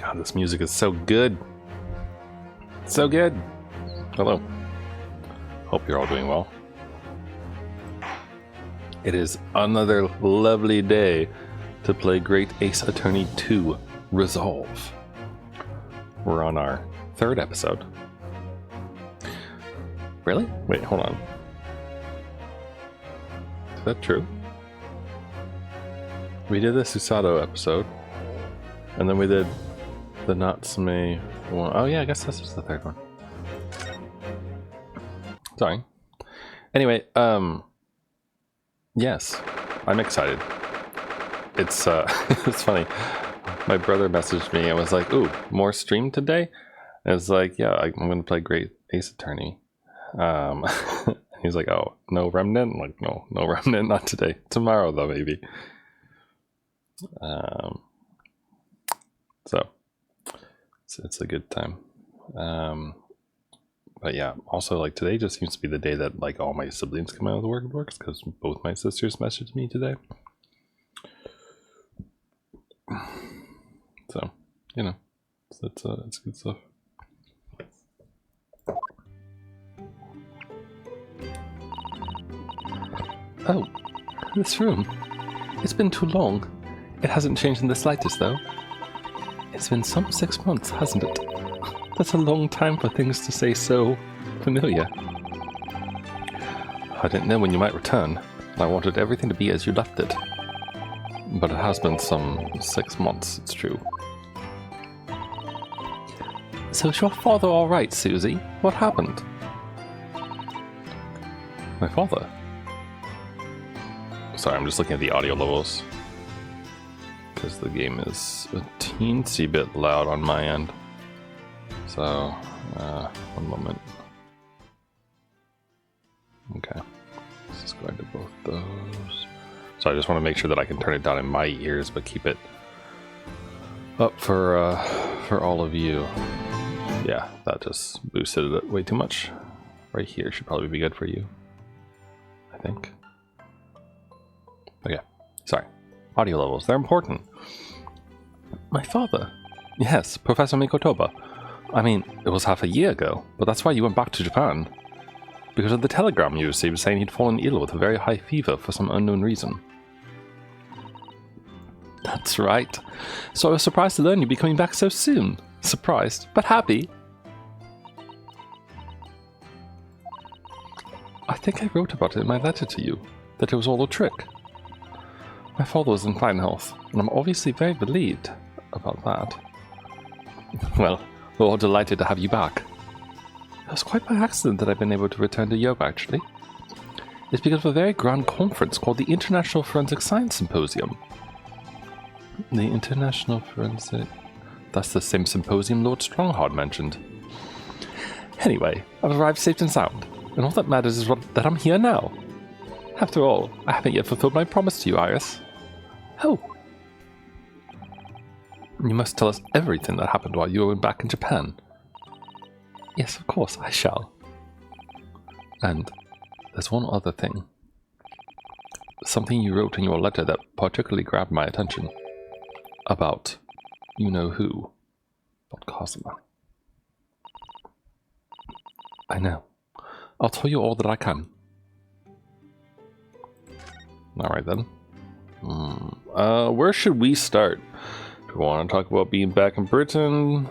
God, this music is so good. So good. Hello. Hope you're all doing well. It is another lovely day to play Great Ace Attorney 2 Resolve. We're on our third episode. Really? Wait, hold on. Is that true? We did the Susato episode, and then we did the Natsume one. Oh yeah, I guess this is the third one. Sorry. Anyway, yes, I'm excited. It's it's funny. My brother messaged me and was like, "Ooh, more stream today?" And it's like, "Yeah, I'm going to play Great Ace Attorney." He's like, "Oh, no Remnant?" I'm like, no Remnant, not today. Tomorrow though, maybe. So it's a good time. But yeah, also like today just seems to be the day that like all my siblings come out of the works because both my sisters messaged me today. So, you know, it's good stuff. Oh, this room. It's been too long. It hasn't changed in the slightest, though. It's been some 6 months, hasn't it? That's a long time for things to stay so familiar. I didn't know when you might return, and I wanted everything to be as you left it. But it has been some 6 months, it's true. So is your father all right, Susie? What happened? My father? Sorry, I'm just looking at the audio levels. Because the game is a teensy bit loud on my end. So, one moment. Okay. Let's just go into both those. So I just want to make sure that I can turn it down in my ears, but keep it up for all of you. Yeah, that just boosted it way too much. Right here should probably be good for you, I think. Okay, sorry. Audio levels, they're important. My father? Yes, Professor Mikotoba. I mean, it was half a year ago, but that's why you went back to Japan. Because of the telegram you received saying he'd fallen ill with a very high fever for some unknown reason. That's right. So I was surprised to learn you'd be coming back so soon. Surprised, but happy. I think I wrote about it in my letter to you, that it was all a trick. My father was in fine health, and I'm obviously very relieved about that. Well, we're all delighted to have you back. It was quite by accident that I've been able to return to yoga, actually. It's because of a very grand conference called the International Forensic Science Symposium. The International Forensic... That's the same symposium Lord Stronghart mentioned. Anyway, I've arrived safe and sound, and all that matters is that I'm here now. After all, I haven't yet fulfilled my promise to you, Iris. Oh. You must tell us everything that happened while you were back in Japan. Yes, of course, I shall. And there's one other thing. Something you wrote in your letter that particularly grabbed my attention. About you-know-who. About Kazuma. I know. I'll tell you all that I can. Alright then. Where should we start? Do we want to talk about being back in Britain?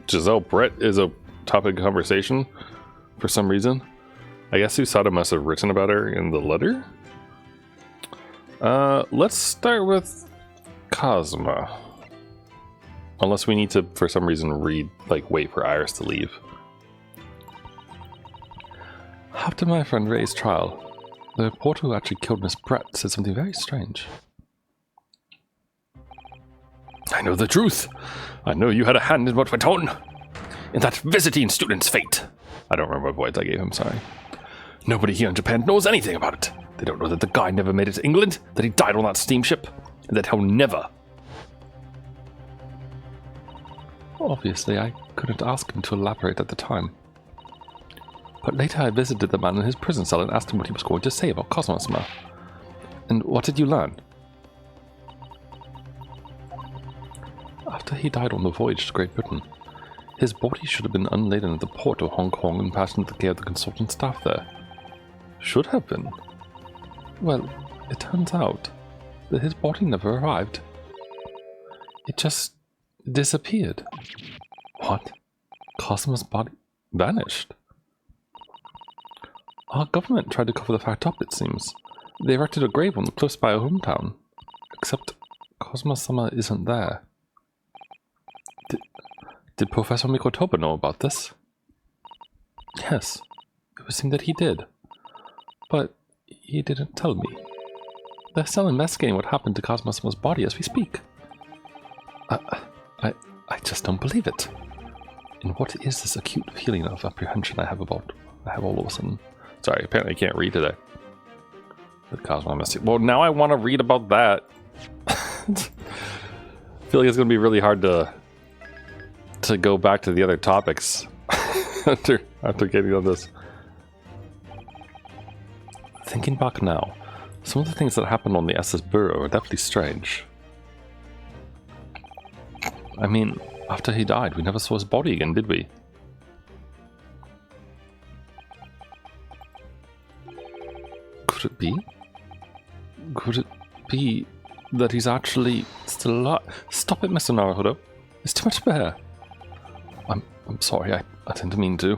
Giselle Brett is a topic of conversation for some reason. I guess Susato must have written about her in the letter. Let's start with Kazuma. Unless we need to, for some reason, wait for Iris to leave. After my friend Ray's trial, the reporter who actually killed Miss Brett said something very strange. I know the truth. I know you had a hand in what went on. In that visiting student's fate. I don't remember what voice I gave him, sorry. Nobody here in Japan knows anything about it. They don't know that the guy never made it to England, that he died on that steamship, and that he'll never. Obviously, I couldn't ask him to elaborate at the time. But later I visited the man in his prison cell and asked him what he was going to say about Kazuma-sama. And what did you learn? after he died on the voyage to Great Britain. His body should have been unladen at the port of Hong Kong and passed into the care of the consultant staff there. Should have been? Well, it turns out that his body never arrived. It just disappeared. What? Cosmo's body vanished? Our government tried to cover the fact up, it seems. They erected a grave on close by our hometown. Except Cosmo-sama isn't there. Did Professor Mikotoba know about this? Yes, it would seem that he did. But he didn't tell me. They're still investigating what happened to Cosmo-sama's body as we speak. I just don't believe it. And what is this acute feeling of apprehension I have all of a sudden? Sorry, apparently I can't read today. The Cosmo must. Well, now I want to read about that. I feel like it's going to be really hard to go back to the other topics after getting on this. Thinking back now, some of the things that happened on the SS Bureau are definitely strange. I mean, after he died, we never saw his body again, did we? Could it be? Could it be that he's actually still alive? Stop it, Mr. Naruhodo. It's too much bear. I'm sorry, I didn't mean to.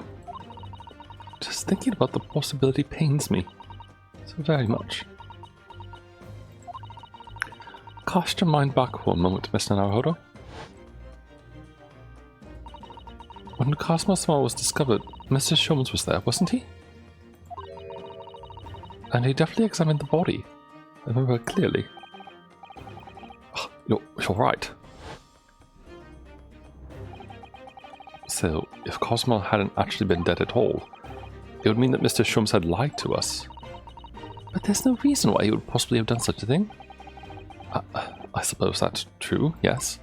Just thinking about the possibility pains me so very much. Cast your mind back for a moment, Mr. Naruhodo. When Cosmo-sama was discovered, Mr. Sholmes was there, wasn't he? And he definitely examined the body. I remember clearly. Oh, you're right. So, if Cosmo hadn't actually been dead at all, it would mean that Mr. Sholmes had lied to us. But there's no reason why he would possibly have done such a thing. I suppose that's true, yes.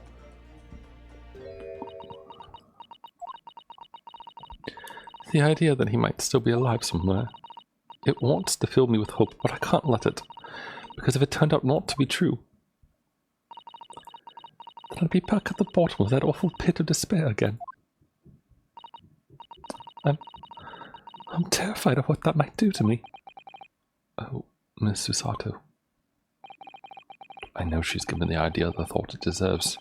The idea that he might still be alive somewhere. It wants to fill me with hope, but I can't let it. Because if it turned out not to be true, then I'd be back at the bottom of that awful pit of despair again. I'm terrified of what that might do to me. Oh, Miss Susato. I know she's given the idea the thought it deserves.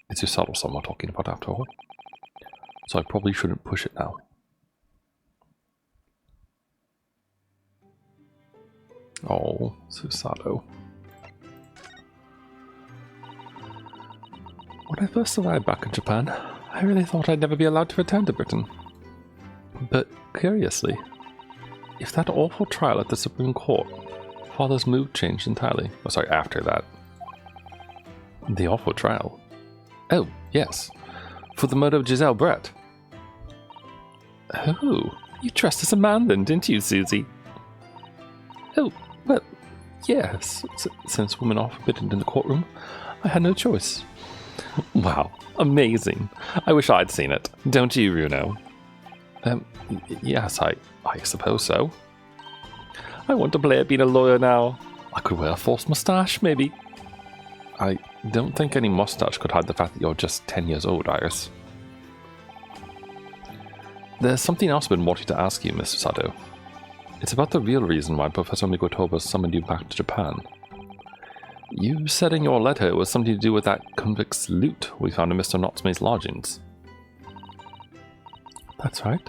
It's Susato-san we're talking about after all. So I probably shouldn't push it now. Oh, Susato. When I first arrived back in Japan, I really thought I'd never be allowed to return to Britain. But, curiously, if that awful trial at the Supreme Court, Father's mood changed entirely. Oh, sorry, after that. The awful trial? Oh, yes. For the murder of Giselle Brett. Oh, you dressed as a man then, didn't you, Susie? Oh, well, yes. Since women are forbidden in the courtroom, I had no choice. Wow, amazing. I wish I'd seen it. Don't you, Runo? Yes, I suppose so. I want to play at being a lawyer now. I could wear a false moustache, maybe. I don't think any moustache could hide the fact that you're just 10 years old, Iris. There's something else I've been wanting to ask you, Miss Sato. It's about the real reason why Professor Mikotoba summoned you back to Japan. You said in your letter it was something to do with that convict's loot we found in Mr. Natsume's lodgings. That's right.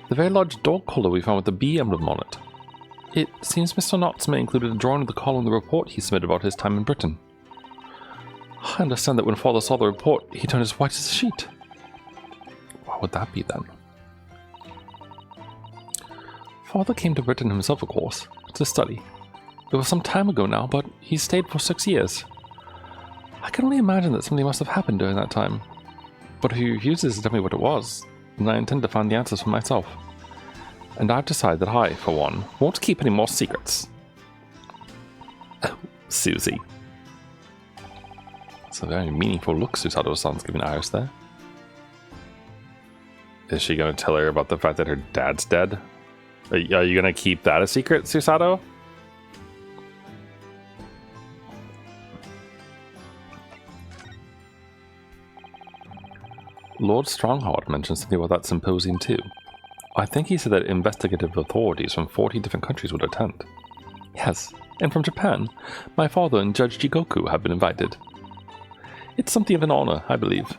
The very large dog collar we found with the bee emblem on it. It seems Mr. Natsume included a drawing of the collar in the report he submitted about his time in Britain. I understand that when Father saw the report, he turned as white as a sheet. What would that be then? Father came to Britain himself, of course, to study. It was some time ago now, but he stayed for 6 years. I can only imagine that something must have happened during that time. But if he refuses to tell me what it was, then I intend to find the answers for myself. And I've decided that I, for one, won't keep any more secrets. Oh, Susie. It's a very meaningful look Susato-san's giving Iris there. Is she going to tell her about the fact that her dad's dead? Are you going to keep that a secret, Susato? Lord Stronghart mentioned something about that symposium too. I think he said that investigative authorities from 40 different countries would attend. Yes, and from Japan, my father and Judge Jigoku have been invited. It's something of an honor, I believe.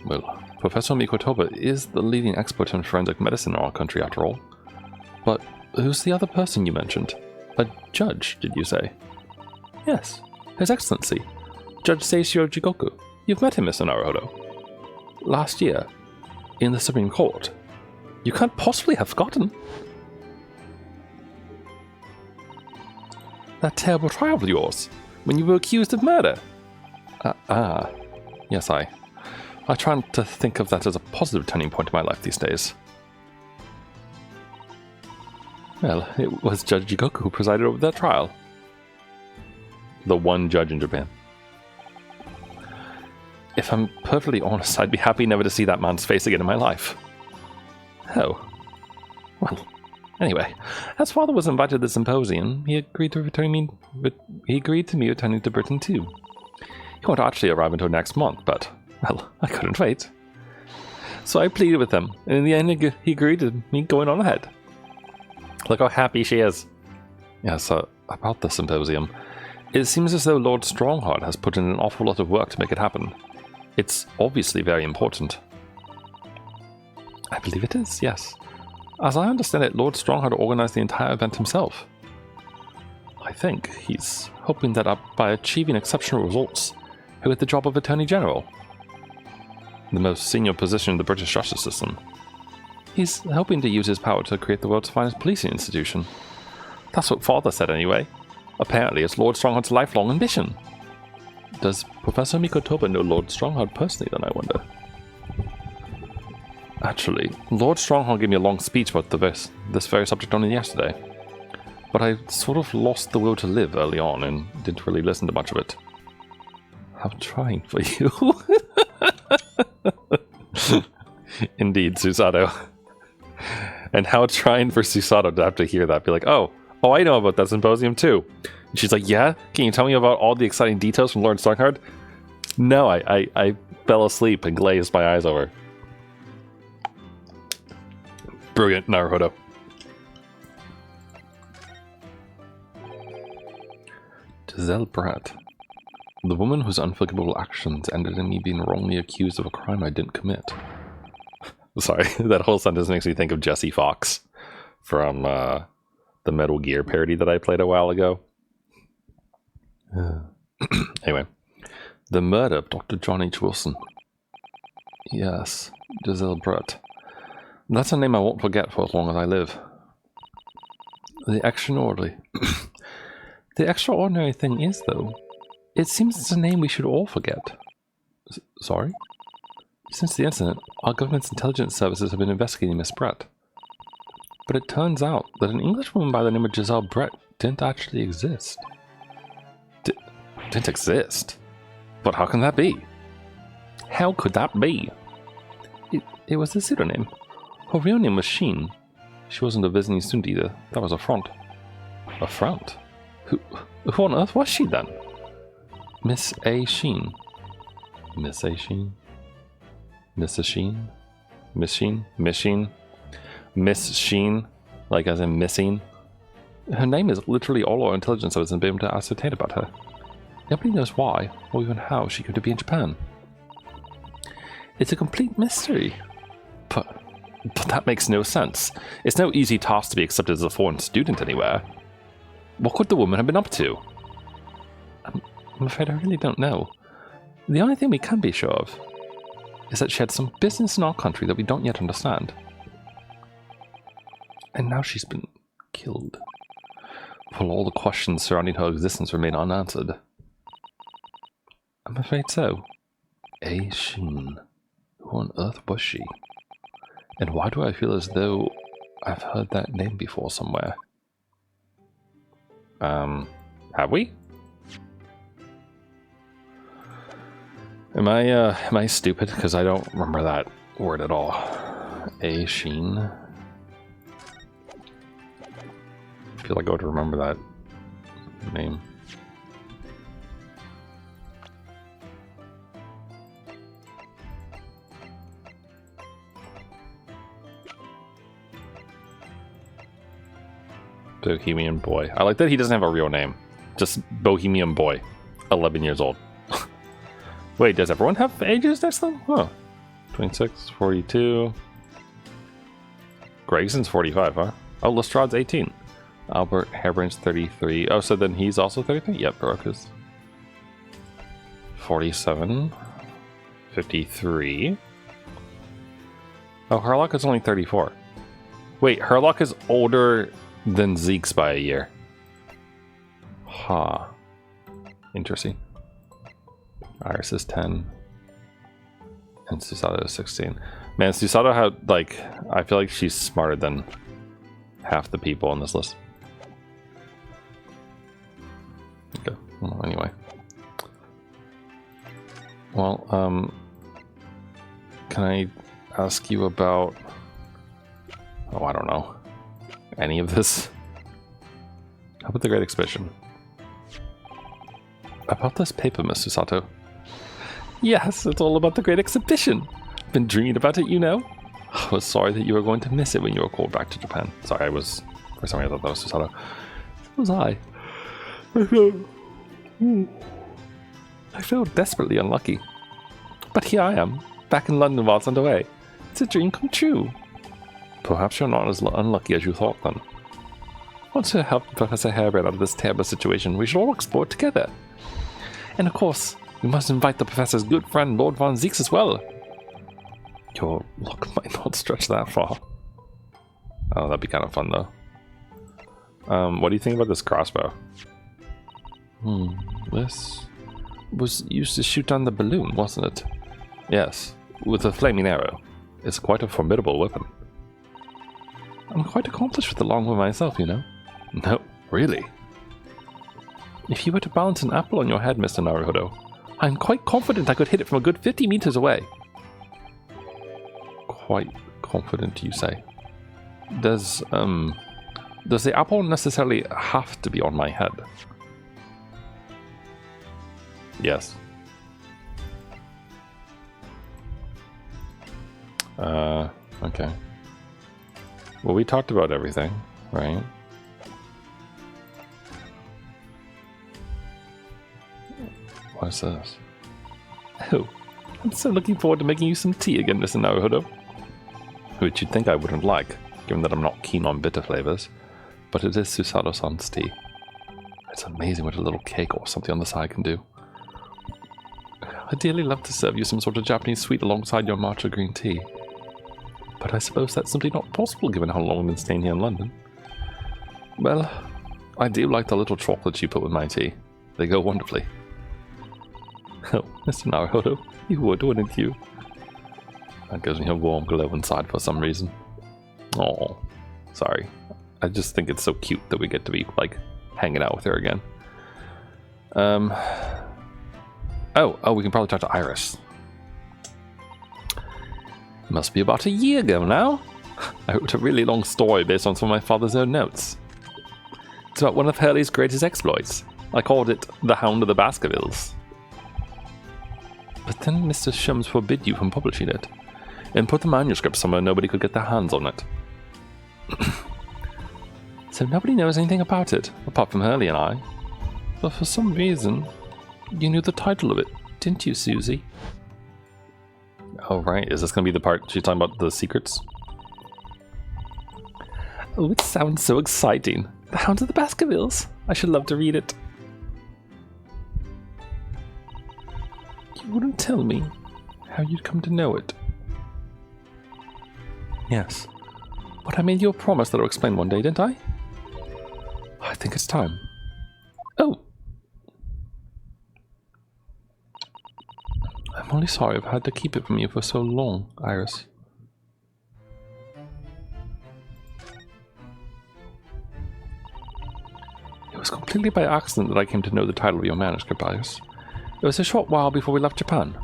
Well, Professor Mikotoba is the leading expert in forensic medicine in our country after all. But who's the other person you mentioned? A judge, did you say? Yes, His Excellency, Judge Seishiro Jigoku. You've met him, Mr. Naruhodo. Last year, in the Supreme Court. You can't possibly have forgotten. That terrible trial of yours, when you were accused of murder. Yes, I try not to think of that as a positive turning point in my life these days. Well, it was Judge Jigoku who presided over that trial. The one judge in Japan. If I'm perfectly honest, I'd be happy never to see that man's face again in my life. Oh. Well, anyway, as father was invited to the symposium, he agreed to me returning to Britain too. He won't actually arrive until next month, but, well, I couldn't wait. So I pleaded with him, and in the end he agreed to me going on ahead. Look how happy she is. Yes, about the symposium. It seems as though Lord Stronghart has put in an awful lot of work to make it happen. It's obviously very important. I believe it is, yes. As I understand it, Lord Stronghart organized the entire event himself. I think he's hoping that by achieving exceptional results, he'll get the job of Attorney General. The most senior position in the British justice system. He's hoping to use his power to create the world's finest policing institution. That's what father said anyway. Apparently it's Lord Stronghart's lifelong ambition. Does Professor Mikotoba know Lord Stronghart personally then, I wonder? Actually, Lord Stronghart gave me a long speech about this very subject only yesterday. But I sort of lost the will to live early on and didn't really listen to much of it. I'm trying for you. Indeed, Susato. And how trying for Susato to have to hear that. Be like, oh, I know about that symposium too. And she's like, yeah? Can you tell me about all the exciting details from Lord Stronghart? No, I fell asleep and glazed my eyes over. Brilliant, Naruhodo. Giselle Bratt. The woman whose unforgivable actions ended in me being wrongly accused of a crime I didn't commit. Sorry, that whole sentence makes me think of Jesse Fox from the Metal Gear parody that I played a while ago. Anyway, the murder of Dr. John H. Wilson. Yes, Giselle Bratt. That's a name I won't forget for as long as I live. The extraordinary... The extraordinary thing is, though, it seems it's a name we should all forget. Sorry? Since the incident, our government's intelligence services have been investigating Miss Brett. But it turns out that an Englishwoman by the name of Giselle Brett didn't actually exist. Didn't exist? But how can that be? How could that be? It was a pseudonym. Her real name was Sheen. She wasn't a visiting student either. That was a front. A front? Who on earth was she then? Miss A. Sheen. Miss A. Sheen? Mrs. Sheen? Miss Sheen? Miss Sheen? Miss Sheen? Like as in missing? Her name is literally all our intelligence service has been able to ascertain about her. Nobody knows why, or even how she came to be in Japan. It's a complete mystery. But that makes no sense. It's no easy task to be accepted as a foreign student anywhere. What could the woman have been up to? I'm afraid I really don't know. The only thing we can be sure of is that she had some business in our country that we don't yet understand. And now she's been killed. While all the questions surrounding her existence remain unanswered. I'm afraid so. A. Sheen. Who on earth was she? And why do I feel as though I've heard that name before somewhere? Have we? Am I stupid? Because I don't remember that word at all. A. Sheen. I feel like I would remember that name. Bohemian Boy. I like that he doesn't have a real name. Just Bohemian Boy. 11 years old. Wait, does everyone have ages next to them? Huh. 26, 42. Gregson's 45, huh? Oh, Lestrade's 18. Albert Harebrant's 33. Oh, so then he's also 33? Yep, Baroque is 47. 53. Oh, Herlock is only 34. Wait, Herlock is older than Zeke's by a year. Huh. Interesting. Iris is 10. And Susato is 16. Man, Susato had, like, I feel like she's smarter than half the people on this list. Okay, well, anyway. Well, can I ask you about... Oh, I don't know. Any of this? How about the Great Exhibition? About this paper, Miss Susato. Yes, it's all about the Great Exhibition. Been dreaming about it, you know. I was sorry that you were going to miss it when you were called back to Japan. Sorry, for some reason I thought that was Susato. So was I. I felt desperately unlucky. But here I am, back in London while it's underway. It's a dream come true. Perhaps you're not as unlucky as you thought then. Once to help Professor Harebrant out of this terrible situation, we should all explore it together. And of course, we must invite the Professor's good friend, Lord Von Zieks, as well. Your luck might not stretch that far. Oh, that'd be kind of fun, though. What do you think about this crossbow? This was used to shoot down the balloon, wasn't it? Yes, with a flaming arrow. It's quite a formidable weapon. I'm quite accomplished with the longbow myself, you know. No, really? If you were to balance an apple on your head, Mr. Naruhodo, I'm quite confident I could hit it from a good 50 meters away. Quite confident, you say? Does the apple necessarily have to be on my head? Yes. Okay. Well, we talked about everything, right? What's this? Oh, I'm so looking forward to making you some tea again, Mr. Naruhodo. Which you'd think I wouldn't like, given that I'm not keen on bitter flavors. But it is Susato-san's tea. It's amazing what a little cake or something on the side can do. I'd dearly love to serve you some sort of Japanese sweet alongside your matcha green tea. But I suppose that's simply not possible given how long I've been staying here in London. Well, I do like the little chocolates you put with my tea. They go wonderfully. Oh, Mr. Naruhodo, you would, wouldn't you? That gives me a warm glow inside for some reason. Oh, sorry. I just think it's so cute that we get to be, like, hanging out with her again. Oh, we can probably talk to Iris. Must be about a year ago now. I wrote a really long story based on some of my father's own notes. It's about one of Hurley's greatest exploits. I called it The Hound of the Baskervilles. But then Mr. Shums forbid you from publishing it, and put the manuscript somewhere nobody could get their hands on it. So nobody knows anything about it, apart from Hurley and I. But for some reason, you knew the title of it, didn't you, Susie? Oh, right. Is this going to be the part she's talking about the secrets? Oh, it sounds so exciting. The Hound of the Baskervilles. I should love to read it. You wouldn't tell me how you'd come to know it. Yes. But I made you a promise that I'll explain one day, didn't I? I think it's time. Oh. I'm only sorry I've had to keep it from you for so long, Iris. It was completely by accident that I came to know the title of your manuscript, Iris. It was a short while before we left Japan.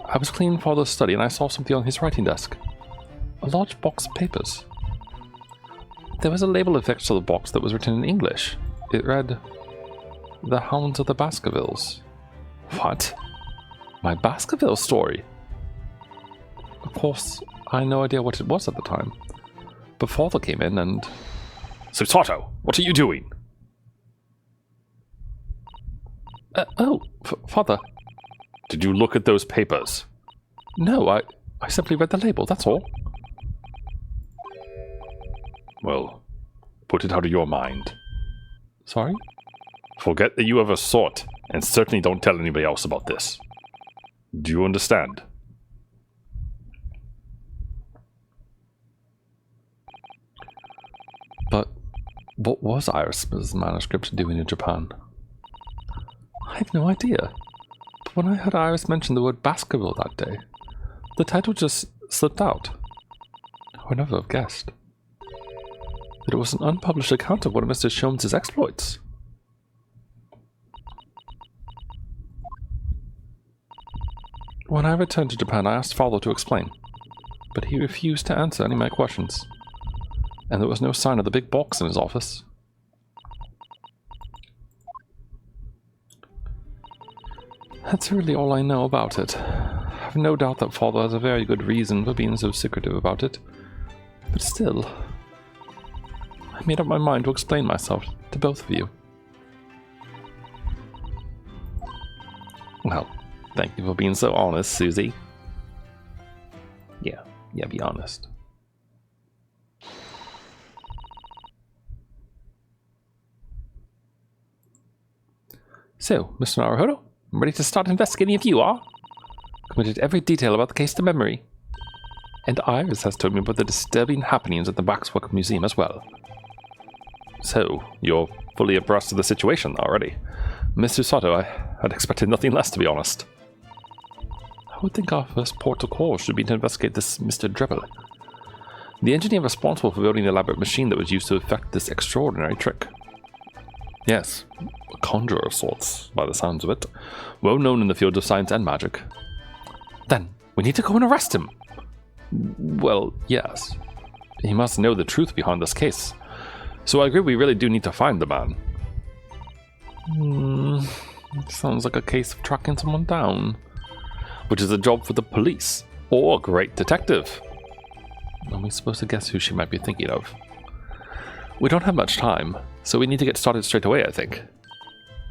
I was cleaning Father's study and I saw something on his writing desk. A large box of papers. There was a label affixed to the box that was written in English. It read, The Hounds of the Baskervilles. What? My Baskerville story? Of course, I had no idea what it was at the time. But Father came in and... Susato, what are you doing? Father. Did you look at those papers? No, I simply read the label, that's all. Well, put it out of your mind. Sorry? Forget that you ever saw it, and certainly don't tell anybody else about this. Do you understand? But what was Iris's manuscript doing in Japan? I have no idea. But when I heard Iris mention the word basketball that day, the title just slipped out. I would never have guessed that it was an unpublished account of one of Mr. Sholmes' exploits. When I returned to Japan, I asked Father to explain, but he refused to answer any of my questions, and there was no sign of the big box in his office. That's really all I know about it. I have no doubt that Father has a very good reason for being so secretive about it, but still, I made up my mind to explain myself to both of you. Well, thank you for being so honest, Susie. Yeah, be honest. So, Mr. Naruhodo, I'm ready to start investigating if you are. Committed every detail about the case to memory. And Iris has told me about the disturbing happenings at the Waxwork Museum as well. So, you're fully abreast of the situation already. Mr. Sato, I had expected nothing less, to be honest. I would think our first port of call should be to investigate this Mr. Drebel, the engineer responsible for building the elaborate machine that was used to effect this extraordinary trick. Yes, a conjurer of sorts, by the sounds of it. Well known in the field of science and magic. Then, we need to go and arrest him. Well, yes. He must know the truth behind this case. So I agree we really do need to find the man. Sounds like a case of tracking someone down. Which is a job for the police, or a great detective. Are we supposed to guess who she might be thinking of? We don't have much time, so we need to get started straight away, I think.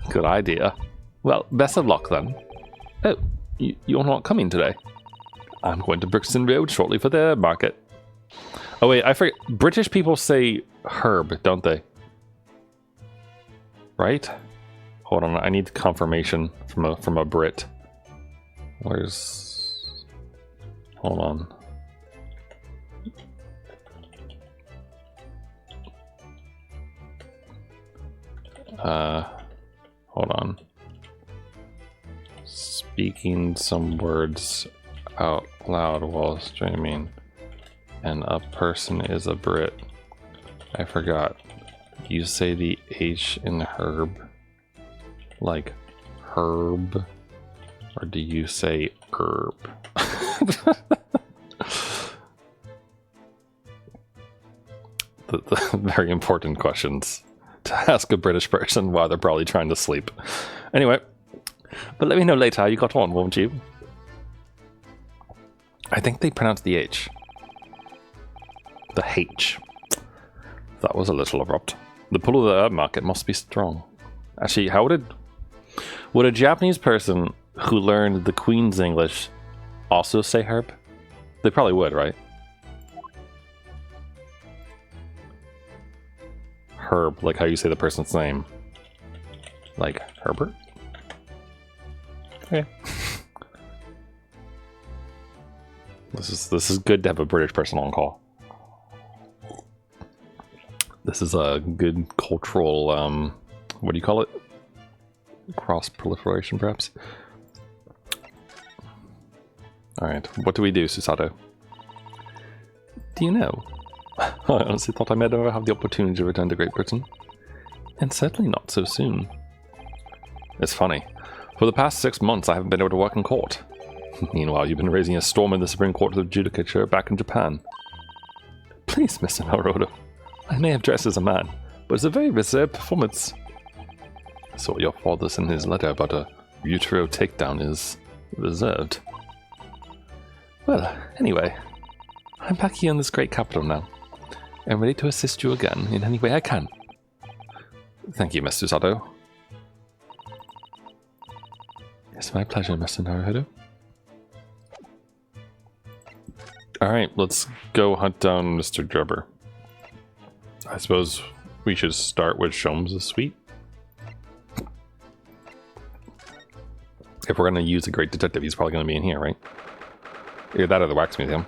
Good idea. Well, best of luck then. Oh, you're not coming today? I'm going to Brixton Road shortly for the market. Oh wait, I forget. British people say herb, don't they? Right? Hold on, I need confirmation from a Brit. Where's... Hold on. Hold on. Speaking some words out loud while streaming, and a person is a Brit. I forgot. You say the H in herb like herb, or do you say herb? the very important questions to ask a British person while they're probably trying to sleep. Anyway, but let me know later how you got on, won't you? I think they pronounced the H. The H. That was a little abrupt. The pull of the herb market must be strong. Actually, how would a Japanese person who learned the Queen's English also say herb? They probably would, right? Herb, like how you say the person's name. Like Herbert? Okay. This is good to have a British person on call. This is a good cultural, what do you call it? Cross-proliferation, perhaps? Alright, what do we do, Susato? Do you know? I honestly thought I might never have the opportunity to return to Great Britain. And certainly not so soon. It's funny. For the past 6 months, I haven't been able to work in court. Meanwhile, you've been raising a storm in the Supreme Court of Judicature back in Japan. Please, Mr. Naruhodo. I may have dressed as a man, but it's a very reserved performance. So your father sent his letter about a utero takedown is reserved. Well, anyway, I'm back here in this great capital now. I'm ready to assist you again in any way I can. Thank you, Mr. Sato. It's my pleasure, Mr. Naruhodo. Alright, let's go hunt down Mr. Drebber. I suppose we should start with Sholmes' suite. If we're going to use a great detective, he's probably going to be in here, right? Either that or the Wax Museum.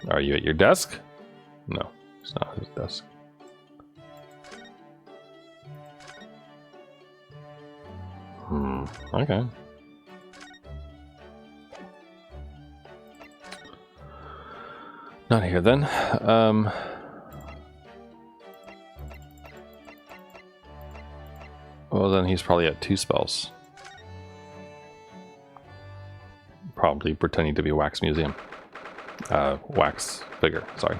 Are you at your desk? No, it's not his desk. Okay. Not here then. Well, then he's probably at 2 spells. Probably pretending to be a wax museum. Wax figure, sorry.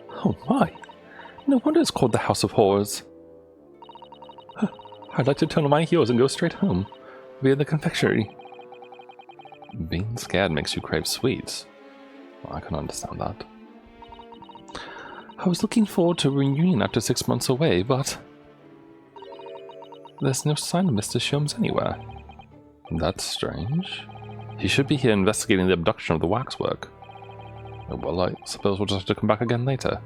Oh my! No wonder it's called the House of Horrors. I'd like to turn on my heels and go straight home, via the confectionery. Being scared makes you crave sweets. Well, I can understand that. I was looking forward to a reunion after 6 months away, but there's no sign of Mr. Sholmes anywhere. That's strange. He should be here investigating the abduction of the waxwork. Well, I suppose we'll just have to come back again later.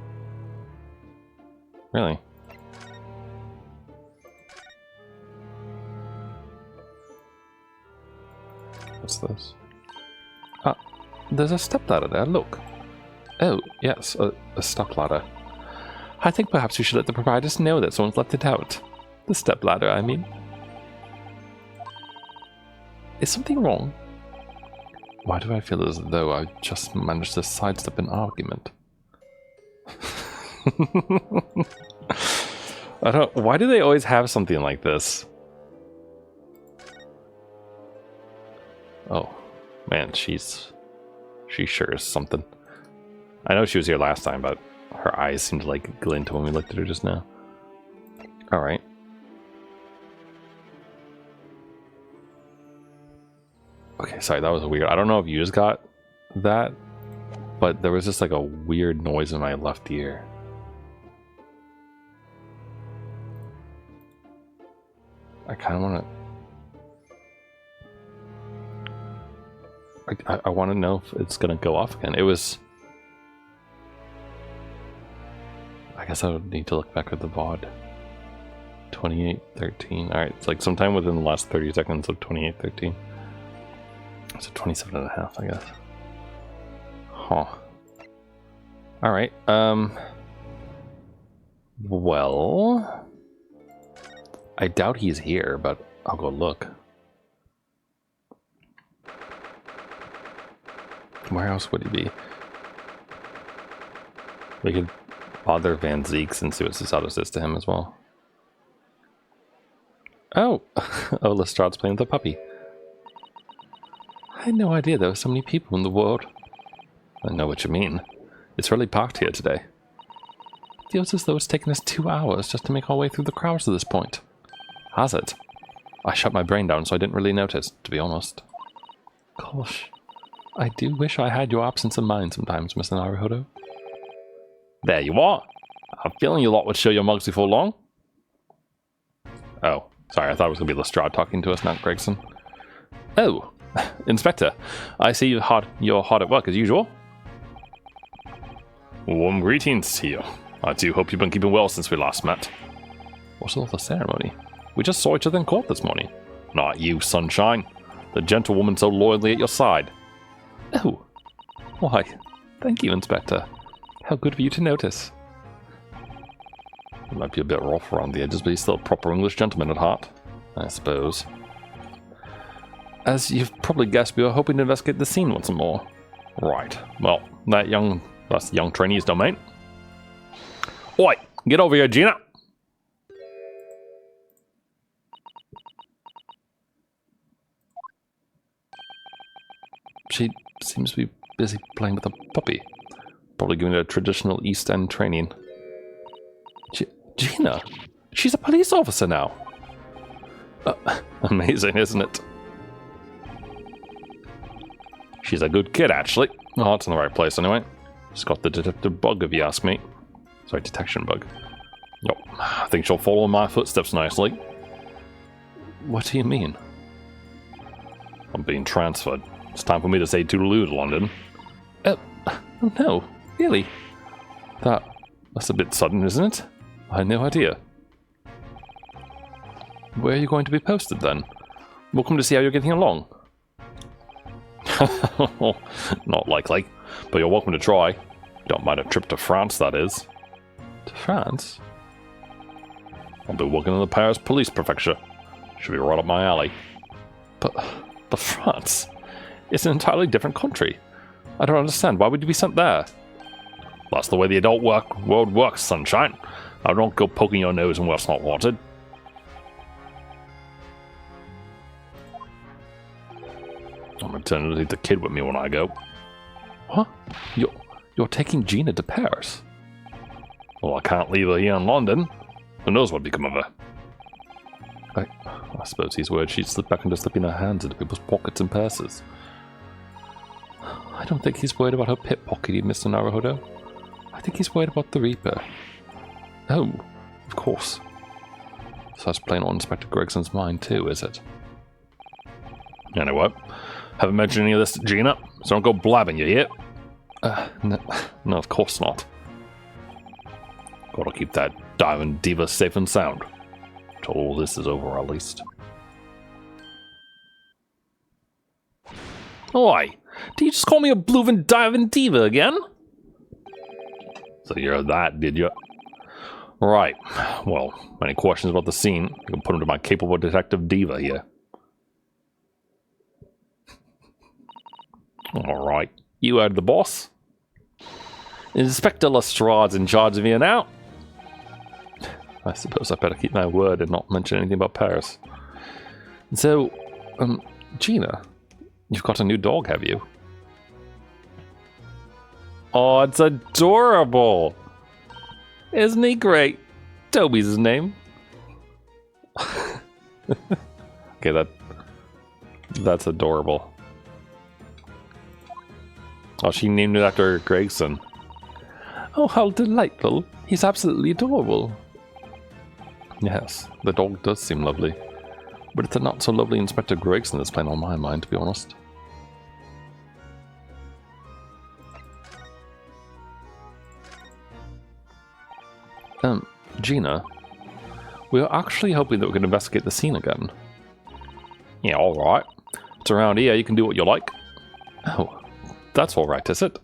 Really? What's this? Ah, there's a stepladder there, look. Oh, yes, a stepladder. I think perhaps we should let the proprietors know that someone's left it out. The stepladder, I mean. Is something wrong? Why do I feel as though I just managed to sidestep an argument? Why do they always have something like this? Oh, man, she sure is something. I know she was here last time, but her eyes seemed to like glint when we looked at her just now. Alright. Okay, sorry, that was weird. I don't know if you just got that, but there was just like a weird noise in my left ear. I kind of want to... I want to know if it's going to go off again. It was... I guess I would need to look back at the VOD. 28:13. Alright, it's like sometime within the last 30 seconds of 28:13. So 27.5, I guess. Huh. Alright, well... I doubt he's here, but I'll go look. Where else would he be? We could bother Van Zeeks and see what Susato says to him as well. Oh! Oh, Lestrade's playing with the puppy. I had no idea there were so many people in the world. I know what you mean. It's really packed here today. It feels as though it's taken us 2 hours just to make our way through the crowds to this point. Has it? I shut my brain down so I didn't really notice, to be honest. Gosh. I do wish I had your absence of mind sometimes, Mr. Naruhodo. There you are! I'm feeling you lot would show your mugs before long. Oh, sorry, I thought it was going to be Lestrade talking to us, not Gregson. Oh, Inspector, I see you're hard at work as usual. Warm greetings to you. I do hope you've been keeping well since we last met. What's all the ceremony? We just saw each other in court this morning. Not you, Sunshine. The gentlewoman so loyally at your side. Oh, why, thank you, Inspector. How good of you to notice. He might be a bit rough around the edges, but he's still a proper English gentleman at heart, I suppose. As you've probably guessed, we were hoping to investigate the scene once more. Right, well, that's the young trainee's domain. Oi, get over here, Gina! She seems to be busy playing with a puppy. Probably giving it a traditional East End training. Gina? She's a police officer now! Amazing, isn't it? She's a good kid, actually. Oh, it's in the right place anyway. She's got the detective bug, if you ask me. Sorry, detection bug. Yep, I think she'll follow in my footsteps nicely. What do you mean? I'm being transferred. It's time for me to say toodaloo to London. Oh, no, really? That's a bit sudden, isn't it? I had no idea. Where are you going to be posted, then? We'll come to see how you're getting along. Not likely, but you're welcome to try. Don't mind a trip to France, that is. To France? I'll be working in the Paris Police Prefecture. Should be right up my alley. But France? It's an entirely different country. I don't understand. Why would you be sent there? That's the way the adult world works, sunshine. I don't go poking your nose in what's not wanted. I'm intending to take the kid with me when I go. What? You're taking Gina to Paris? Well, I can't leave her here in London. Who knows what'd become of her? I suppose he's worried she'd slip back into slipping her hands into people's pockets and purses. I don't think he's worried about her pickpocketing, Mr. Naruhodo. I think he's worried about the Reaper. Oh, of course. So that's playing on Inspector Gregson's mind too, is it? Anyway, haven't mentioned any of this to Gina, so don't go blabbing, you hear? No, of course not. Gotta keep that diving diva safe and sound. Till all this is over, at least. Oi! Did you just call me a bloovin' diving diva again? So you're that, did you? Right. Well, any questions about the scene, you can put them to my capable detective diva here. Alright. You heard the boss. Inspector Lestrade's in charge of you now. I suppose I better keep my word and not mention anything about Paris. So, Gina, you've got a new dog, have you? Oh, it's adorable! Isn't he great? Toby's his name. Okay, that's adorable. Oh, she named it after Gregson. Oh, how delightful. He's absolutely adorable. Yes, the dog does seem lovely. But it's a not so lovely Inspector Gregson that's playing on my mind, to be honest. Gina, we were actually hoping that we could investigate the scene again. Yeah, alright. It's around here, you can do what you like. Oh, that's alright, is it?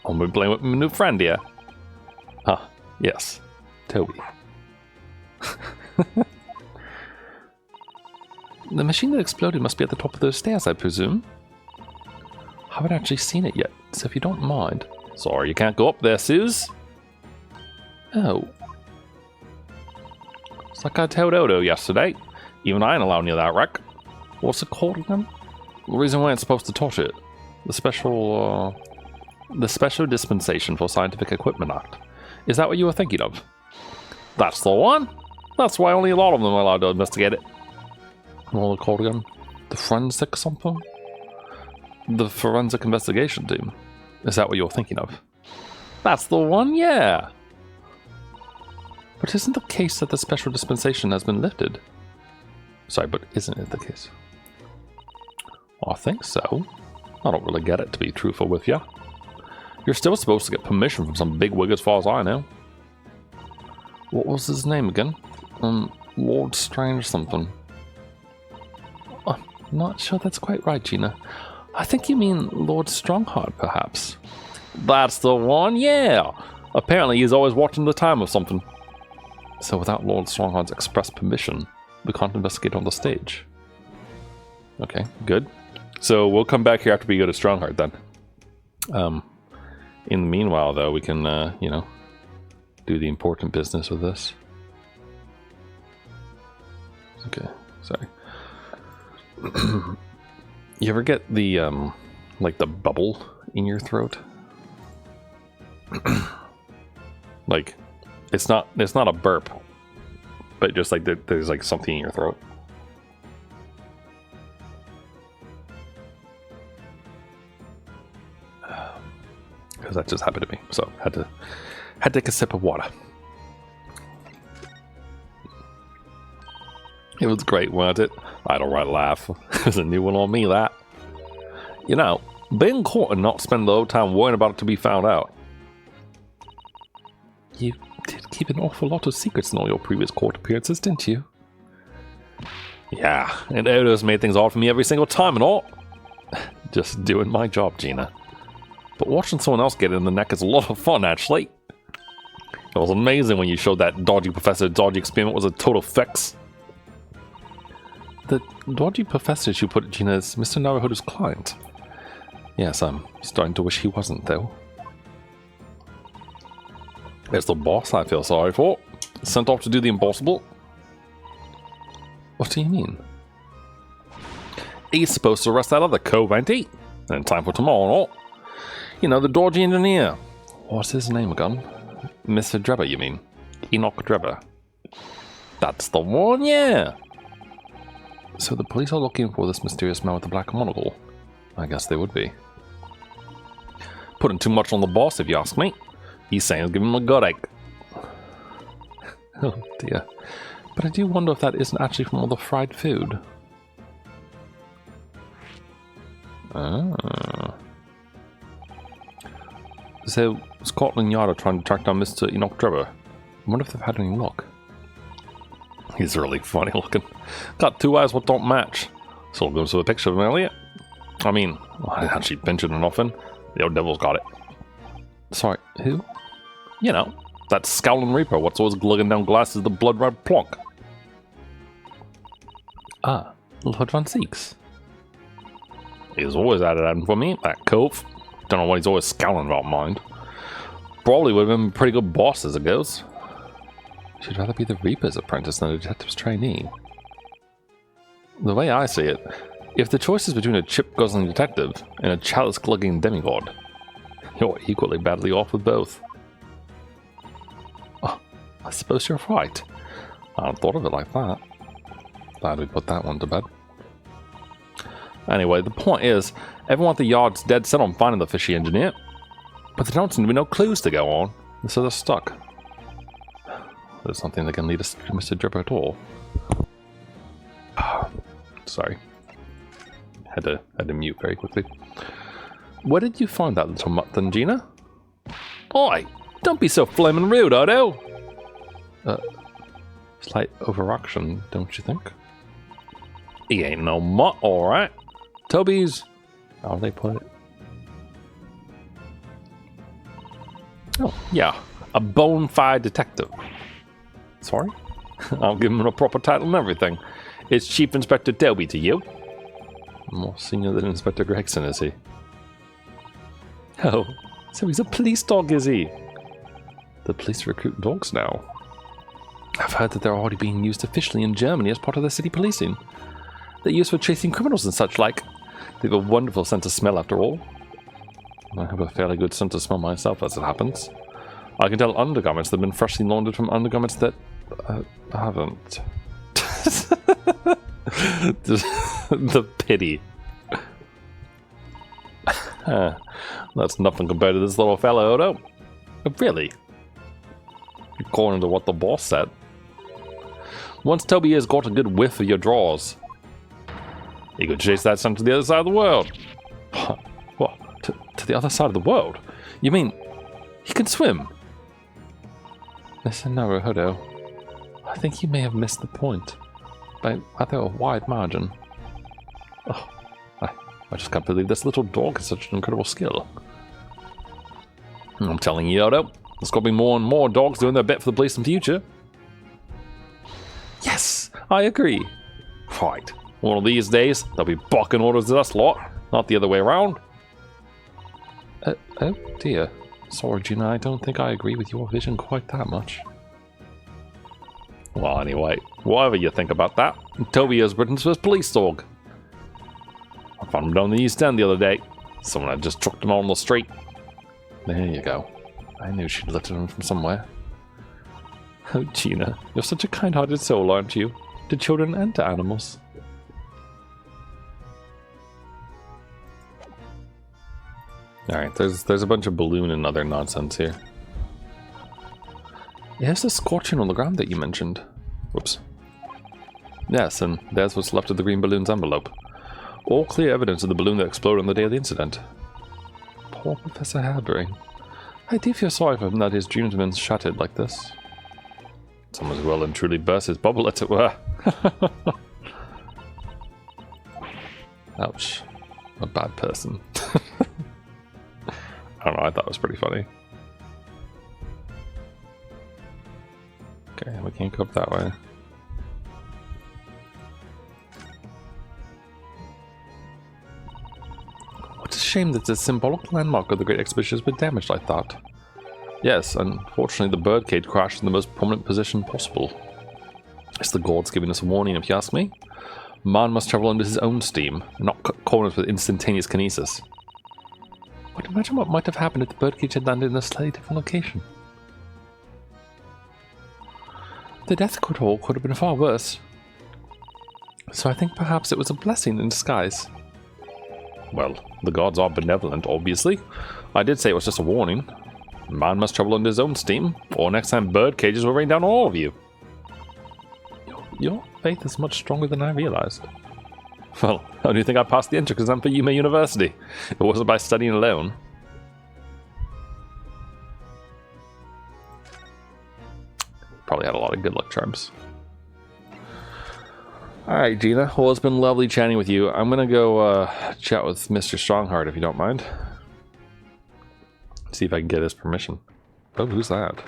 I'll be playing with my new friend here. Ah, yes, Toby. The machine that exploded must be at the top of those stairs, I presume. I haven't actually seen it yet, so if you don't mind... Sorry, you can't go up there, Suze. Oh. It's like I told Odo yesterday. Even I ain't allowing you that wreck. What's it called again? The reason why it's supposed to touch it. The Special Dispensation for Scientific Equipment Act. Is that what you were thinking of? That's the one. That's why only a lot of them are allowed to investigate it. What are they called again? The Forensic something? The Forensic Investigation Team. Is that what you're thinking of? That's the one, yeah. But isn't the case that the special dispensation has been lifted? Sorry, but isn't it the case? I think so. I don't really get it, to be truthful with you. You're still supposed to get permission from some bigwig as far as I know. What was his name again? Lord Strange something. I'm not sure that's quite right, Gina. I think you mean Lord Stronghart, perhaps. That's the one, yeah. Apparently he's always watching the time of something. So without Lord Stronghart's express permission, we can't investigate on the stage. Okay, good. So we'll come back here after we go to Stronghart then. In the meanwhile, though, we can, you know, do the important business with this. Okay, sorry. You ever get the, like the bubble in your throat? Like, it's not a burp, but just like there's like something in your throat. because that just happened to me. So had to take a sip of water. It was great, wasn't it? I had a right laugh. It was a new one on me, that. You know, being caught and not spend the whole time worrying about it to be found out. You did keep an awful lot of secrets in all your previous court appearances, didn't you? Yeah, and Odo's made things hard for me every single time and all. Just doing my job, Gina. But watching someone else get it in the neck is a lot of fun, actually. It was amazing when you showed that dodgy professor dodgy experiment was a total fix. The dodgy professor, you put it, Gina, is Mr. Naruhodo's client. Yes, I'm starting to wish he wasn't, though. It's the boss I feel sorry for. Sent off to do the impossible. What do you mean? He's supposed to arrest that other cove, ain't he? In time for tomorrow. You know, the dodgy engineer. What's his name again? Mr. Drebber, you mean? Enoch Drebber. That's the one, yeah. So the police are looking for this mysterious man with the black monocle. I guess they would be. Putting too much on the boss, if you ask me. He's saying it's giving him a gut ache. Oh dear. But I do wonder if that isn't actually from all the fried food. Ah. So, Scotland Yard are trying to track down Mr. Enoch Drebber. I wonder if they've had any luck. He's really funny looking. Got two eyes what don't match. So goes to a picture of him earlier. I mean, I didn't actually pinch it enough in. The old devil's got it. Sorry, who? You know, that scowling reaper what's always glugging down glasses the blood red plonk. Ah, Lord Van Seeks. He's always at it for me, that cove. Don't know what he's always scowling about, mind. Probably would have been a pretty good boss as it goes. She'd rather be the Reaper's apprentice than a detective's trainee. The way I see it, if the choice is between a chip-guzzling detective and a chalice-glugging demigod, you're equally badly off with both. Oh, I suppose you're right. I hadn't thought of it like that. Glad we put that one to bed. Anyway, the point is, everyone at the yard's dead set on finding the fishy engineer, but there don't seem to be no clues to go on, so they're stuck. There's nothing that can lead us to Mr. Drebber at all. Sorry. Had to mute very quickly. Where did you find that little mutt then, Gina? Oi! Don't be so flaming rude, Odo! Slight overaction, don't you think? He ain't no mutt, alright. Toby's... how do they put it? Oh, yeah. A bona fide detective. Sorry? I'll give him a proper title and everything. It's Chief Inspector Toby to you. More senior than Inspector Gregson, is he? Oh, so he's a police dog, is he? The police recruit dogs now. I've heard that they're already being used officially in Germany as part of their city policing. They're used for chasing criminals and such like. They have a wonderful sense of smell after all. I have a fairly good sense of smell myself as it happens. I can tell undergarments that have been freshly laundered from undergarments that haven't. The pity. That's nothing compared to this little fellow, Odo. Really? According to what the boss said. Once Toby has got a good whiff of your drawers, he could chase that son to the other side of the world. What? To the other side of the world? You mean he can swim? Listen, Naruhodo, I think you may have missed the point by rather a wide margin. Oh, I just can't believe this little dog has such an incredible skill. I'm telling you, Odo, there's got to be more and more dogs doing their bit for the police in future. Yes, I agree. Right, one of these days, they'll be barking orders at us lot, not the other way around. Oh dear. Sorry, Gina, I don't think I agree with your vision quite that much. Well, anyway, whatever you think about that, Toby is Britain's first police dog. I found him down the East End the other day. Someone had just trucked him on the street. There you go. I knew she'd lifted him from somewhere. Oh, Gina, you're such a kind-hearted soul, aren't you? To children and to animals. Alright, there's a bunch of balloon and other nonsense here. Here's the scorching on the ground that you mentioned. Whoops. Yes, and there's what's left of the green balloon's envelope. All clear evidence of the balloon that exploded on the day of the incident. Poor Professor Harebrain. I do feel sorry for him that his dreams have been shattered like this. Someone's well and truly burst his bubble, as it were. Ouch. A bad person. I don't know, I thought it was pretty funny. Okay, we can't go up that way. What a shame that the symbolic landmark of the Great Exhibition has been damaged, I thought. Yes, unfortunately the birdcage crashed in the most prominent position possible. It's the gods giving us a warning, if you ask me. Man must travel under his own steam, and not cut corners with instantaneous kinesis. But imagine what might have happened if the birdcage had landed in a slightly different location. The death toll could have been far worse. So I think perhaps it was a blessing in disguise. Well, the gods are benevolent, obviously. I did say it was just a warning. Man must travel under his own steam, or next time bird cages will rain down on all of you. Your faith is much stronger than I realized. Well, how do you think I passed the entrance exam for Yume University? It wasn't by studying alone. Probably had a lot of good luck charms. Alright, Gina. Well, it's been lovely chatting with you. I'm gonna go chat with Mr. Stronghart, if you don't mind. See if I can get his permission. Oh, who's that?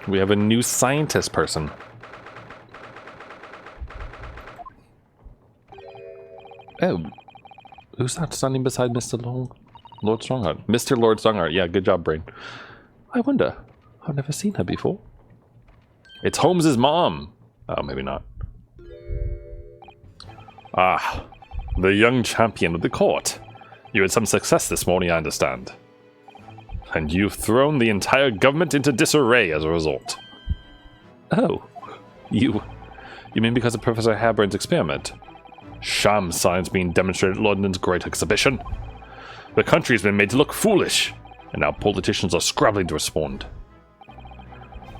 We have a new scientist person. Oh, who's that standing beside Mr. Lord Stronghart? Mr. Lord Stronghart, yeah, good job, Brain. I wonder, I've never seen her before. It's Holmes's mom. Oh, maybe not. Ah, the young champion of the court. You had some success this morning, I understand. And you've thrown the entire government into disarray as a result. Oh, you mean because of Professor Harebrain's experiment? Sham science being demonstrated at London's Great Exhibition. The country has been made to look foolish, and now politicians are scrabbling to respond.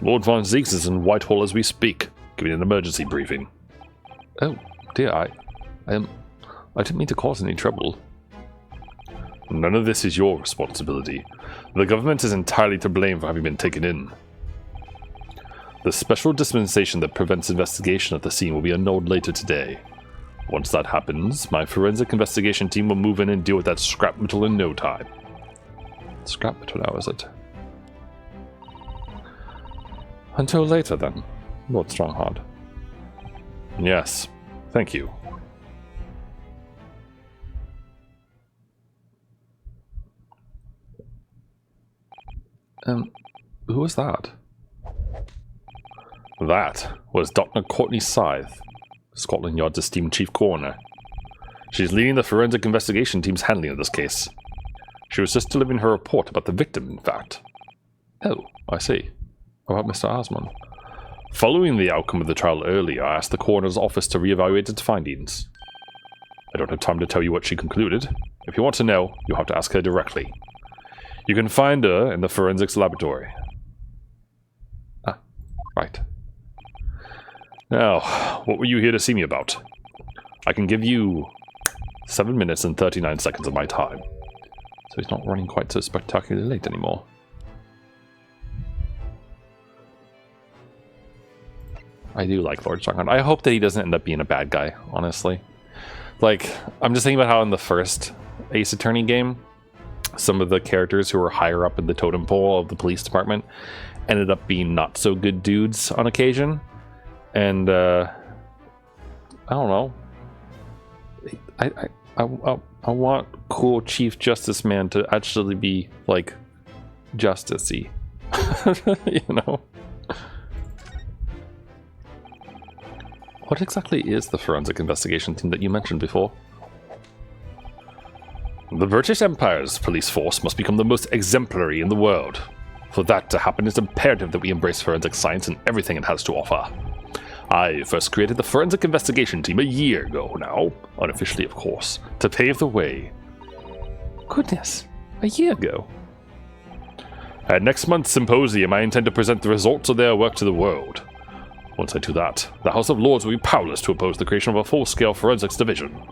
Lord Von Zieks is in Whitehall as we speak, giving an emergency briefing. Oh, dear, I didn't mean to cause any trouble. None of this is your responsibility. The government is entirely to blame for having been taken in. The special dispensation that prevents investigation at the scene will be annulled later today. Once that happens, my forensic investigation team will move in and deal with that scrap metal in no time. Scrap metal now, is it? Until later, then, Lord Stronghart. Yes, thank you. Who was that? That was Dr. Courtney Scythe, Scotland Yard's esteemed chief coroner. She's leading the forensic investigation team's handling of this case. She was just delivering her report about the victim, in fact. Oh, I see. About Mr. Osmond. Following the outcome of the trial earlier, I asked the coroner's office to reevaluate its findings. I don't have time to tell you what she concluded. If you want to know, you'll have to ask her directly. You can find her in the forensics laboratory. Ah, right. Now, what were you here to see me about? I can give you 7 minutes and 39 seconds of my time. So he's not running quite so spectacularly late anymore. I do like Lord Stronghart. I hope that he doesn't end up being a bad guy, honestly. Like, I'm just thinking about how in the first Ace Attorney game, some of the characters who were higher up in the totem pole of the police department ended up being not so good dudes on occasion. And, I don't know. I want cool Chief Justice Man to actually be, like, justice-y. You know? What exactly is the forensic investigation team that you mentioned before? The British Empire's police force must become the most exemplary in the world. For that to happen, it's imperative that we embrace forensic science and everything it has to offer. I first created the forensic investigation team a year ago now, unofficially of course, to pave the way. Goodness, a year ago. At next month's symposium, I intend to present the results of their work to the world. Once I do that, the House of Lords will be powerless to oppose the creation of a full-scale forensics division.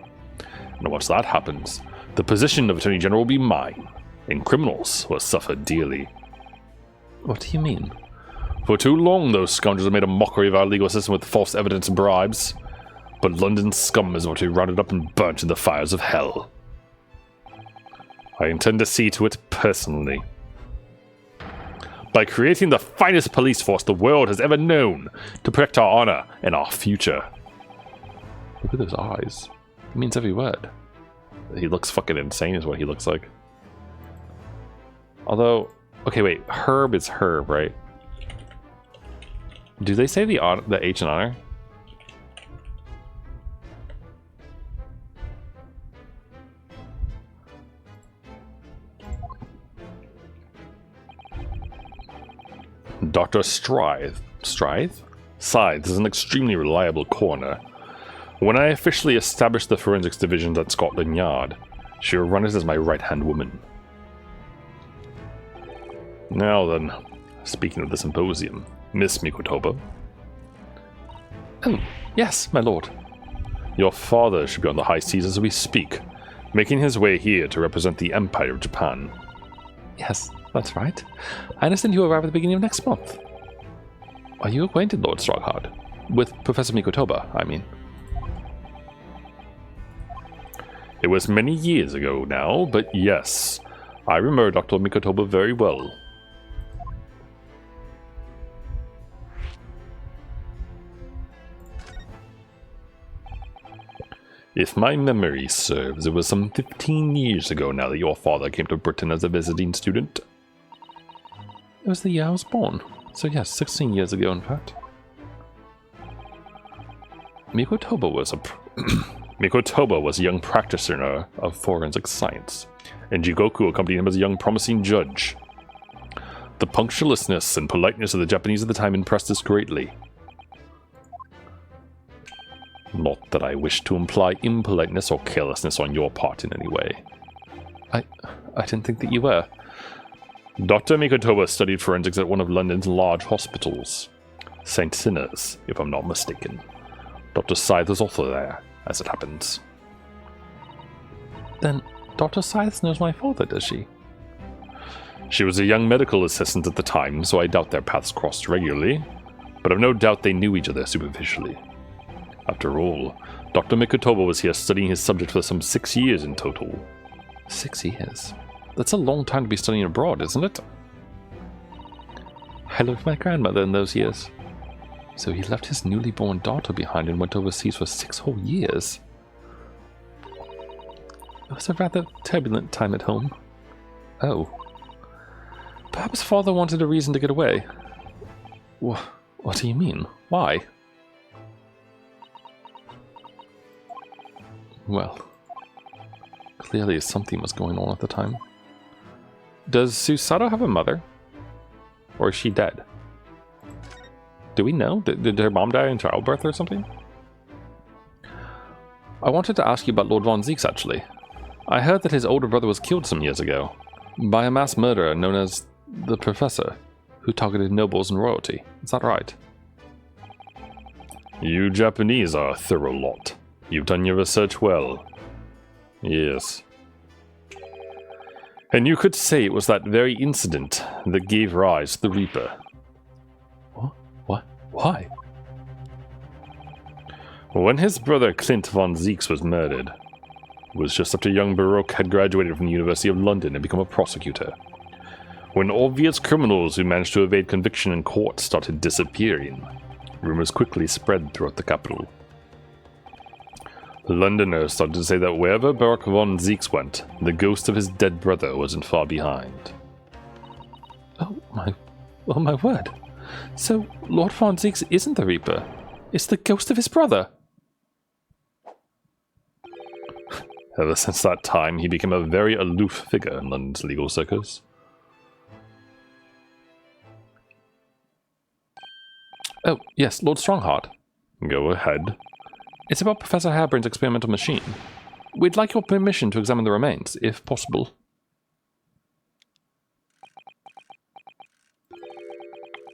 And once that happens, the position of Attorney General will be mine, and criminals will suffer dearly. What do you mean? For too long, those scoundrels have made a mockery of our legal system with false evidence and bribes. But London's scum is what we rounded up and burnt in the fires of hell. I intend to see to it personally. By creating the finest police force the world has ever known to protect our honor and our future. Look at those eyes. He means every word. He looks fucking insane is what he looks like. Although, okay, wait, Herb is Herb, right? Do they say the H in honor? Dr. Scythe is an extremely reliable coroner. When I officially establish the forensics division at Scotland Yard, she will run it as my right-hand woman. Now then, speaking of the symposium, Miss Mikotoba. Oh, yes, my lord. Your father should be on the high seas as we speak, making his way here to represent the Empire of Japan. Yes, that's right. I understand you arrive at the beginning of next month. Are you acquainted, Lord Stronghart? With Professor Mikotoba, I mean. It was many years ago now, but yes, I remember Dr. Mikotoba very well. If my memory serves, it was some 15 years ago now that your father came to Britain as a visiting student. It was the year I was born. So yes, 16 years ago, in fact. Mikotoba was a young practitioner of forensic science, and Jigoku accompanied him as a young promising judge. The punctiliousness and politeness of the Japanese at the time impressed us greatly. Not that I wish to imply impoliteness or carelessness on your part in any way. I didn't think that you were. Dr. Mikotoba studied forensics at one of London's large hospitals. St. Sinner's, if I'm not mistaken. Dr. Scythe is also there, as it happens. Then Dr. Scythe knows my father, does she? She was a young medical assistant at the time, so I doubt their paths crossed regularly, but I've no doubt they knew each other superficially. After all, Dr. Mikotoba was here studying his subject for some 6 years in total. 6 years? That's a long time to be studying abroad, isn't it? I lived with my grandmother in those years. So he left his newly born daughter behind and went overseas for 6 whole years. It was a rather turbulent time at home. Oh. Perhaps father wanted a reason to get away. What do you mean? Why? Well, clearly something was going on at the time. Does Susato have a mother? Or is she dead? Do we know? Did her mom die in childbirth or something? I wanted to ask you about Lord Von Zeeks, actually. I heard that his older brother was killed some years ago by a mass murderer known as the Professor, who targeted nobles and royalty. Is that right? You Japanese are a thorough lot. You've done your research well. Yes. And you could say it was that very incident that gave rise to the Reaper. What? Why? When his brother Clint Von Zeeks was murdered, it was just after young Baroque had graduated from the University of London and become a prosecutor. When obvious criminals who managed to evade conviction in court started disappearing, rumors quickly spread throughout the capital. Londoners started to say that wherever Baroque Von Zeeks went, the ghost of his dead brother wasn't far behind. Oh my word. So Lord Von Zeeks isn't the Reaper. It's the ghost of his brother. Ever since that time, he became a very aloof figure in London's legal circus. Oh, yes, Lord Stronghart. Go ahead. It's about Professor Harebrind's experimental machine. We'd like your permission to examine the remains, if possible.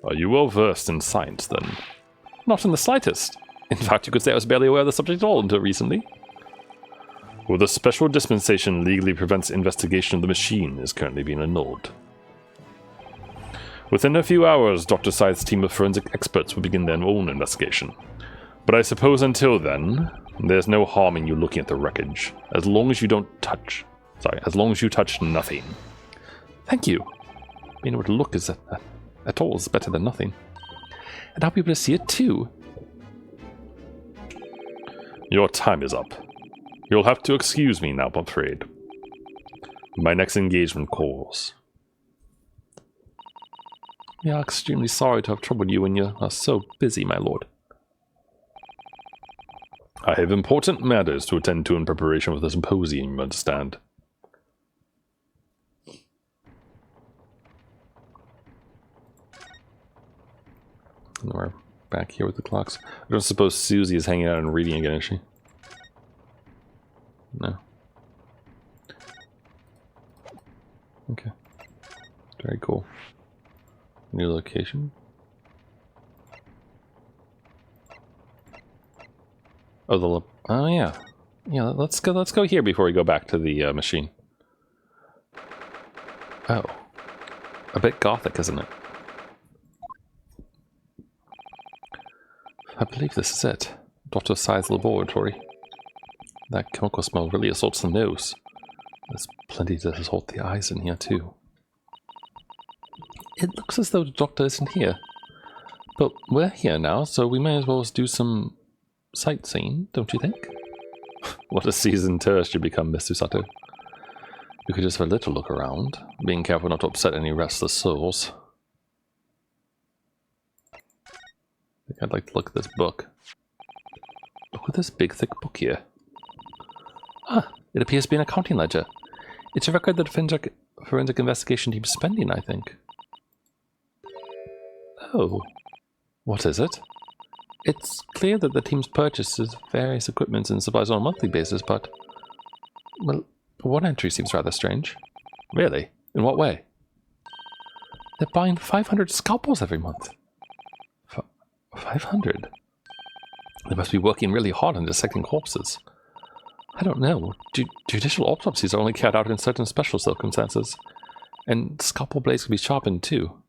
Are you well versed in science, then? Not in the slightest. In fact, you could say I was barely aware of the subject at all until recently. Well, the special dispensation legally prevents investigation of the machine is currently being annulled. Within a few hours, Dr. Scythe's team of forensic experts will begin their own investigation. But I suppose until then, there's no harm in you looking at the wreckage, as long as you touch nothing. Thank you. Being able to look at all is better than nothing. And I'll be able to see it too. Your time is up. You'll have to excuse me now, I'm afraid. My next engagement calls. We are extremely sorry to have troubled you when you are so busy, my lord. I have important matters to attend to in preparation for the symposium, you understand. And we're back here with the clocks. I don't suppose Susie is hanging out and reading again, is she? No. Okay. Very cool. New location. Oh, oh yeah. Yeah, let's go here before we go back to the machine. Oh. A bit gothic, isn't it? I believe this is it. Dr. Scythe's laboratory. That chemical smell really assaults the nose. There's plenty to assault the eyes in here, too. It looks as though the doctor isn't here. But we're here now, so we may as well do some sightseeing, don't you think? What a seasoned tourist you become, Mr. Sato. You could just have a little look around, being careful not to upset any restless souls. I think I'd like to look at this book. Look at this big, thick book here. Ah, it appears to be an accounting ledger. It's a record that the forensic investigation team is spending, I think. Oh. What is it? It's clear that the team's purchases various equipments and supplies on a monthly basis, but... well, one entry seems rather strange. Really? In what way? They're buying 500 scalpels every month. 500? They must be working really hard on dissecting corpses. I don't know. Judicial autopsies are only carried out in certain special circumstances. And scalpel blades can be sharpened too.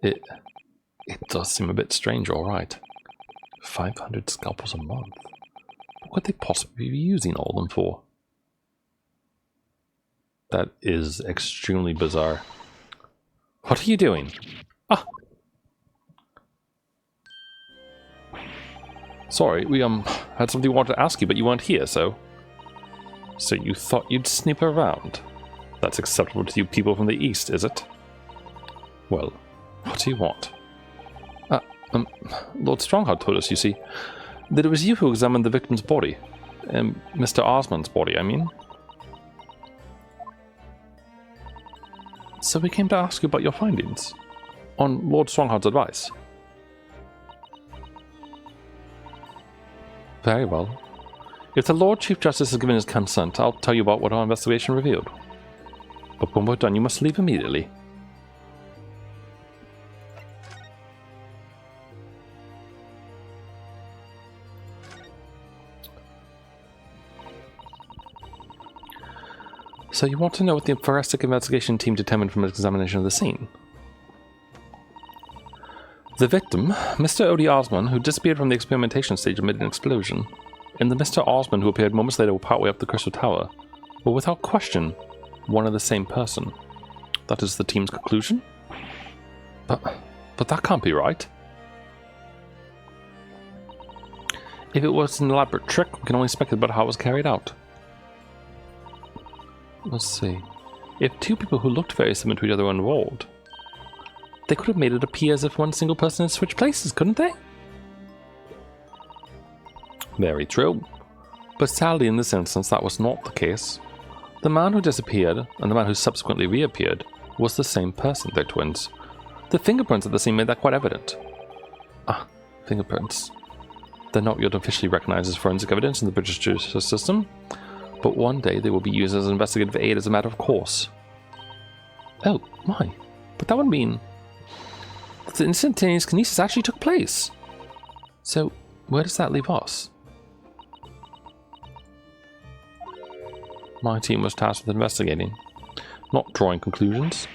It does seem a bit strange, alright. 500 scalpels a month. What could they possibly be using all of them for? That is extremely bizarre. What are you doing? Ah! Sorry, we had something we wanted to ask you, but you weren't here, so... So you thought you'd sneak around? That's acceptable to you people from the East, is it? Well, what do you want? Lord Stronghart told us, you see, that it was you who examined the victim's body. Mr. Osmond's body, I mean. So we came to ask you about your findings. On Lord Stronghart's advice. Very well. If the Lord Chief Justice has given his consent, I'll tell you about what our investigation revealed. But when we're done, you must leave immediately. So you want to know what the forensic investigation team determined from its examination of the scene? The victim, Mr. Odie Osmond, who disappeared from the experimentation stage amid an explosion, and the Mr. Osmond who appeared moments later partway up the Crystal Tower, were without question one and the same person. That is the team's conclusion? But that can't be right. If it was an elaborate trick, we can only speculate about how it was carried out. Let's see. If two people who looked very similar to each other were involved, they could have made it appear as if one single person had switched places, couldn't they? Very true. But sadly, in this instance, that was not the case. The man who disappeared, and the man who subsequently reappeared, was the same person. They're twins. The fingerprints at the scene made that quite evident. Ah, fingerprints. They're not yet officially recognized as forensic evidence in the British judicial system, but one day they will be used as investigative aid as a matter of course. Oh, my. But that would mean... The instantaneous kinesis actually took place. So, where does that leave us? My team was tasked with investigating, not drawing conclusions.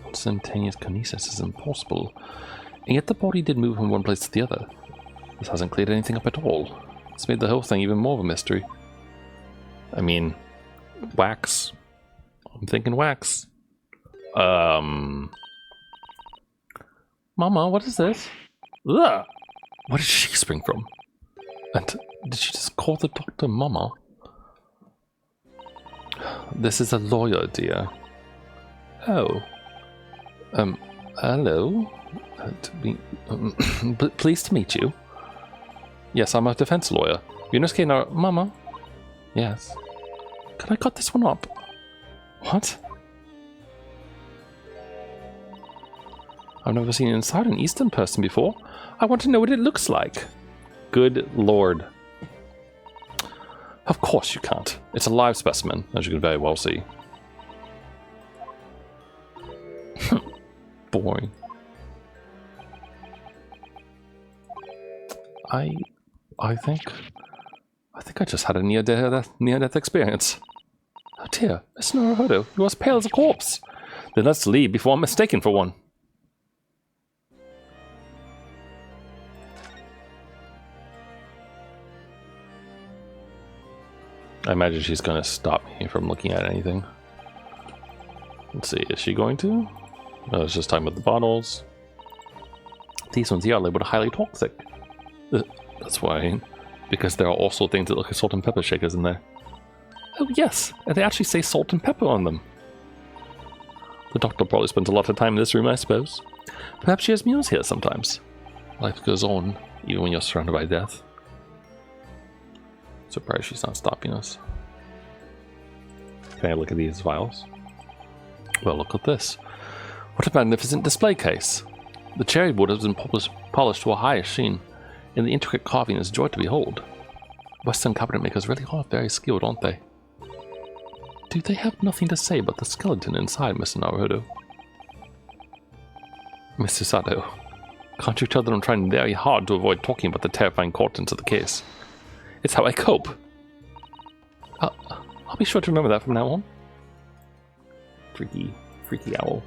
Instantaneous kinesis is impossible, and yet the body did move from one place to the other. This hasn't cleared anything up at all. It's made the whole thing even more of a mystery. I mean, wax. I'm thinking wax. Mama, what is this? Ugh! Where did she spring from? And did she just call the doctor Mama? This is a lawyer, dear. Oh. Hello? Pleased to meet you. Yes, I'm a defense lawyer. Yunosuke no... Mama? Yes. Can I cut this one up? What? I've never seen inside an Eastern person before. I want to know what it looks like. Good lord. Of course you can't. It's a live specimen, as you can very well see. Boring. I think I just had a near-death experience. Oh dear, Miss Naruhodo, you are as pale as a corpse. Then let's leave before I'm mistaken for one. I imagine she's going to stop me from looking at anything. Let's see, is she going to? No, it's just talking about the bottles. These ones here are labeled highly toxic. That's why. Because there are also things that look like salt and pepper shakers in there. Oh yes, and they actually say salt and pepper on them. The doctor probably spends a lot of time in this room, I suppose. Perhaps she has meals here sometimes. Life goes on, even when you're surrounded by death. Surprised she's not stopping us. Can I look at these vials? Well, look at this. What a magnificent display case. The cherry wood has been polished to a high sheen, and the intricate carving is a joy to behold. Western cabinet makers really are very skilled, aren't they? Do they have nothing to say about the skeleton inside, Mr. Naruhodo? Mr. Sato, can't you tell that I'm trying very hard to avoid talking about the terrifying contents of the case? It's how I cope. I'll be sure to remember that from now on. Freaky owl.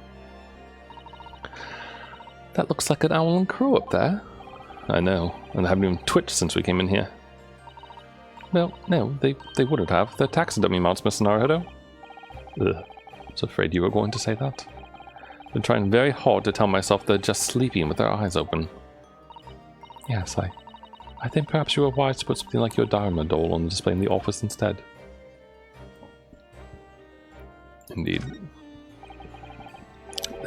That looks like an owl and crow up there. I know, and they haven't even twitched since we came in here. Well, no, they wouldn't have. They're taxidermy mounts, Mr. Naruhodo. Ugh, I was afraid you were going to say that. Been trying very hard to tell myself they're just sleeping with their eyes open. Yes, I think perhaps you were wise to put something like your diamond doll on display in the office instead. Indeed.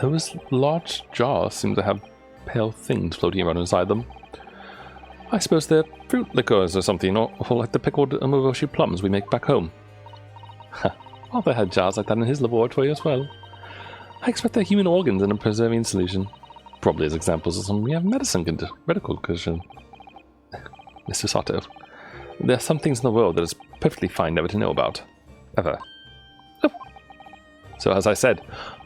Those large jars seem to have pale things floating around inside them. I suppose they're fruit liqueurs or something, or like the pickled Umaboshi plums we make back home. Ha, Arthur had jars like that in his laboratory as well. I expect they're human organs in a preserving solution. Probably as examples of some medical condition. Mr. Sato, there are some things in the world that it's perfectly fine never to know about. Ever. Oh. So as I said,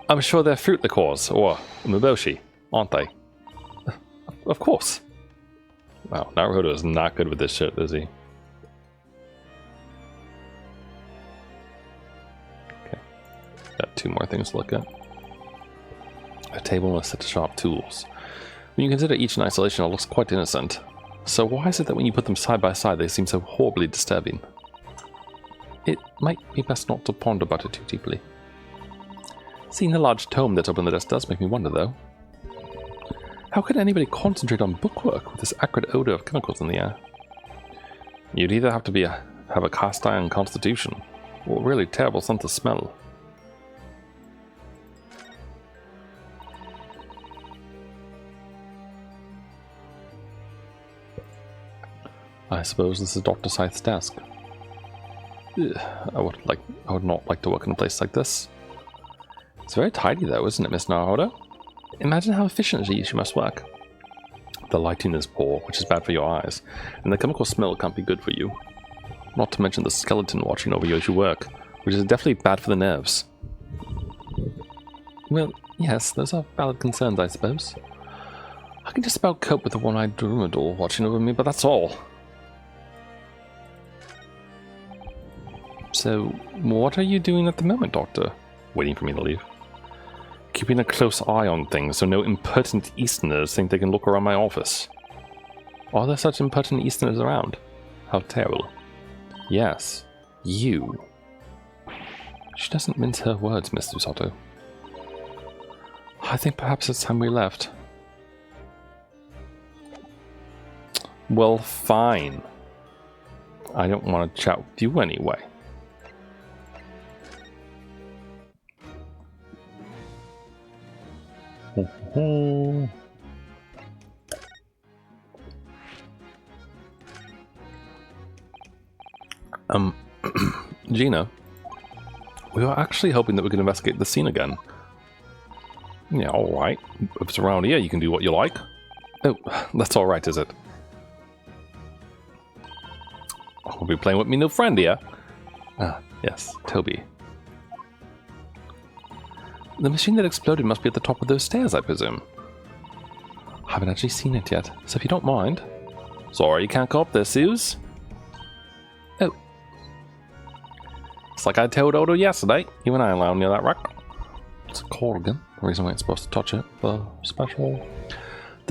I'm sure they're fruit liqueurs, or Umaboshi, aren't they? Of course. Wow, Naruhodo is not good with this shit, is he? Okay. Got two more things to look at. A table and a set of sharp tools. When you consider each in isolation, it looks quite innocent. So why is it that when you put them side by side, they seem so horribly disturbing? It might be best not to ponder about it too deeply. Seeing the large tome that's up on the desk does make me wonder, though. How could anybody concentrate on bookwork with this acrid odor of chemicals in the air? You'd either have to have a cast iron constitution, or a really terrible sense of smell. I suppose this is Dr. Scythe's desk. Ugh, I would not like to work in a place like this. It's very tidy though, isn't it, Miss Naruhodo? Imagine how efficiently she must work. The lighting is poor, which is bad for your eyes, and the chemical smell can't be good for you. Not to mention the skeleton watching over you as you work, which is definitely bad for the nerves. Well, Yes, those are valid concerns, I suppose. I can just about cope with the one-eyed dromedar watching over me, but that's all. So, what are you doing at the moment, Doctor? Waiting for me to leave. Keeping a close eye on things so no impertinent Easterners think they can look around my office. Are there such impertinent Easterners around? How terrible. Yes, you. She doesn't mince her words, Mr. Soto. I think perhaps it's time we left. Well, fine. I don't want to chat with you anyway. Gina, we were actually hoping that we could investigate the scene again. Yeah, alright. If it's around here, you can do what you like. Oh, that's alright, is it? We'll be playing with me new friend here. Ah, yes, Toby. The machine that exploded must be at the top of those stairs, I presume. I haven't actually seen it yet, so if you don't mind. Sorry, you can't go up there, Suze. Oh. It's like I told Odo yesterday. You and I allowed near that wreck. It's a corrigan. The reason why it's supposed to touch it. The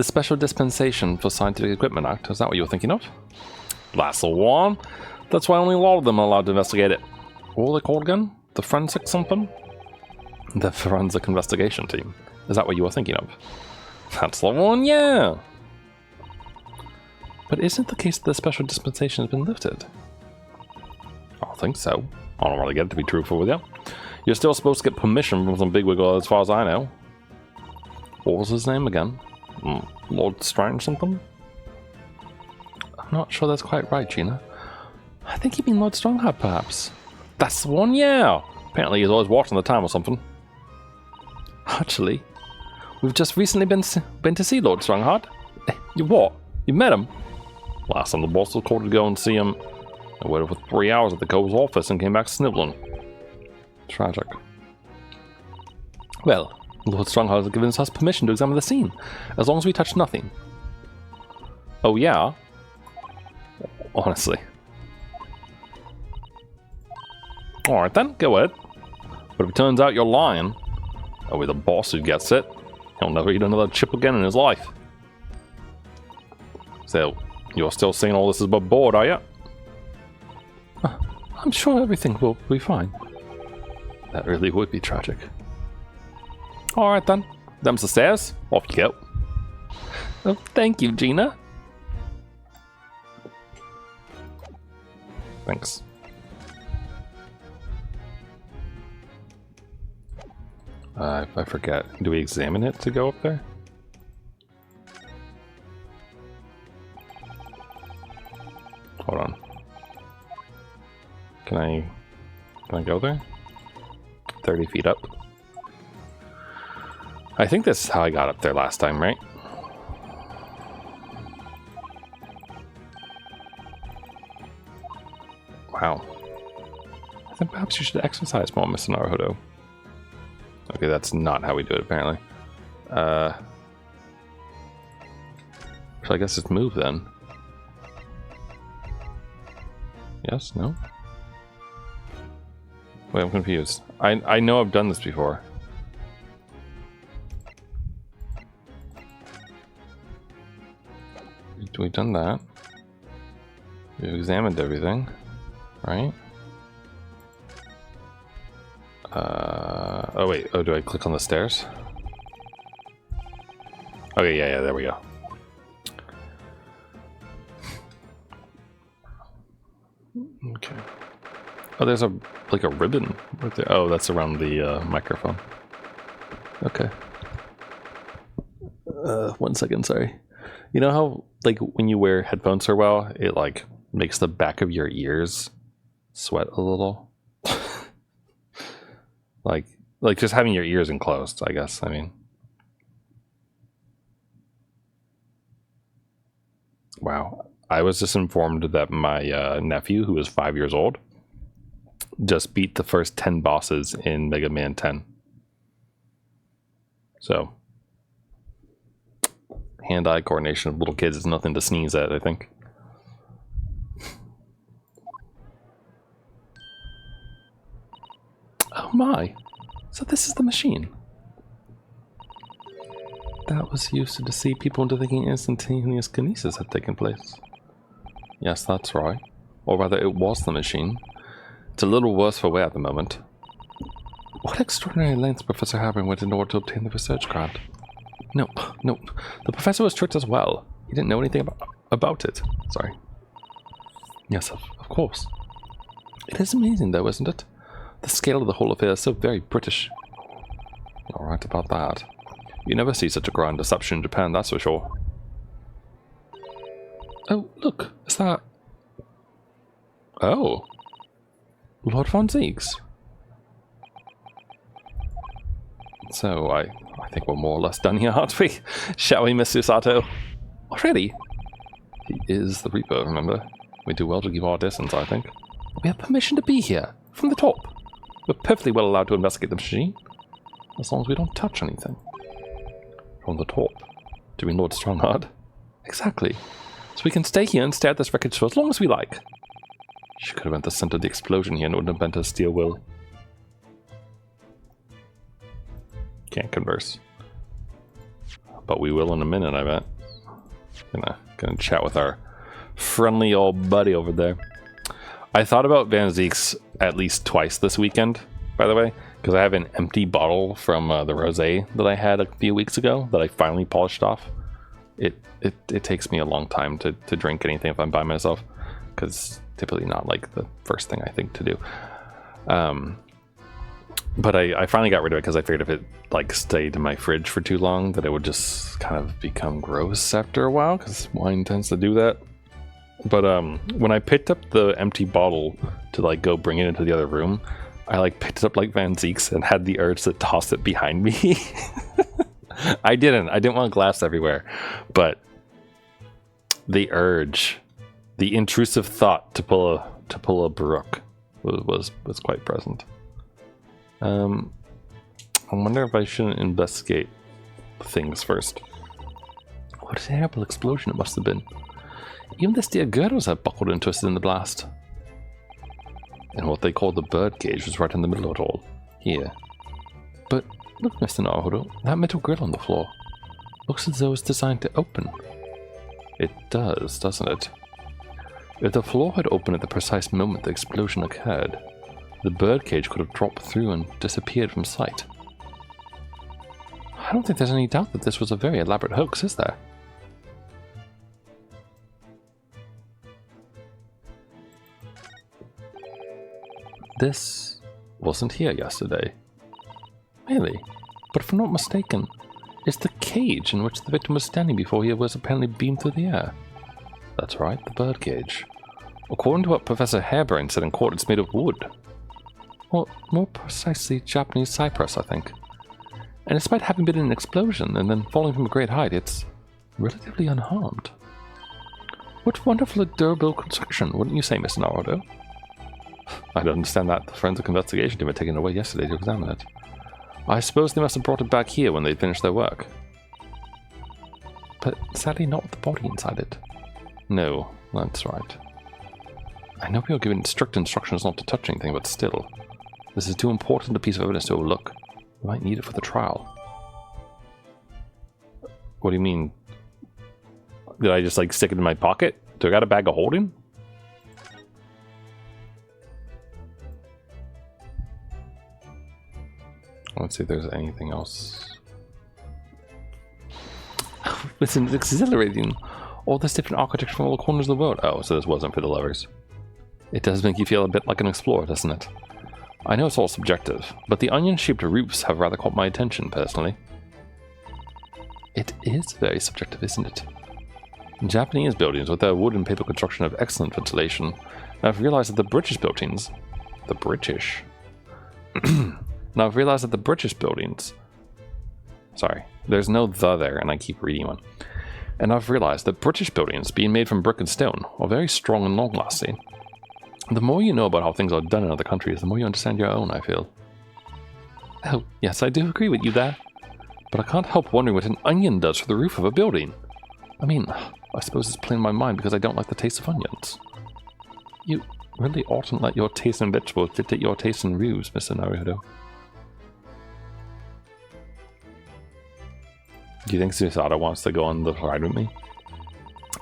Special Dispensation for Scientific Equipment Act. Is that what you were thinking of? That's the one. That's why only a lot of them are allowed to investigate it. What were they called again? The forensic something? The Forensic Investigation Team. Is that what you were thinking of? That's the one, yeah! But isn't it the case that the Special Dispensation has been lifted? I don't think so. I don't really get it, to be truthful with you. You're still supposed to get permission from some bigwig as far as I know. What was his name again? Lord Strange something? I'm not sure that's quite right, Gina. I think you mean Lord Stronghart, perhaps. That's the one, yeah! Apparently he's always watching the time or something. Actually, we've just recently been to see Lord Stronghart. You what? You met him? Last time the boss was called to go and see him. I waited for 3 hours at the Cove's office and came back sniveling. Tragic. Well, Lord Stronghart has given us permission to examine the scene, as long as we touch nothing. Oh yeah? Honestly. Alright then, go ahead. But if it turns out you're lying, I'll be the boss who gets it. He'll never eat another chip again in his life. So, you're still saying all this is above board, are you? I'm sure everything will be fine. That really would be tragic. Alright then. Them's the stairs. Off you go. Oh, thank you, Gina. Thanks. If I forget, do we examine it to go up there? Hold on. Can I go there? 30 feet up. I think this is how I got up there last time, right? Wow. I think perhaps you should exercise more, Mr. Naruhodo. Okay, that's not how we do it, apparently. So I guess just move then. Yes? No? Wait, I'm confused. I know I've done this before. We've done that. We've examined everything, right? Oh wait, oh, do I click on the stairs? Okay, yeah, there we go. Okay. Oh, there's like a ribbon right there. Oh, that's around the microphone. Okay. 1 second, sorry. You know how, like, when you wear headphones for a while, it, like, makes the back of your ears sweat a little? like just having your ears enclosed, I guess, I mean. Wow. I was just informed that my nephew, who is 5 years old, just beat the first 10 bosses in Mega Man 10. So, hand-eye coordination of little kids is nothing to sneeze at, I think. Oh my! So this is the machine that was used to deceive people into thinking instantaneous kinesis had taken place. Yes, that's right. Or rather, it was the machine. It's a little worse for wear at the moment. What extraordinary lengths Professor Habering went in order to obtain the research grant? No, no. The professor was tricked as well. He didn't know anything about it. Sorry. Yes, of course. It is amazing, though, isn't it? The scale of the whole affair is so very British. You're right about that. You never see such a grand deception in Japan, that's for sure. Oh, look. Is that... Oh. Lord von Zieg's. So, I think we're more or less done here, aren't we? Shall we, Mr. Sato? Already? He is the Reaper, remember? We do well to keep our distance, I think. We have permission to be here, from the top. We're perfectly well allowed to investigate the machine, as long as we don't touch anything. From the top? Do you mean Lord Stronghart? Exactly. So we can stay here and stare at this wreckage for as long as we like. She could have been at the center of the explosion here and wouldn't have bent her steel will. Can't converse. But we will in a minute, I bet. Gonna chat with our friendly old buddy over there. I thought about Van Ziek's at least twice this weekend, by the way, because I have an empty bottle from the rosé that I had a few weeks ago that I finally polished off. It takes me a long time to drink anything if I'm by myself, because typically not like the first thing I think to do. But I finally got rid of it because I figured if it like stayed in my fridge for too long that it would just kind of become gross after a while, because wine tends to do that. But when I picked up the empty bottle to like go bring it into the other room, I like picked it up like Van Ziek's and had the urge to toss it behind me. I didn't want glass everywhere, but the urge, the intrusive thought to pull a Baruch was quite present. I wonder if I shouldn't investigate things first. What a terrible explosion it must have been. Even this dear girls have buckled and twisted in the blast. And what they call the bird cage was right in the middle of it all. Here. But look, Mr. Naruhodo, that metal grill on the floor. Looks as though it's designed to open. It does, doesn't it? If the floor had opened at the precise moment the explosion occurred, the birdcage could have dropped through and disappeared from sight. I don't think there's any doubt that this was a very elaborate hoax, is there? This wasn't here yesterday. Really? But if I'm not mistaken, it's the cage in which the victim was standing before he was apparently beamed through the air. That's right, the birdcage. According to what Professor Harebrain said in court, it's made of wood. Well, more precisely Japanese cypress, I think. And despite having been in an explosion and then falling from a great height, it's relatively unharmed. What wonderful durable construction, wouldn't you say, Mr. Naruhodo? I don't understand that. The forensic investigation team had taken it away yesterday to examine it. I suppose they must have brought it back here when they'd finished their work. But sadly not with the body inside it. No, that's right. I know we were given strict instructions not to touch anything, but still. This is too important a piece of evidence to overlook. We might need it for the trial. What do you mean? Did I just like stick it in my pocket? Do I got a bag of holding? Let's see if there's anything else. It's exhilarating. All this different architecture from all the corners of the world. Oh, so this wasn't for the lovers. It does make you feel a bit like an explorer, doesn't it? I know it's all subjective, but the onion-shaped roofs have rather caught my attention, personally. It is very subjective, isn't it? Japanese buildings with their wood and paper construction have excellent ventilation, and I've realized that the British buildings... The British? Now I've realized that the British buildings... Sorry, there's no the there, and I keep reading one. And I've realized that British buildings, being made from brick and stone, are very strong and long-lasting. The more you know about how things are done in other countries, the more you understand your own, I feel. Oh, yes, I do agree with you there. but I can't help wondering what an onion does for the roof of a building. I mean, I suppose it's plain in my mind because I don't like the taste of onions. You really oughtn't let your taste in vegetables dictate your taste in roofs, Mr. Naruto. Do you think Susato wants to go on the ride with me?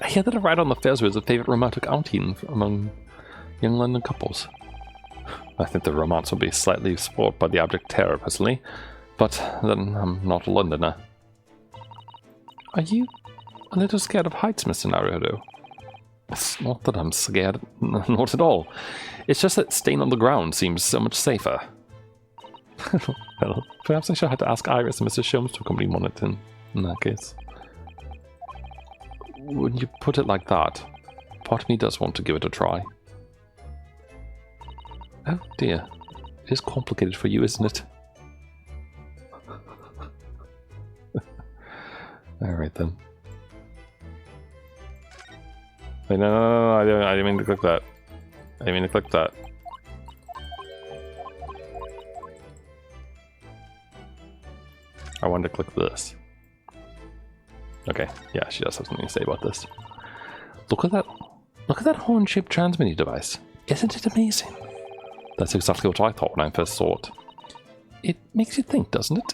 I hear that a ride on the Ferris wheel is a favourite romantic outing among young London couples. I think the romance will be slightly spoiled by the abject terror, personally, but then I'm not a Londoner. Are you a little scared of heights, Mr. Naruto? It's not that I'm scared, not at all. It's just that staying on the ground seems so much safer. Well, perhaps I should have to ask Iris and Mr. Sholmes to accompany Monaghan in that case. When you put it like that, part of me does want to give it a try. Oh dear, it is complicated for you, isn't it? Alright then. Wait, no, I didn't mean to click that. I didn't mean to click that. I wanted to click this. Okay, yeah, she does have something to say about this. Look at that horn-shaped transmitting device. Isn't it amazing? That's exactly what I thought when I first saw it. It makes you think, doesn't it?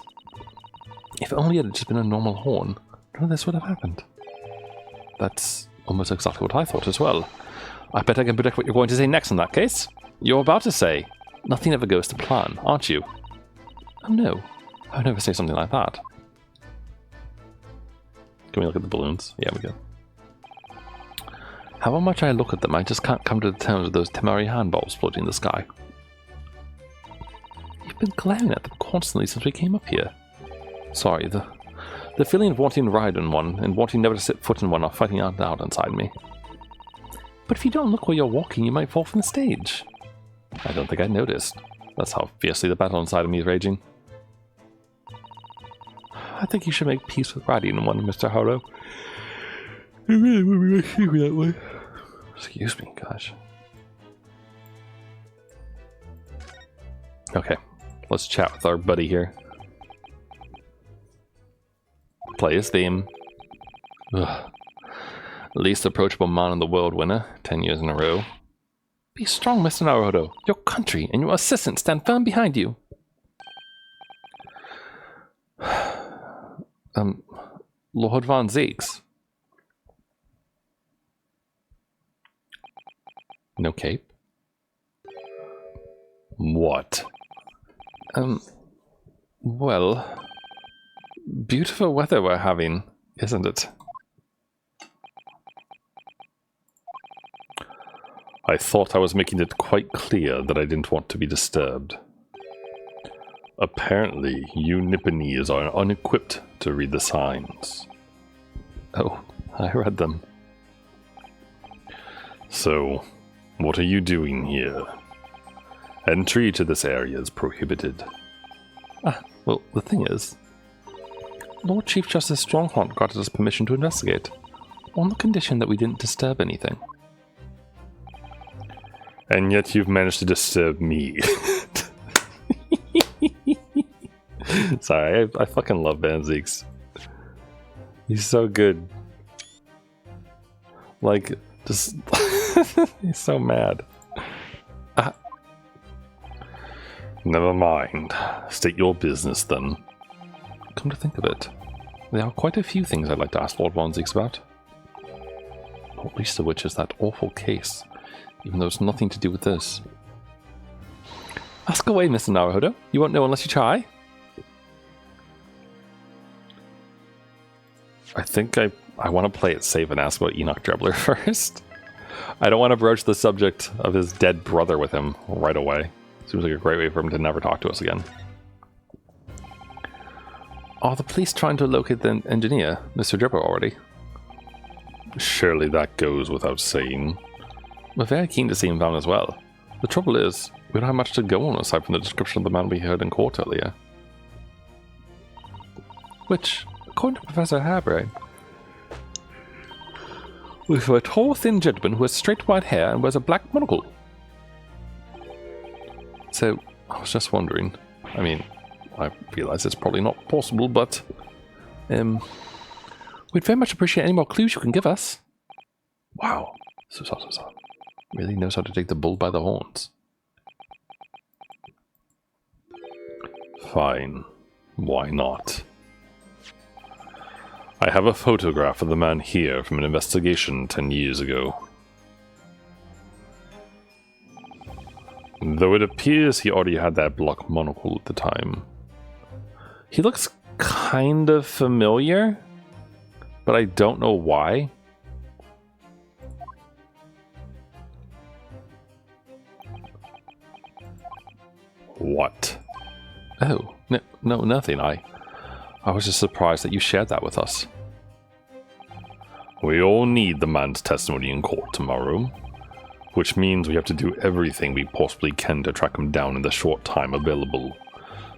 If only it had just been a normal horn, none of this would have happened. That's almost exactly what I thought as well. I bet I can predict what you're going to say next in that case. You're about to say, nothing ever goes to plan, aren't you? Oh no, I would never say something like that. Can we look at the balloons? Yeah, we can. However much I look at them, I just can't come to the terms with those Temari handballs floating in the sky. You've been glaring at them constantly since we came up here. Sorry, the feeling of wanting to ride in one and wanting never to set foot in one are fighting out inside me. But if you don't look where you're walking, you might fall from the stage. I don't think I noticed. That's how fiercely the battle inside of me is raging. I think you should make peace with riding in one, Mr. Harlow. It really would be nice to that way. Excuse me, gosh. Okay, let's chat with our buddy here. Play his theme. Ugh. Least approachable man in the world winner, 10 years in a row. Be strong, Mr. Naruto. Your country and your assistant stand firm behind you. Lord Von Zeeks. No cape? What? Well, beautiful weather we're having, isn't it? I thought I was making it quite clear that I didn't want to be disturbed. Apparently, you Nipponese are unequipped to read the signs. Oh, I read them. So, what are you doing here? Entry to this area is prohibited. Ah, well, the thing is, Lord Chief Justice Stronghart granted us permission to investigate, on the condition that we didn't disturb anything. And yet you've managed to disturb me. Sorry, I fucking love Van Zeeks. He's so good. Like, just... he's so mad. Never mind. State your business, then. Come to think of it, there are quite a few things I'd like to ask Lord Von Zeeks about. Not least of which is that awful case, even though it's nothing to do with this. Ask away, Mr. Naruto. You won't know unless you try. I think I want to play it safe and ask about Enoch Drebler first. I don't want to broach the subject of his dead brother with him right away. Seems like a great way for him to never talk to us again. Are the police trying to locate the engineer, Mr. Drebler, already? Surely that goes without saying. We're very keen to see him found as well. The trouble is, we don't have much to go on aside from the description of the man we heard in court earlier. Which, according to Professor Harebrain, was a tall, thin gentleman who has straight white hair and wears a black monocle. So, I was just wondering. I mean, I realize it's probably not possible, but We'd very much appreciate any more clues you can give us. Wow. So. Really knows how to take the bull by the horns. Fine. Why not? I have a photograph of the man here from an investigation 10 years ago. Though it appears he already had that black monocle at the time. He looks kind of familiar, but I don't know why. What? Oh, no, nothing. I was just surprised that you shared that with us. We all need the man's testimony in court tomorrow, which means we have to do everything we possibly can to track him down in the short time available.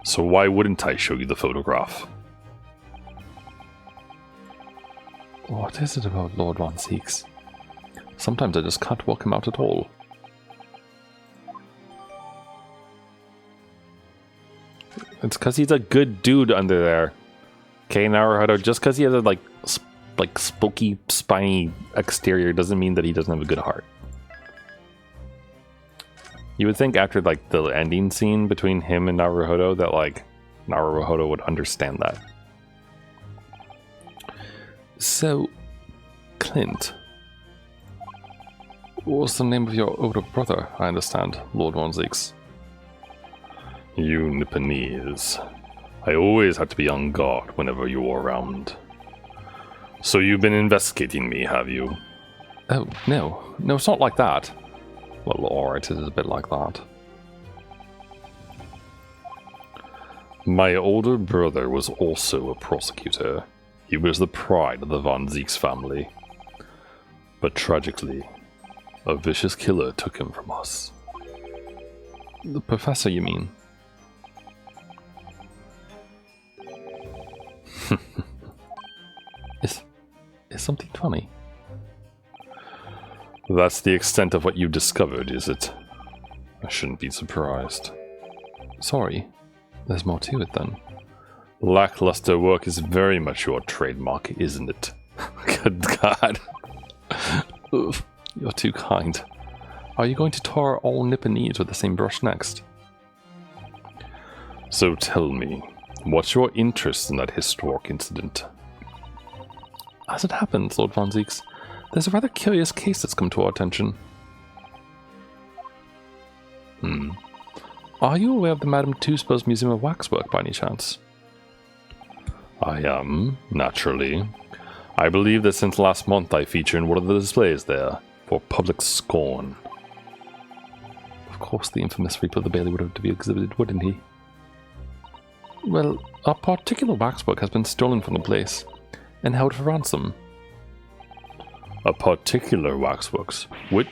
So why wouldn't I show you the photograph? What is it about Lord Von Zieks? Sometimes I just can't walk him out at all. It's because he's a good dude under there. Okay, Naruhodo, just because he has a like spooky, spiny exterior doesn't mean that he doesn't have a good heart. You would think after like the ending scene between him and Naruhodo that like Naruhodo would understand that. So, Clint, what's the name of your older brother? I understand, Lord Von Zieks. You Nipponese. I always have to be on guard whenever you're around. So you've been investigating me, have you? Oh, no, it's not like that. Well, alright, it is a bit like that. My older brother was also a prosecutor. He was the pride of the Von Zieks family. But tragically, a vicious killer took him from us. The professor, you mean? Is something funny? That's the extent of what you discovered, is it? I shouldn't be surprised. Sorry, there's more to it then. Lackluster work is very much your trademark, isn't it? Good God. Oof, you're too kind. Are you going to tar all Nipponese with the same brush next? So tell me, what's your interest in that historic incident? As it happens, Lord Von Zieks, there's a rather curious case that's come to our attention. Are you aware of the Madame Tussauds Museum of Waxwork by any chance? I am, naturally. I believe that since last month I feature in one of the displays there, for public scorn. Of course the infamous Reaper of the Bailey would have to be exhibited, wouldn't he? Well, a particular waxwork has been stolen from the place, and held for ransom. A particular waxworks? Which?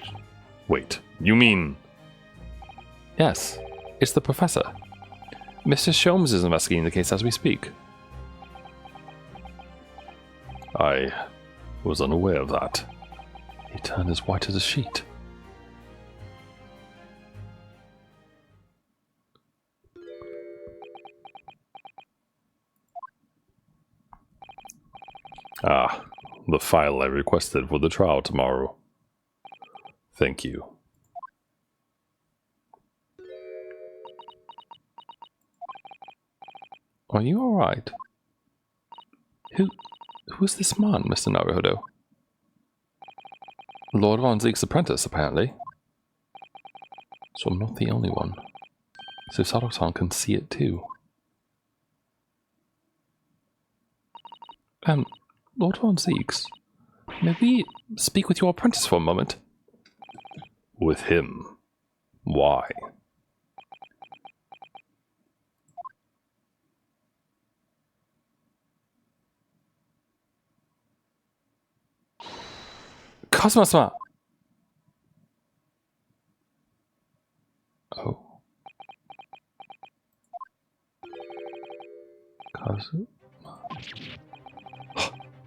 Wait, you mean... Yes, it's the professor. Mr. Sholmes is investigating the case as we speak. I was unaware of that. He turned as white as a sheet. Ah, the file I requested for the trial tomorrow. Thank you. Are you alright? Who's this man, Mr. Naruhodo? Lord Von Zieks' apprentice, apparently. So I'm not the only one. Susato-san can see it too. Lord Von Zieks, may we speak with your apprentice for a moment? With him? Why? Kazuma-sama! Oh. Kazuma?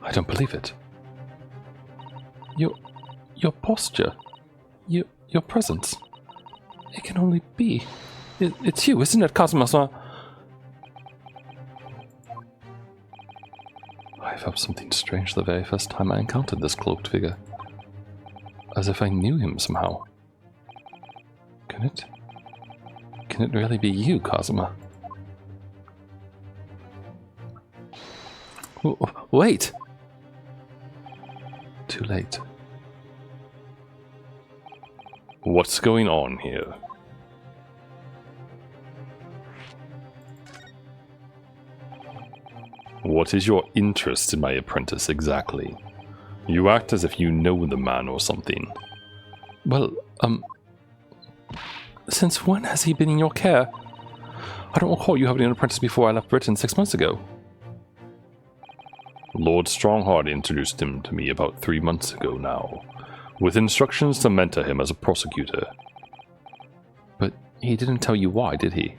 I don't believe it. Your posture, your presence. It can only be. It's you, isn't it, Kazuma-sama? felt something strange the very first time I encountered this cloaked figure. As if I knew him somehow. Can it really be you, Kazuma? Wait! Too late. What's going on here? What is your interest in my apprentice exactly? You act as if you know the man or something. Well, since when has he been in your care? I don't recall you having an apprentice before I left Britain 6 months ago. Lord Stronghart introduced him to me about 3 months ago now, with instructions to mentor him as a prosecutor. But he didn't tell you why, did he?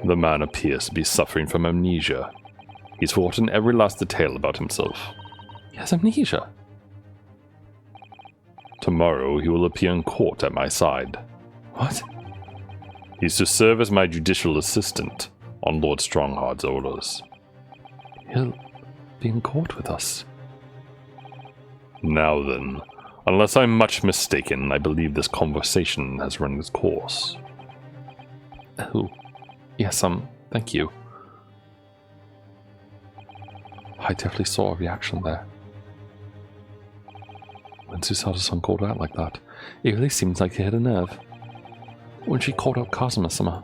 The man appears to be suffering from amnesia. He's forgotten every last detail about himself. He has amnesia? Tomorrow he will appear in court at my side. What? He's to serve as my judicial assistant on Lord Stronghart's orders. He'll be in court with us. Now then, unless I'm much mistaken, I believe this conversation has run its course. Oh, yes, thank you. I definitely saw a reaction there. When Susato-san called out like that, it really seems like he hit a nerve. When she called out Kazuma-sama.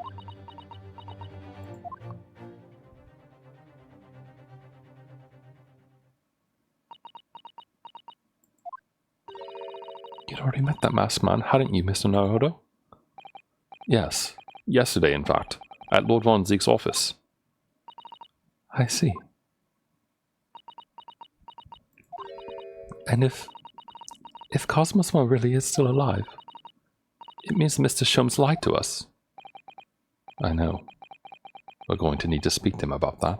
You'd already met that masked man, hadn't you, Mr. Naruhodo? Yes, yesterday in fact, at Lord Von Zeke's office. I see. And if Kazuma-sama really is still alive, it means Mr. Shum's lied to us. I know. We're going to need to speak to him about that.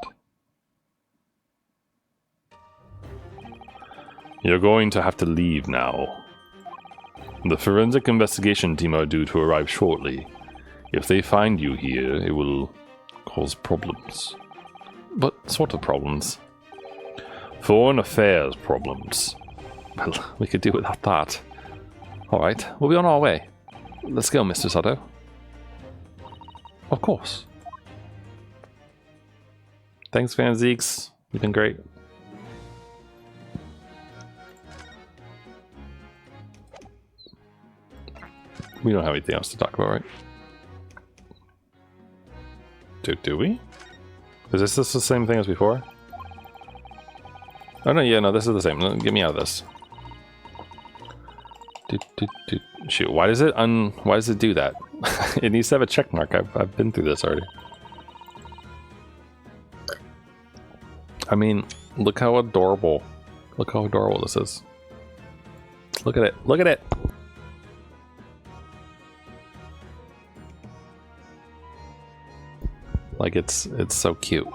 You're going to have to leave now. The forensic investigation team are due to arrive shortly. If they find you here, it will cause problems. What sort of problems? Foreign affairs problems. Well, we could do without that. Alright, we'll be on our way. Let's go, Mr. Sato. Of course. Thanks, Van Zeeks. You've been great. We don't have anything else to talk about, right? Do we? Is this the same thing as before? Oh no, yeah, no, this is the same. Get me out of this. Shoot, why does it do that? It needs to have a check mark. I've been through this already. I mean, look how adorable. Look how adorable this is. Look at it. Look at it. Like it's so cute. All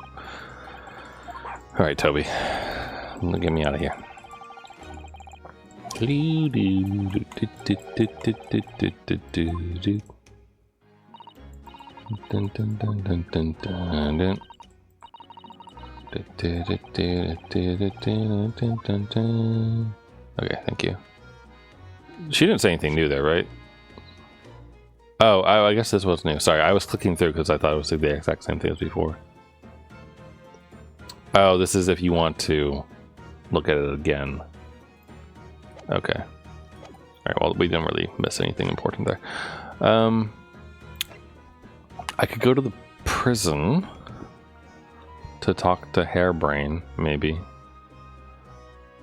right, Toby, get me out of here. Okay, thank you. She didn't say anything new there, right? Oh, I guess this was new. Sorry, I was clicking through because I thought it was the exact same thing as before. Oh, this is if you want to look at it again. Okay. Alright, well, we didn't really miss anything important there. I could go to the prison to talk to Hairbrain, maybe.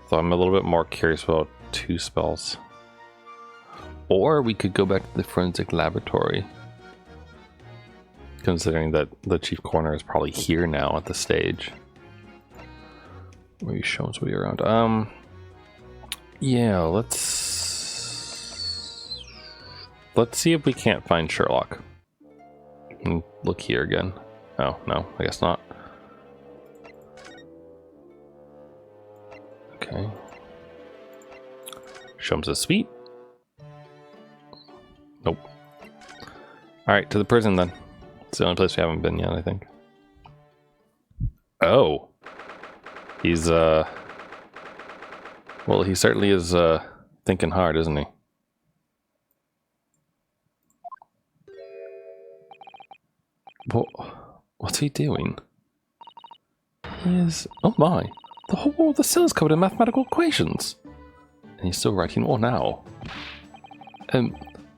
So I'm a little bit more curious about 2 spells. Or we could go back to the forensic laboratory. Considering that the chief coroner is probably here now at the stage. Where you show us what you're around. Yeah, let's see if we can't find Sherlock. Look here again. Oh, no, I guess not. Okay. Shum's a sweet. Nope. Alright, to the prison then. It's the only place we haven't been yet, I think. Oh. He's, well, he certainly is, thinking hard, isn't he? What's he doing? He is... Oh my. The whole wall of the cell is covered in mathematical equations. And he's still writing more now.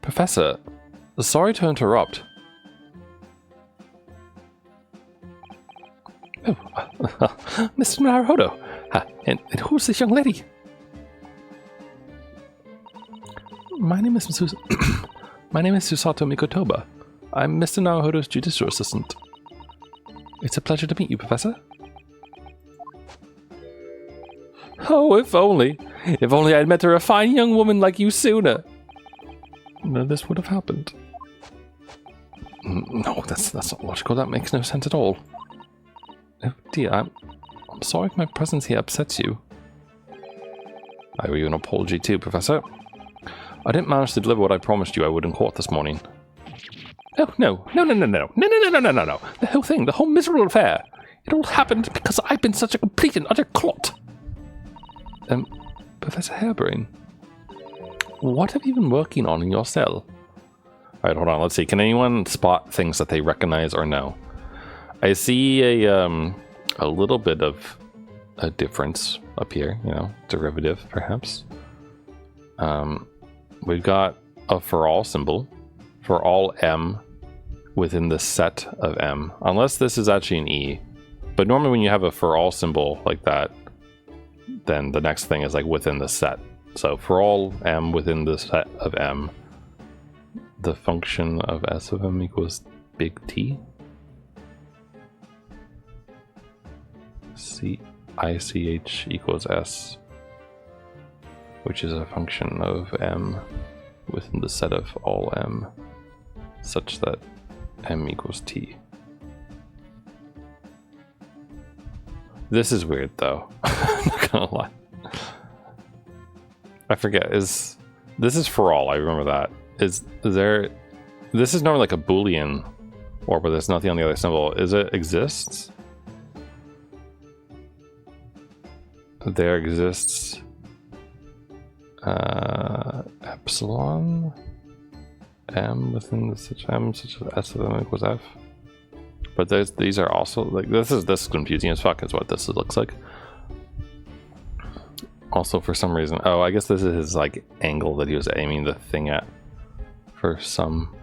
Professor, sorry to interrupt. Oh, Mr. Naruhodo. And who's this young lady? My name is My name is Susato Mikotoba. I'm Mr. Naruhodo's judicial assistant. It's a pleasure to meet you, Professor. Oh, if only. If only I'd met a refined young woman like you sooner. None of this would have happened. No, that's not logical. That makes no sense at all. Oh dear, I'm sorry if my presence here upsets you. I owe you an apology too, Professor. I didn't manage to deliver what I promised you I would in court this morning. Oh, no. The whole thing, the whole miserable affair. It all happened because I've been such a complete and utter clot. Professor Harebrain, what have you been working on in your cell? Alright, hold on, let's see. Can anyone spot things that they recognize or know? I see a little bit of a difference up here, you know, derivative, perhaps. We've got a for all symbol for all M within the set of M, unless this is actually an E. But normally when you have a for all symbol like that, then the next thing is like within the set. So for all M within the set of M, the function of S of M equals big T. ICH equals S, which is a function of M within the set of all M, such that M equals T. This is weird though. I'm not gonna lie. I forget, this is for all, I remember that. Is there, this is normally like a Boolean, or but there's nothing on the other symbol. Is it exists? There exists epsilon M within the such M such as S of M equals F. But these are also like this is confusing as fuck is what this looks like. Also for some reason, oh, I guess this is his like angle that he was aiming the thing at for some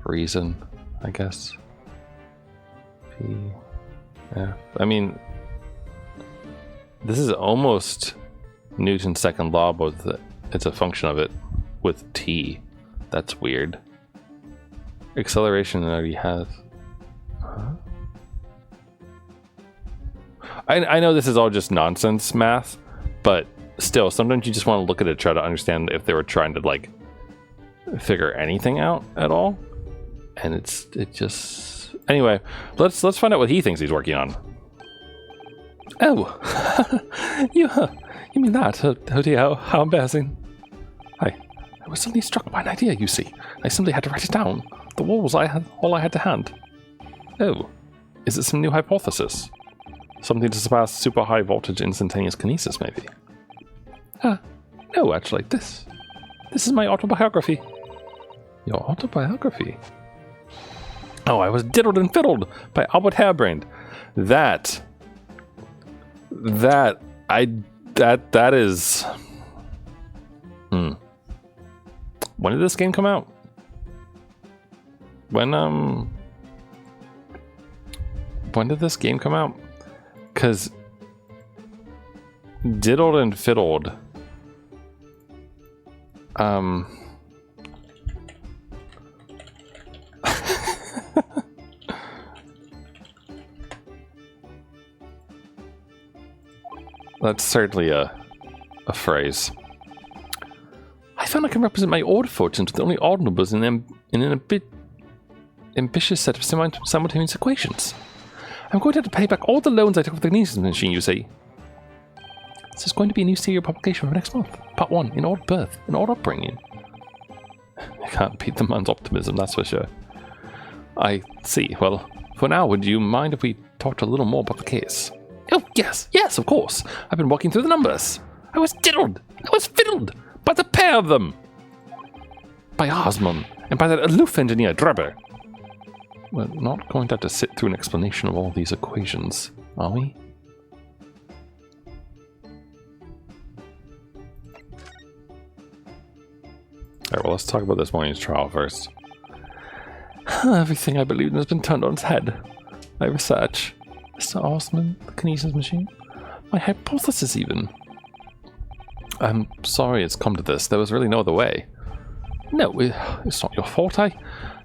reason, I guess. P F. I mean, this is almost Newton's second law, but it's a function of it with T. That's weird. Acceleration already has. Huh? I know this is all just nonsense math, but still, sometimes you just want to look at it, try to understand if they were trying to like figure anything out at all. And it just anyway. Let's find out what he thinks he's working on. Oh, you mean that? Oh dear, how embarrassing. I was suddenly struck by an idea, you see. I simply had to write it down. The wall was all I had to hand. Oh, is it some new hypothesis? Something to surpass super high voltage instantaneous kinesis, maybe? No, actually, this is my autobiography. Your autobiography? Oh, I was diddled and fiddled by Albert Harebrain. That is... When did this game come out? When did this game come out? Because diddled and fiddled. That's certainly a phrase. I found I can represent my odd fortunes with only odd numbers in an ambitious set of simultaneous equations. I'm going to have to pay back all the loans I took with the kinesis machine, you see. This is going to be a new serial publication for next month. Part 1, in odd birth, in odd upbringing. I can't beat the man's optimism, that's for sure. I see. Well, for now, would you mind if we talk talked a little more about the case. Oh, yes, of course. I've been walking through the numbers. I was fiddled by the pair of them. By Osmond, and by that aloof engineer, Drebber. We're not going to have to sit through an explanation of all these equations, are we? Alright, well, let's talk about this morning's trial first. Everything I believed in has been turned on its head. My research, Mr. Osmond, the kinesis machine, my hypothesis even. I'm sorry it's come to this. There was really no other way. No, it's not your fault. I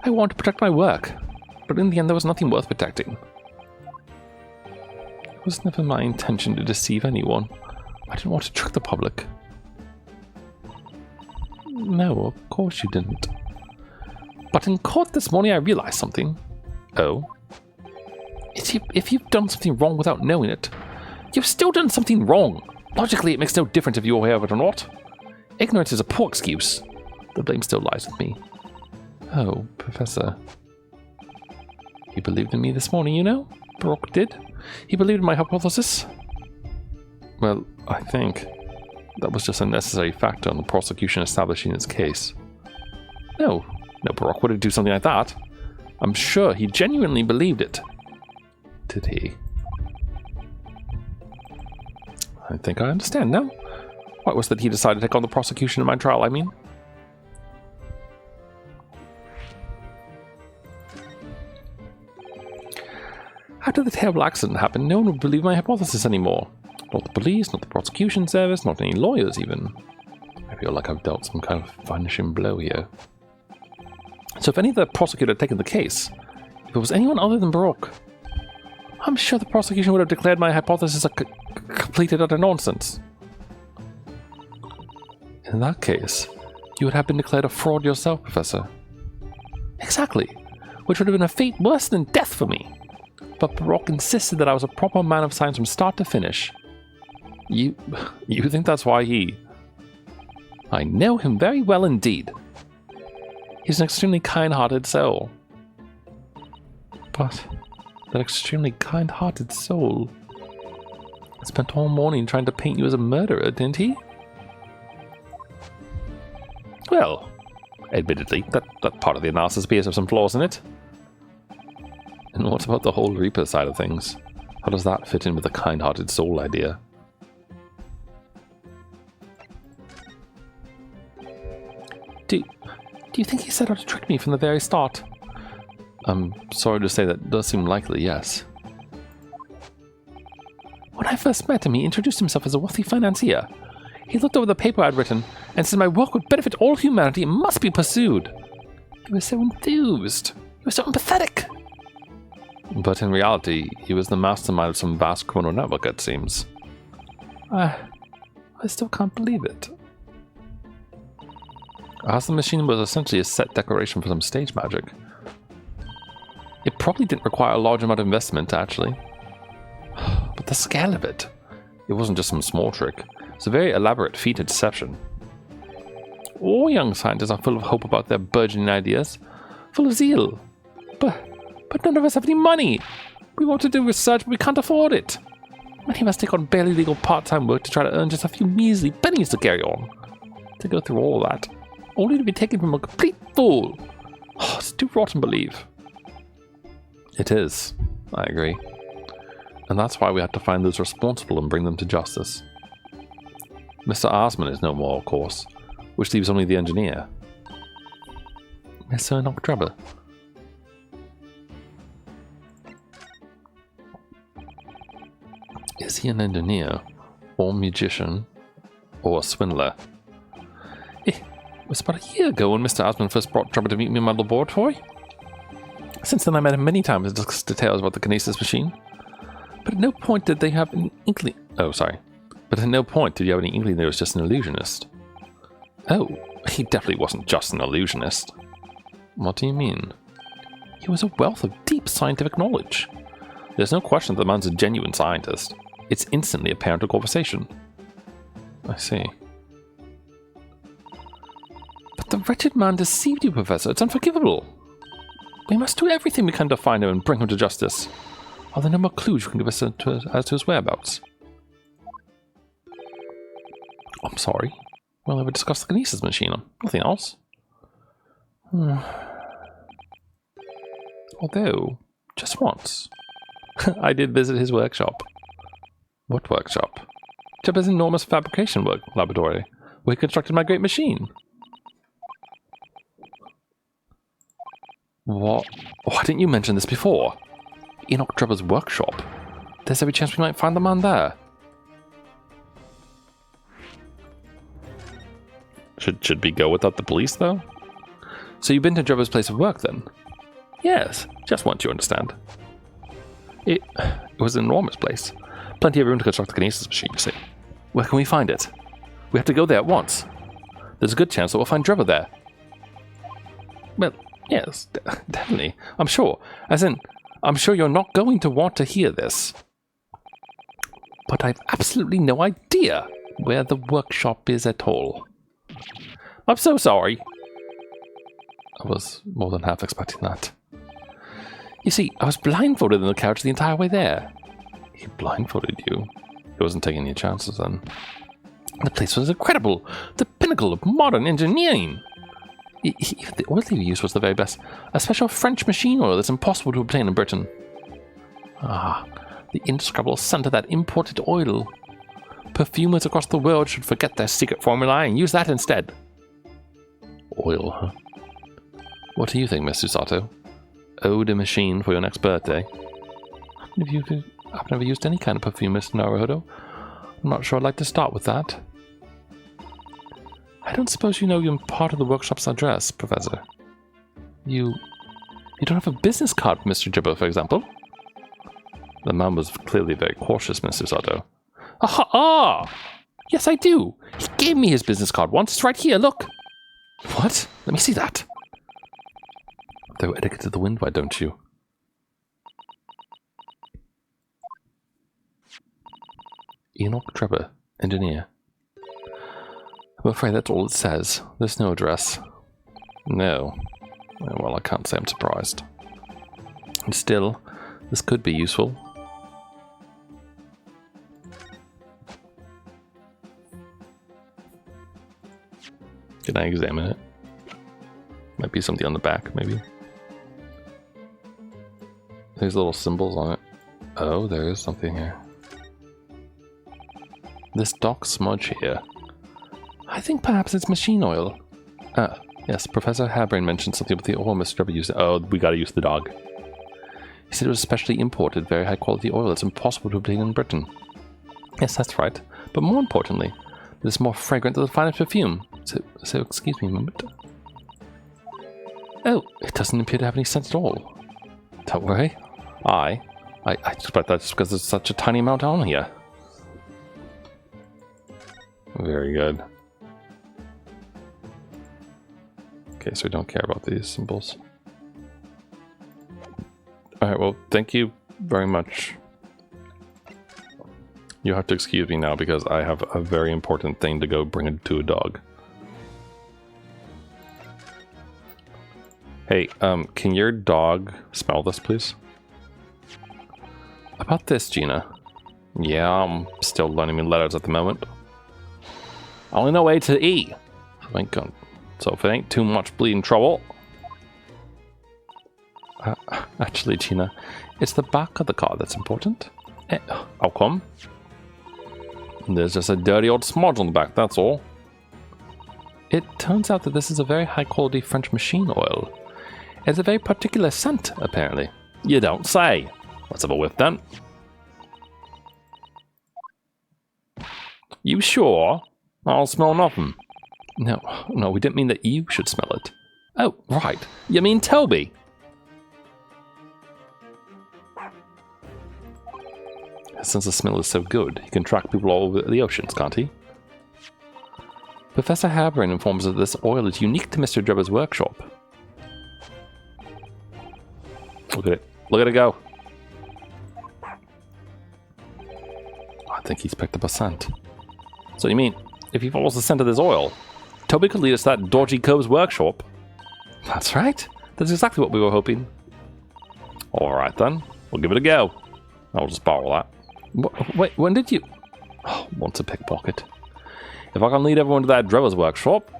wanted to protect my work. But in the end, there was nothing worth protecting. It was never my intention to deceive anyone. I didn't want to trick the public. No, of course you didn't. But in court this morning, I realized something. Oh? If you've done something wrong without knowing it, you've still done something wrong. Logically, it makes no difference if you're aware of it or not. Ignorance is a poor excuse. The blame still lies with me. Oh, Professor. He believed in me this morning, you know? Brock did. He believed in my hypothesis. Well, I think that was just a necessary factor in the prosecution establishing its case. No, Brock wouldn't do something like that. I'm sure he genuinely believed it. Did he? I think I understand now. Why was that he decided to take on the prosecution in my trial, I mean? After the terrible accident happened, no one would believe my hypothesis anymore. Not the police, not the prosecution service, not any lawyers even. I feel like I've dealt some kind of finishing blow here. So if any of the prosecutor had taken the case, if it was anyone other than Baroque, I'm sure the prosecution would have declared my hypothesis a completed utter nonsense. In that case, you would have been declared a fraud yourself, Professor. Exactly, which would have been a fate worse than death for me. But Baroque insisted that I was a proper man of science from start to finish. You think that's why he... I know him very well indeed. He's an extremely kind-hearted soul. But that extremely kind-hearted soul spent all morning trying to paint you as a murderer, didn't he? Well, admittedly, that part of the analysis appears to have some flaws in it. And what about the whole Reaper side of things? How does that fit in with the kind-hearted soul idea? Do you think he set out to trick me from the very start? I'm sorry to say that does seem likely, yes. When I first met him, he introduced himself as a wealthy financier. He looked over the paper I'd written and said my work would benefit all humanity and must be pursued. He was so enthused. He was so empathetic. But in reality, he was the mastermind of some vast criminal network, it seems. I still can't believe it. As the machine was essentially a set decoration for some stage magic. It probably didn't require a large amount of investment, actually. But the scale of it. It wasn't just some small trick. It's a very elaborate feat of deception. All young scientists are full of hope about their burgeoning ideas. Full of zeal. But none of us have any money. We want to do research, but we can't afford it. Many of us take on barely legal part-time work to try to earn just a few measly pennies to carry on. To go through all that, only to be taken from a complete fool. Oh, it's too rotten to believe. It is. I agree. And that's why we have to find those responsible and bring them to justice. Mr. Osmond is no more, of course, which leaves only the engineer. Mr. Noctrubber. Is he an engineer, or magician, or a swindler? It was about a year ago when Mr. Osmond first brought Trevor to meet me in my laboratory. Since then I met him many times to discuss details about the kinesis machine. But at no point did they have any inkling... But at no point did you have any inkling that he was just an illusionist. Oh, he definitely wasn't just an illusionist. What do you mean? He was a wealth of deep scientific knowledge. There's no question that the man's a genuine scientist. It's instantly apparent in conversation. I see. But the wretched man deceived you, Professor. It's unforgivable. We must do everything we can to find him and bring him to justice. Are there no more clues you can give us as to his whereabouts? I'm sorry. We'll never discuss the kinesis machine. Nothing else. Although, just once, I did visit his workshop. What workshop? Jabba's enormous fabrication work laboratory, where he constructed my great machine. What? Why didn't you mention this before? Enoch Jabba's workshop? There's every chance we might find the man there. Should we go without the police, though? So you've been to Jabba's place of work, then? Yes, just once, you understand. It was an enormous place. Plenty of room to construct the kinesis machine, you see. Where can we find it? We have to go there at once. There's a good chance that we'll find Jabba there. Well, yes, definitely. I'm sure. As in, I'm sure you're not going to want to hear this. But I've absolutely no idea where the workshop is at all. I'm so sorry. I was more than half expecting that. You see, I was blindfolded in the couch the entire way there. He blindfolded you? He wasn't taking any chances then. The place was incredible. The pinnacle of modern engineering. Even the oil they used was the very best. A special French machine oil that's impossible to obtain in Britain. Ah, the indescribable scent of that imported oil. Perfumers across the world should forget their secret formula and use that instead. Oil, huh? What do you think, Miss Susato? Ode a machine for your next birthday? I've never used any kind of perfume, Miss Naruhodo. I'm not sure I'd like to start with that. I don't suppose you know you're part of the workshop's address, Professor. You don't have a business card for Mr. Jabba, for example? The man was clearly very cautious, Miss Susato. Ah! Yes, I do. He gave me his business card once. It's right here, look. What? Let me see that. Throw etiquette to the wind, why don't you? Enoch Trevor, engineer. I'm afraid that's all it says. There's no address. No. Well, I can't say I'm surprised. And still, this could be useful. Can I examine it? Might be something on the back, maybe. There's little symbols on it. Oh, there is something here. This dark smudge here. I think perhaps it's machine oil. Ah, yes, Professor Harebrain mentioned something about the oil Mr. Trevor used. Oh, we gotta use the dog. He said it was specially imported, very high quality oil that's impossible to obtain in Britain. Yes, that's right. But more importantly, it is more fragrant than the finest perfume. So excuse me a moment. Oh, it doesn't appear to have any scent at all. Don't worry. I expect that's because there's such a tiny amount on here. Very good. Okay, so we don't care about these symbols. Alright, well, thank you very much. You have to excuse me now because I have a very important thing to go bring it to a dog. Hey, can your dog smell this, please? About this, Gina. Yeah, I'm still learning me letters at the moment. I only know A to E. So if it ain't too much bleeding trouble. Actually, Gina, it's the back of the card that's important. How come? There's just a dirty old smudge on the back, that's all. It turns out that this is a very high quality French machine oil. It's a very particular scent, apparently. You don't say. Let's have a whiff then. You sure? I'll smell nothing. No, we didn't mean that you should smell it. Oh, right. You mean Toby? Since the smell is so good, he can track people all over the oceans, can't he? Professor Harebrain informs us that this oil is unique to Mr. Drebber's workshop. Look at it. Look at it go. I think he's picked up a scent. So you mean, if he follows the scent of this oil, Toby could lead us to that dodgy cove's workshop? That's right. That's exactly what we were hoping. Alright then, we'll give it a go. I'll just borrow that. Wait, when did you... Oh, wants a pickpocket. If I can lead everyone to that driver's workshop,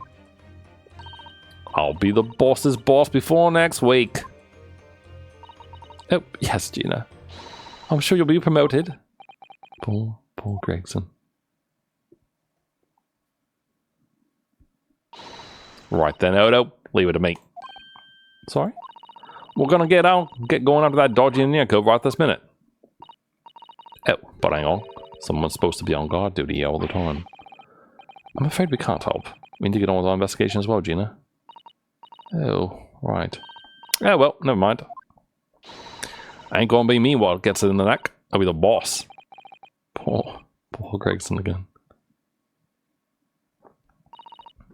I'll be the boss's boss before next week. Oh, yes, Gina. I'm sure you'll be promoted. Poor Gregson. Right then, Odo. Leave it to me. Sorry? We're gonna get going after that dodgy Nico right this minute. Oh, but hang on. Someone's supposed to be on guard duty all the time. I'm afraid we can't help. We need to get on with our investigation as well, Gina. Oh, right. Yeah, well, never mind. Ain't gonna be me what gets it in the neck. I'll be the boss. Poor Gregson again.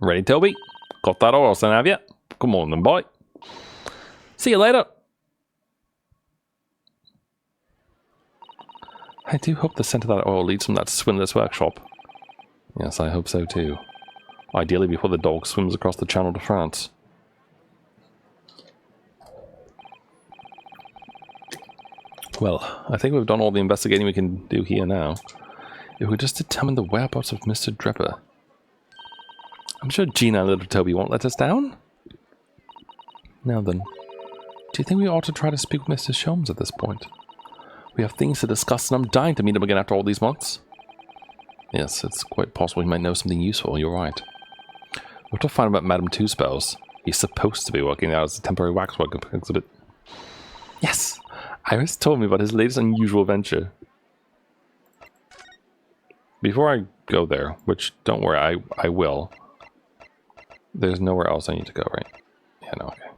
Ready, Toby? Got that oil sent, have you? Come on then, boy. See you later. I do hope the scent of that oil leads from that swindler's workshop. Yes, I hope so too. Ideally before the dog swims across the Channel to France. Well, I think we've done all the investigating we can do here now. If we just determine the whereabouts of Mr. Drepper. I'm sure Gina and little Toby won't let us down. Now then, do you think we ought to try to speak with Mr. Sholmes at this point? We have things to discuss and I'm dying to meet him again after all these months. Yes, it's quite possible he might know something useful, you're right. We have to find out about Madame Two Spells. He's supposed to be working out as a temporary waxwork exhibit. Yes! Iris told me about his latest unusual venture. Before I go there, which, don't worry, I will. There's nowhere else I need to go, right? Yeah, no, okay.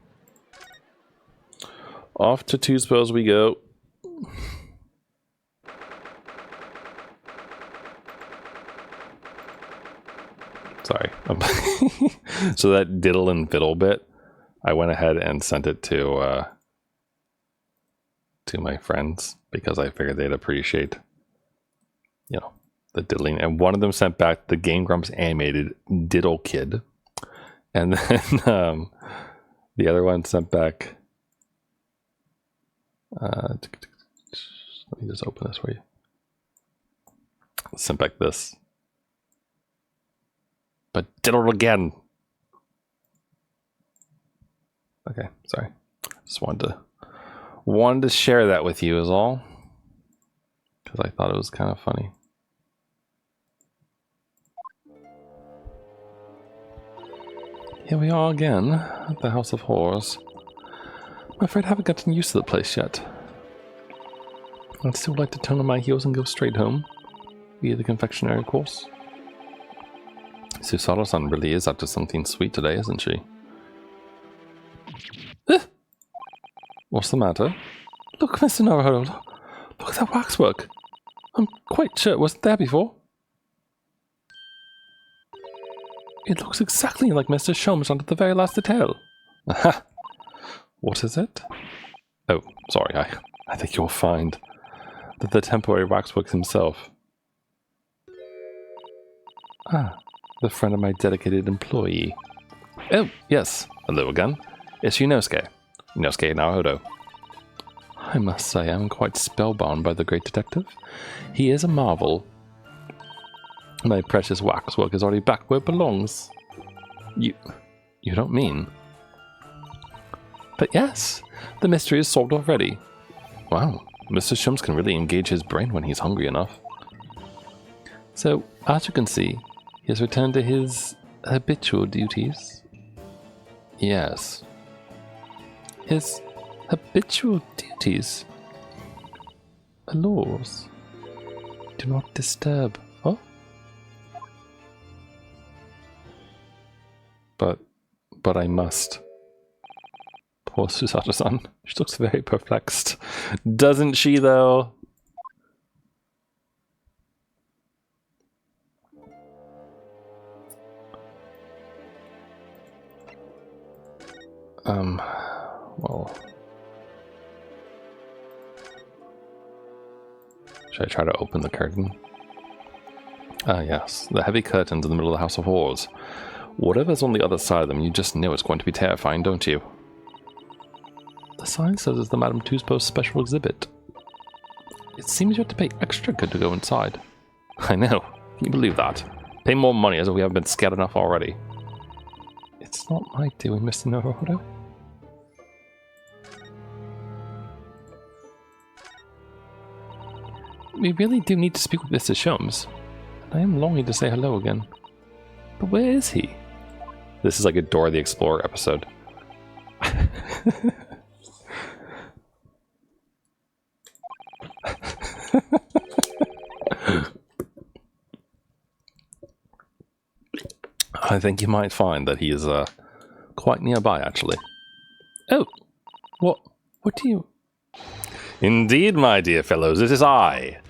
Off to Two Spells we go. Sorry. So that diddle and fiddle bit, I went ahead and sent it to my friends because I figured they'd appreciate, you know, the diddling. And one of them sent back the Game Grumps animated Diddle Kid. And then the other one sent back... let me just open this for you. Sent back this. But diddle again. Okay, sorry. Just wanted to share that with you is all. Because I thought it was kind of funny. Here we are again, at the House of Horrors. I'm afraid I haven't gotten used to the place yet. I'd still like to turn on my heels and go straight home, via the confectionery course. Susano-san really is up to something sweet today, isn't she? What's the matter? Look, Mr. Naruto, look at that waxwork. I'm quite sure it wasn't there before. It looks exactly like Mr. Sholmes under the very last detail. Aha! What is it? Oh, sorry, I think you'll find that the temporary waxwork himself. Ah, the friend of my dedicated employee. Oh, yes, hello again. It's Inosuke Naruto. I must say I'm quite spellbound by the great detective. He is a marvel. My precious waxwork is already back where it belongs. You don't mean? But yes, the mystery is solved already. Wow, Mr. Sholmes can really engage his brain when he's hungry enough. So, as you can see, he has returned to his habitual duties. Yes. His habitual duties. Laws. Do not disturb. Oh? But I must. Poor Susato-san. She looks very perplexed. Doesn't she, though? Well... Should I try to open the curtain? Ah, yes. The heavy curtains in the middle of the House of Horrors. Whatever's on the other side of them, you just know it's going to be terrifying, don't you? The sign says it's the Madame Tussauds special exhibit. It seems you have to pay extra good to go inside. I know. Can you believe that? Pay more money as if we haven't been scared enough already. It's not my doing, Mr. Naruto. We really do need to speak with Mr. Sholmes. I am longing to say hello again. But where is he? This is like a Dora the Explorer episode. I think you might find that he is quite nearby, actually. Oh, what do you... Indeed, my dear fellows, it is I.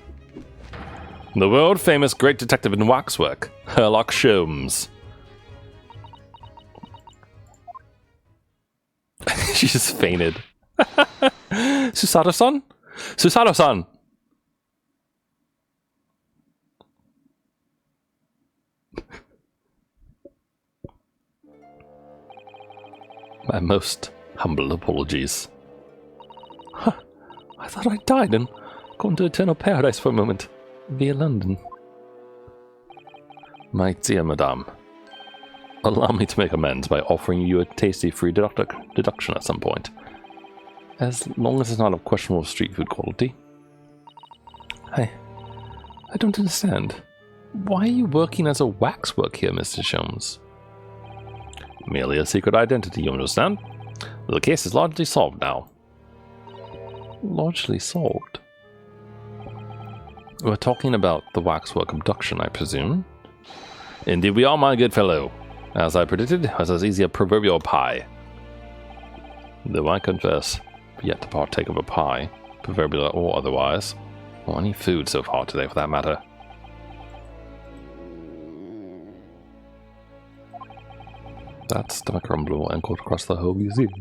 The world-famous great detective in waxwork, Sherlock Sholmes. She just fainted. Susato-san? Susato-san! My most humble apologies. Huh. I thought I died and gone to eternal paradise for a moment, via London. My dear madame, allow me to make amends by offering you a tasty free deduction at some point. As long as it's not of questionable street food quality. I don't understand. Why are you working as a waxwork here, Mr. Sholmes? Merely a secret identity, you understand? The case is largely solved now. Largely solved? We're talking about the waxwork abduction, I presume? Indeed we are, my good fellow. As I predicted, it was as easy a proverbial pie. Though I confess, yet to partake of a pie, proverbial or otherwise, or any food so far today for that matter. That stomach rumble will echo across the whole museum.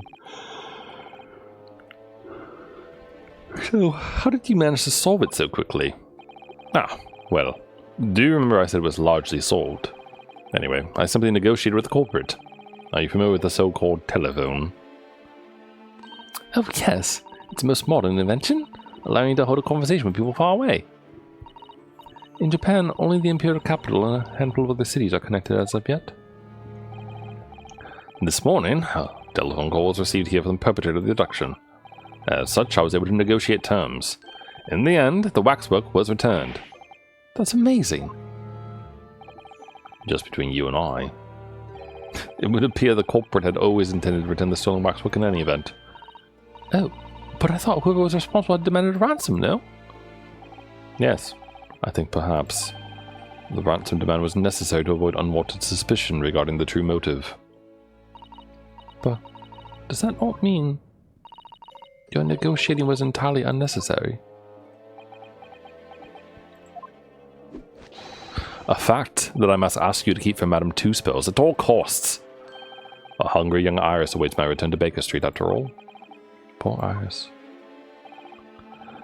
So, how did you manage to solve it so quickly? Ah, well, do you remember I said it was largely solved? Anyway, I simply negotiated with the culprit. Are you familiar with the so-called telephone? Oh yes, it's a most modern invention, allowing you to hold a conversation with people far away. In Japan, only the imperial capital and a handful of other cities are connected as of yet. This morning, a telephone call was received here from the perpetrator of the abduction. As such, I was able to negotiate terms. In the end, the waxwork was returned. That's amazing. Just between you and I. It would appear the culprit had always intended to return the stolen waxwork in any event. Oh, but I thought whoever was responsible had demanded a ransom, no? Yes, I think perhaps the ransom demand was necessary to avoid unwanted suspicion regarding the true motive. But does that not mean your negotiating was entirely unnecessary? A fact that I must ask you to keep from Madame Two Spills at all costs. A hungry young Iris awaits my return to Baker Street after all. Poor Iris.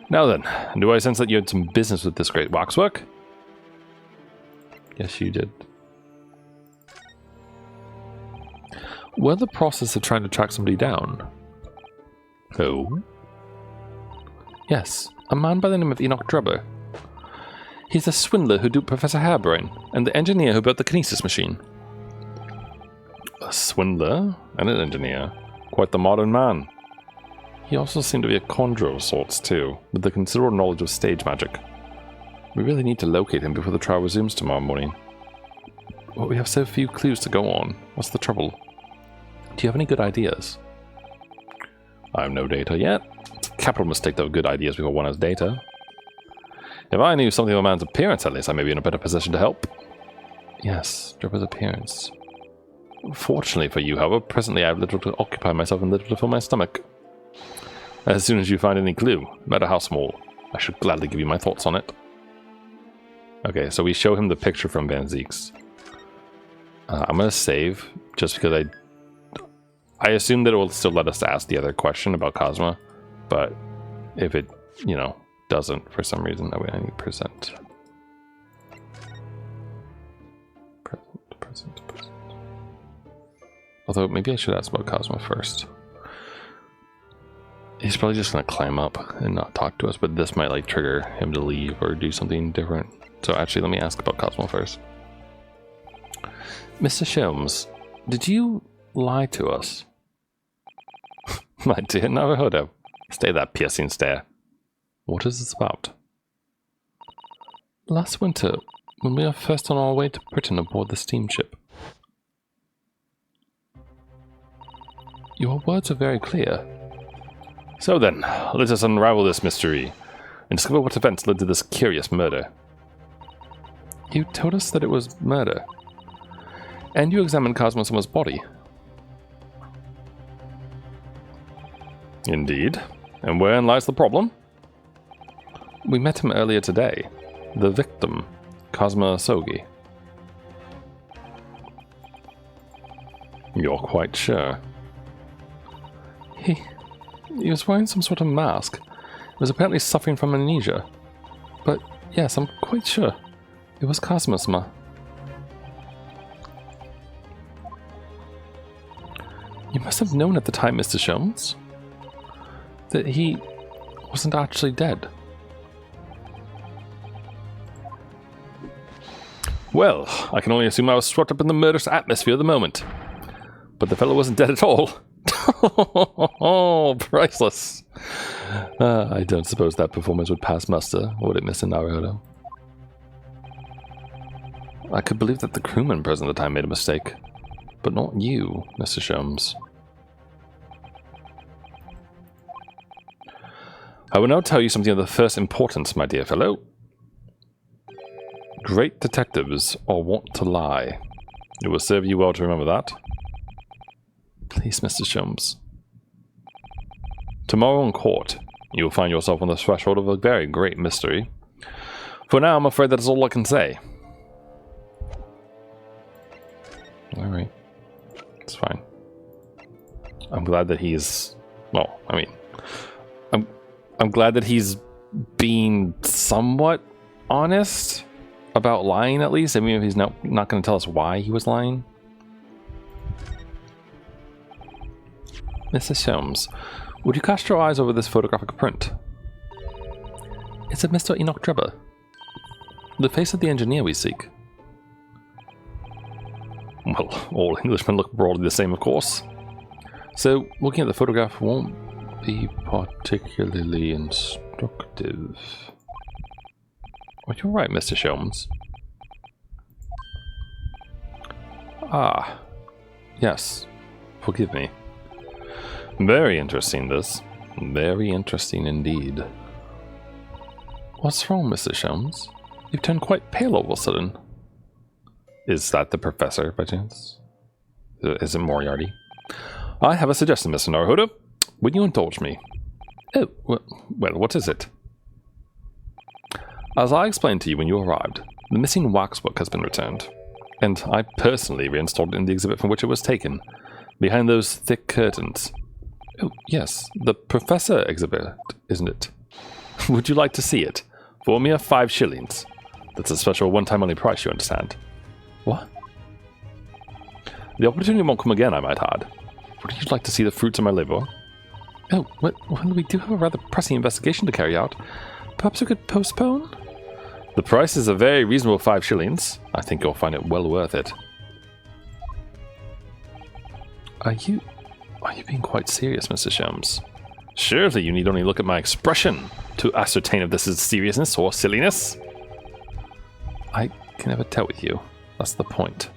Now then, do I sense that you had some business with this great waxwork? Yes, you did. We're in the process of trying to track somebody down. Who? Yes, a man by the name of Enoch Drebber. He's the swindler who duped Professor Harebrain, and the engineer who built the kinesis machine. A swindler and an engineer. Quite the modern man. He also seemed to be a conjurer of sorts too, with a considerable knowledge of stage magic. We really need to locate him before the trial resumes tomorrow morning. But we have so few clues to go on. What's the trouble? Do you have any good ideas? I have no data yet. It's a capital mistake to have good ideas before one has data. If I knew something of a man's appearance, at least I may be in a better position to help. Yes, Drebber's appearance. Fortunately for you, however, presently I have little to occupy myself and little to fill my stomach. As soon as you find any clue, no matter how small, I should gladly give you my thoughts on it. Okay, so we show him the picture from Van Zeek's. I'm going to save, just because I assume that it will still let us ask the other question about Cosma, but if it, you know, doesn't for some reason, that way I need present. Present. Although maybe I should ask about Cosma first. He's probably just gonna climb up and not talk to us, but this might like trigger him to leave or do something different. So actually, let me ask about Cosmo first. Mr. Sholmes, did you lie to us? My dear Naruhodo, stay that piercing stare. What is this about? Last winter, when we were first on our way to Britain aboard the steamship. Your words are very clear. So then, let us unravel this mystery and discover what events led to this curious murder. You told us that it was murder. And you examined Cosmo-sama's body. Indeed. And wherein lies the problem? We met him earlier today. The victim, Cosmo Sogi. You're quite sure? He was wearing some sort of mask. He was apparently suffering from amnesia. But yes, I'm quite sure. It was Cosmo-sama. You must have known at the time, Mr. Sholmes, that he wasn't actually dead. Well, I can only assume I was swept up in the murderous atmosphere of the moment. But the fellow wasn't dead at all. Oh, priceless. I don't suppose that performance would pass muster, would it, Mr. Naruhodo? I could believe that the crewman present at the time made a mistake, but not you, Mr. Sholmes. I will now tell you something of the first importance, my dear fellow. Great detectives are wont to lie. It will serve you well to remember that. Please, Mr. Sholmes. Tomorrow in court, you will find yourself on the threshold of a very great mystery. For now, I'm afraid that is all I can say. Alright. It's fine. I'm glad that he's... Well, I mean... I'm glad that he's being somewhat honest about lying, at least. I mean, if he's not going to tell us why he was lying. Mrs. Sholmes, would you cast your eyes over this photographic print? It's of Mr. Enoch Drebber, the face of the engineer we seek. Well, all Englishmen look broadly the same, of course. So, looking at the photograph won't be particularly instructive. Oh, you're right, Mr. Sholmes. Ah, yes. Forgive me. Very interesting, this. Very interesting indeed. What's wrong, Mr. Sholmes? You've turned quite pale all of a sudden. Is that the professor, by chance? Is it Moriarty? I have a suggestion, Mr. Naruhodo. Would you indulge me? Oh, well, what is it? As I explained to you when you arrived, the missing waxwork has been returned, and I personally reinstalled it in the exhibit from which it was taken, behind those thick curtains. Oh, yes, the Professor exhibit, isn't it? Would you like to see it? For a mere 5 shillings. That's a special one-time only price, you understand. What? The opportunity won't come again, I might add. Would you like to see the fruits of my labor? Oh, well, we do have a rather pressing investigation to carry out. Perhaps we could postpone? The price is a very reasonable 5 shillings. I think you'll find it well worth it. Are you being quite serious, Mr. Sholmes? Surely you need only look at my expression to ascertain if this is seriousness or silliness. I can never tell with you. That's the point.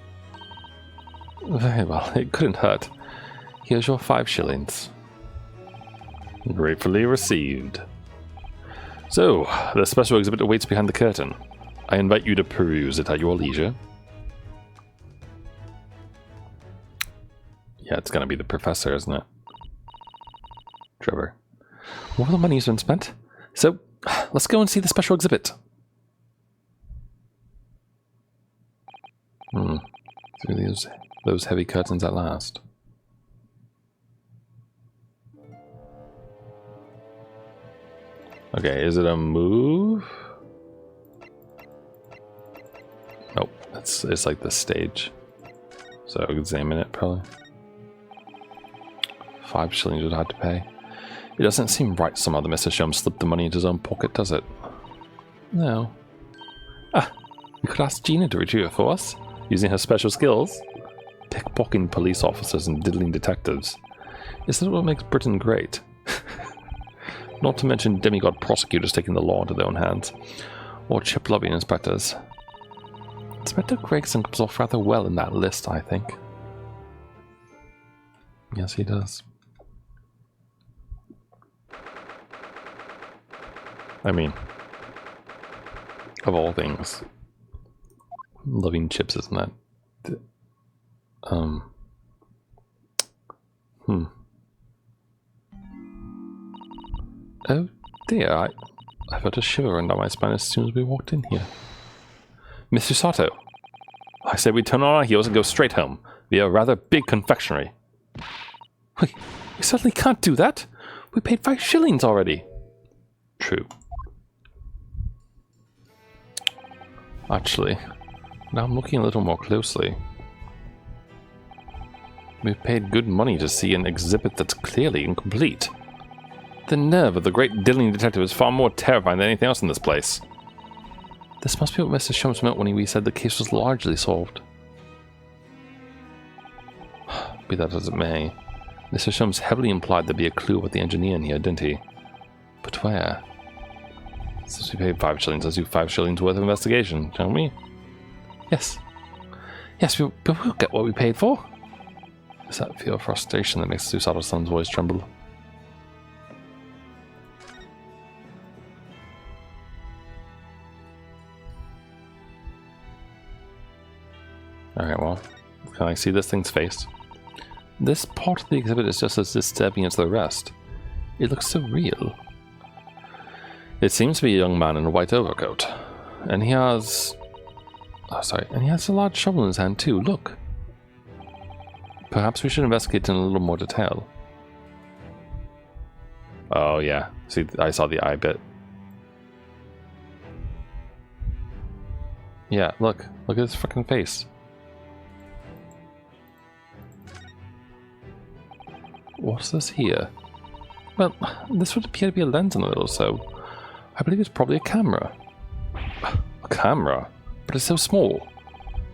Very well, it couldn't hurt. Here's your 5 shillings. Gratefully received. So, the special exhibit awaits behind the curtain. I invite you to peruse it at your leisure. Yeah, it's gonna be the professor, isn't it? Trevor. All the money's been spent. So, let's go and see the special exhibit. Through those heavy curtains at last. Okay, is it a move? Nope, it's like the stage. So examine it probably. 5 shillings would have to pay. It doesn't seem right somehow that Mr. Sholmes slipped the money into his own pocket, does it? No. Ah, we could ask Gina to retrieve it for us, using her special skills. Pickpocketing police officers and diddling detectives. Is that what makes Britain great? Not to mention demigod prosecutors taking the law into their own hands. Or chip lobbying inspectors. Inspector Gregson comes off rather well in that list, I think. Yes, he does. I mean, of all things, loving chips, isn't that? Oh dear, I felt a shiver run down my spine as soon as we walked in here. Mr. Sato, I said we turn on our heels and go straight home, via a rather big confectionery. We certainly can't do that. We paid 5 shillings already. True. Actually, now I'm looking a little more closely. We've paid good money to see an exhibit that's clearly incomplete. The nerve of the great diddling detective is far more terrifying than anything else in this place. This must be what Mr. Sholmes meant when he said the case was largely solved. Be that as it may, Mr. Sholmes heavily implied there'd be a clue about the engineer in here, didn't he? But where? Since we paid 5 shillings, let's do 5 shillings worth of investigation, shall we? Yes. Yes, we'll get what we paid for. It's that feel of frustration that makes Susato-san's voice tremble. Alright, well, can I see this thing's face? This part of the exhibit is just as disturbing as the rest. It looks so real. It seems to be a young man in a white overcoat. And he has... Oh, sorry. And he has a large shovel in his hand too, look. Perhaps we should investigate in a little more detail. Oh yeah, see, I saw the eye bit. Yeah, look at his fucking face. What's this here? Well, this would appear to be a lens in the middle, so I believe it's probably a camera. A camera? But it's so small.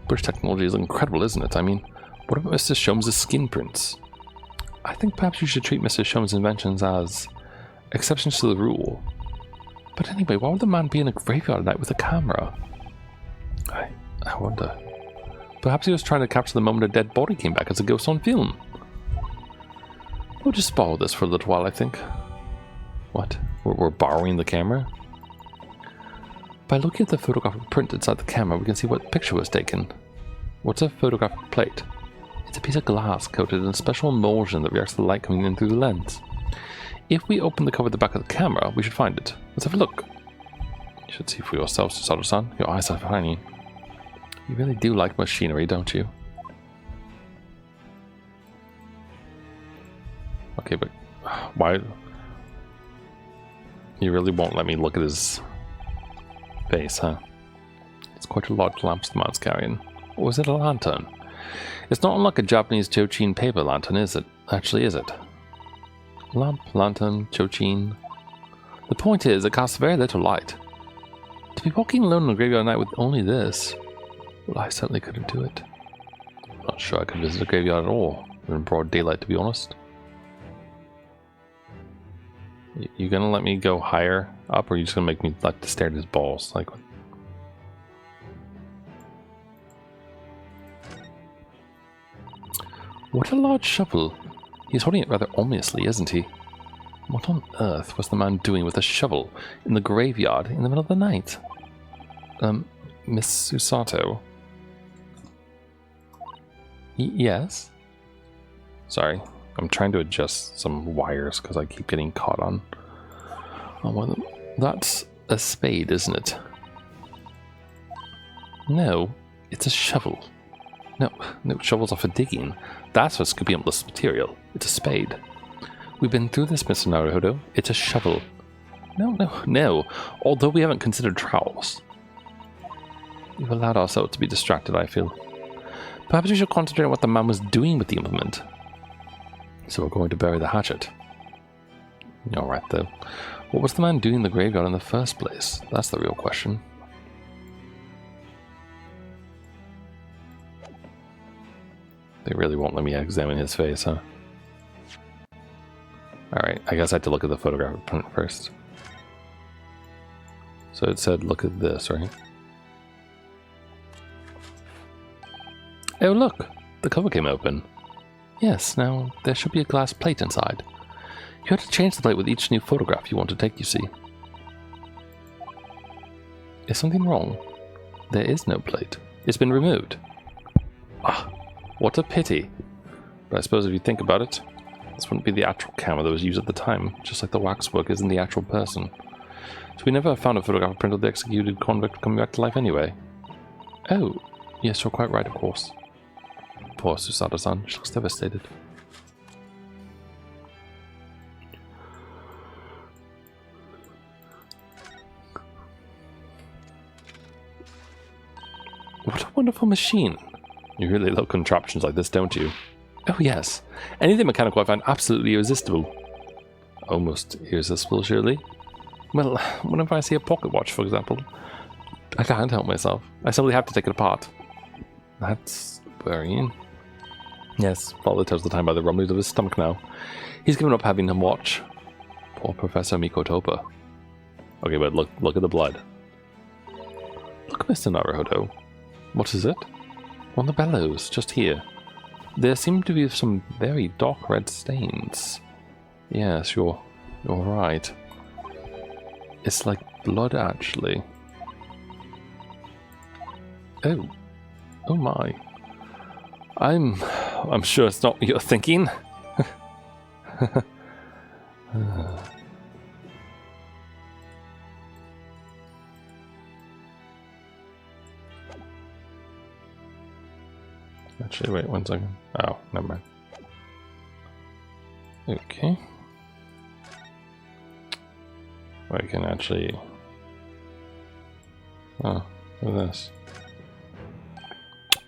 British technology is incredible, isn't it? I mean, what about Mr. Sholmes' skin prints? I think perhaps you should treat Mr. Sholmes' inventions as exceptions to the rule. But anyway, why would the man be in a graveyard at night with a camera? I wonder. Perhaps he was trying to capture the moment a dead body came back as a ghost on film. We'll just borrow this for a little while, I think. What? We're borrowing the camera? By looking at the photographic print inside the camera, we can see what picture was taken. What's a photographic plate? It's a piece of glass coated in a special emulsion that reacts to the light coming in through the lens. If we open the cover at the back of the camera, we should find it. Let's have a look. You should see for yourself, Susato-san. Your eyes are shining. You really do like machinery, don't you? Okay, but why? You really won't let me look at his face, huh? It's quite a large lamp the man's carrying. Or is it a lantern? It's not unlike a Japanese chochin paper lantern, is it? Actually, is it? Lamp, lantern, chochin. The point is, it casts very little light. To be walking alone in a graveyard at night with only this, well, I certainly couldn't do it. I'm not sure I could visit a graveyard at all, in broad daylight, to be honest. You gonna let me go higher up, or are you just gonna make me like to stare at his balls? Like, what a large shovel. He's holding it rather ominously, isn't he? What on earth was the man doing with a shovel in the graveyard in the middle of the night? Miss Susato? Yes? Sorry, I'm trying to adjust some wires because I keep getting caught on one of them. That's a spade, isn't it? No, it's a shovel. No, shovels are for digging. That's for scooping up this material. It's a spade. We've been through this, Mr. Naruhodo. It's a shovel. No. Although we haven't considered trowels. We've allowed ourselves to be distracted, I feel. Perhaps we should concentrate on what the man was doing with the implement. So we're going to bury the hatchet. Alright though. What was the man doing in the graveyard in the first place? That's the real question. They really won't let me examine his face, huh? Alright, I guess I had to look at the photograph first. So it said, look at this, right? Oh look! The cover came open. Yes, now there should be a glass plate inside. You have to change the plate with each new photograph you want to take, you see. Is something wrong? There is no plate. It's been removed. Ah, what a pity. But I suppose if you think about it, this wouldn't be the actual camera that was used at the time, just like the waxwork isn't the actual person. So we never found a photograph print of the executed convict coming back to life anyway. Oh, yes, you're quite right, of course. Poor Susato-san, she looks devastated. What a wonderful machine. You really love contraptions like this, don't you? Oh yes. Anything mechanical I find absolutely irresistible. Almost irresistible, surely? Well, whenever I see a pocket watch, for example, I can't help myself. I simply have to take it apart. That's worrying. Yes, Father tells the time by the rumblings of his stomach now. He's given up having him watch. Poor Professor Mikotopa. Okay, but look at the blood. Look, Mr. Naruhodo. What is it? On the bellows, just here. There seem to be some very dark red stains. Yes, you're right. It's like blood, actually. Oh. Oh my. I'm sure it's not what you're thinking. Actually, wait 1 second. Oh, never mind. Okay. I can actually... Oh, look at this.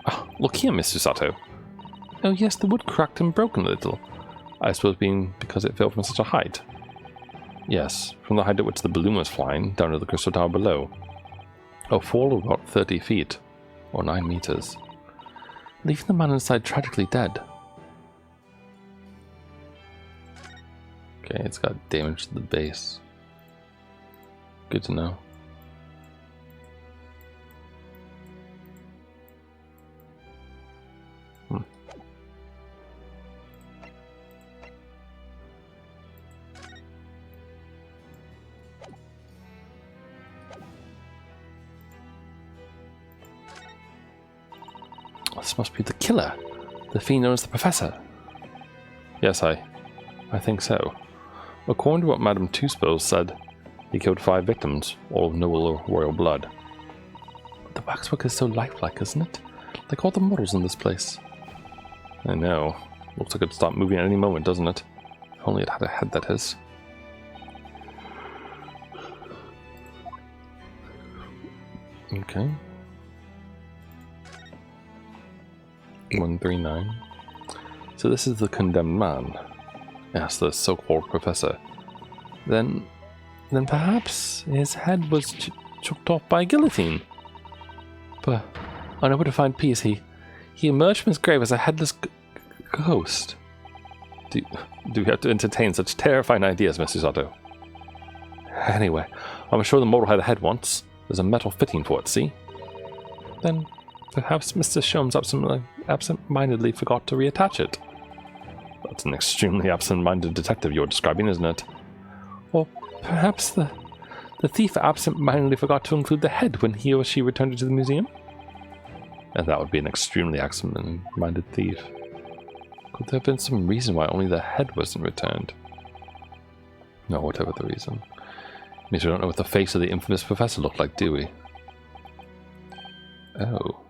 Oh, look here, Mr. Sato. Oh yes, the wood cracked and broken a little. I suppose being because it fell from such a height. Yes, from the height at which the balloon was flying, down to the crystal tower below. A fall of about 30 feet, or 9 meters. Leaving the man inside tragically dead. Okay, it's got damage to the base. Good to know. This must be the killer. The fiend known as the Professor. Yes, I think so. According to what Madame Tuspo said, he killed 5 victims, all of noble royal blood. The waxwork is so lifelike, isn't it? Like all the models in this place. I know. Looks like it'd start moving at any moment, doesn't it? If only it had a head, that is. Okay. 139. So this is the condemned man. Yes, the so-called professor. Then perhaps his head was chopped off by a guillotine. But unable to find peace, he emerged from his grave as a headless ghost. Do we have to entertain such terrifying ideas, Mr. Sato? Anyway, I'm sure the model had a head once. There's a metal fitting for it, see? Then perhaps Mr. Sholmes absent-mindedly forgot to reattach it. That's an extremely absent-minded detective you're describing, isn't it? Or perhaps the thief absent-mindedly forgot to include the head when he or she returned it to the museum? And that would be an extremely absent-minded thief. Could there have been some reason why only the head wasn't returned? No, whatever the reason. Means we don't know what the face of the infamous professor looked like, do we? Oh.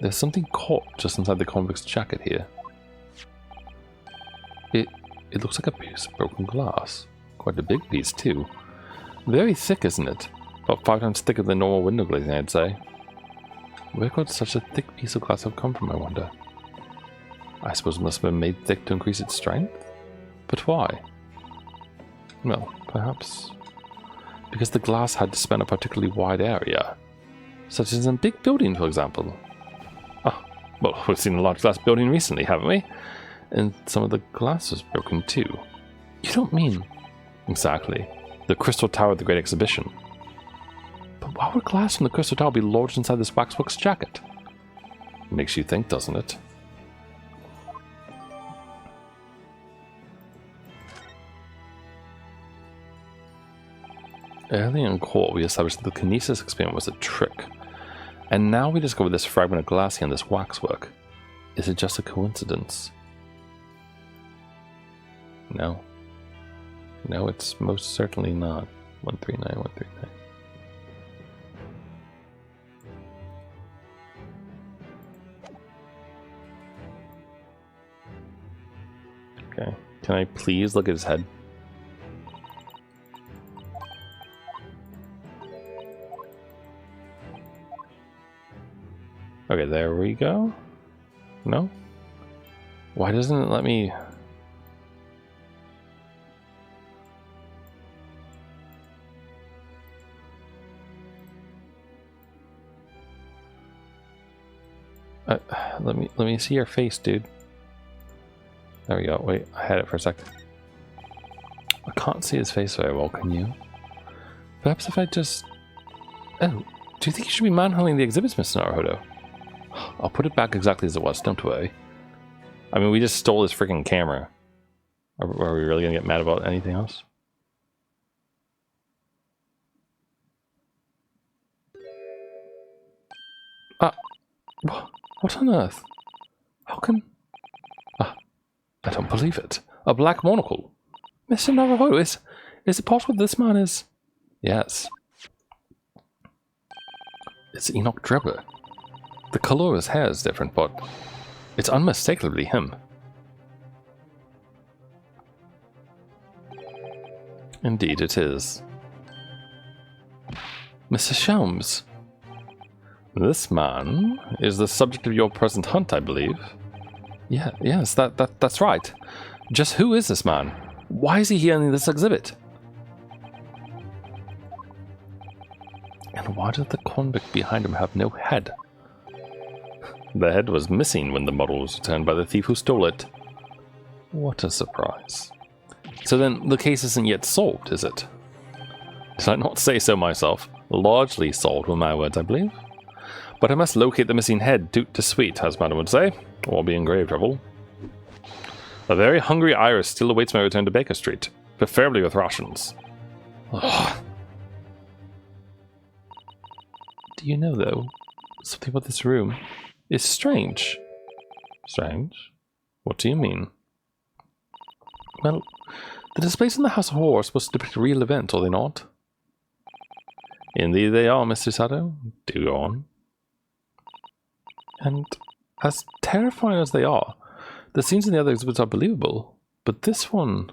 There's something caught just inside the convict's jacket here. It looks like a piece of broken glass. Quite a big piece, too. Very thick, isn't it? About 5 times thicker than normal window glazing, I'd say. Where could such a thick piece of glass have come from, I wonder? I suppose it must have been made thick to increase its strength? But why? Well, perhaps because the glass had to span a particularly wide area, such as in a big building, for example. Ah, well, we've seen a large glass building recently, haven't we? And some of the glass was broken too. You don't mean... Exactly. The Crystal Tower of the Great Exhibition. But why would glass from the Crystal Tower be lodged inside this waxworks jacket? Makes you think, doesn't it? Early in court, we established that the kinesis experiment was a trick. And now we discover this fragment of glass here in this waxwork. Is it just a coincidence? No. No, it's most certainly not. 139, 139. Okay. Can I please look at his head? Okay, there we go. No? Why doesn't it let me... let me see your face, dude. There we go. Wait, I had it for a sec. I can't see his face very well, can you? Perhaps if I just... Oh, do you think you should be manhandling the exhibits, Mr. Naruhodo? I'll put it back exactly as it was, don't worry. I mean, we just stole his freaking camera. Are we really gonna get mad about anything else? What on earth? How can... I don't believe it. A black monocle. Mr. Naruhodo, is it possible this man is... Yes. It's Enoch Drebber. The color of his hair is different, but it's unmistakably him. Indeed it is. Mr. Shelms. This man is the subject of your present hunt, I believe. Yes, that's right. Just who is this man? Why is he here in this exhibit? And why did the convict behind him have no head? The head was missing when the model was returned by the thief who stole it. What a surprise. So then, the case isn't yet solved, is it? Did I not say so myself? Largely solved with my words, I believe. But I must locate the missing head, toot to sweet, as Madam would say, or be in grave trouble. A very hungry iris still awaits my return to Baker Street, preferably with rations. Ugh. Do you know, though, something about this room is strange? Strange? What do you mean? Well, the displays in the House of Horror are supposed to depict real events, are they not? Indeed they are, Mr. Sato. Do go on. And as terrifying as they are, the scenes in the other exhibits are believable, but this one...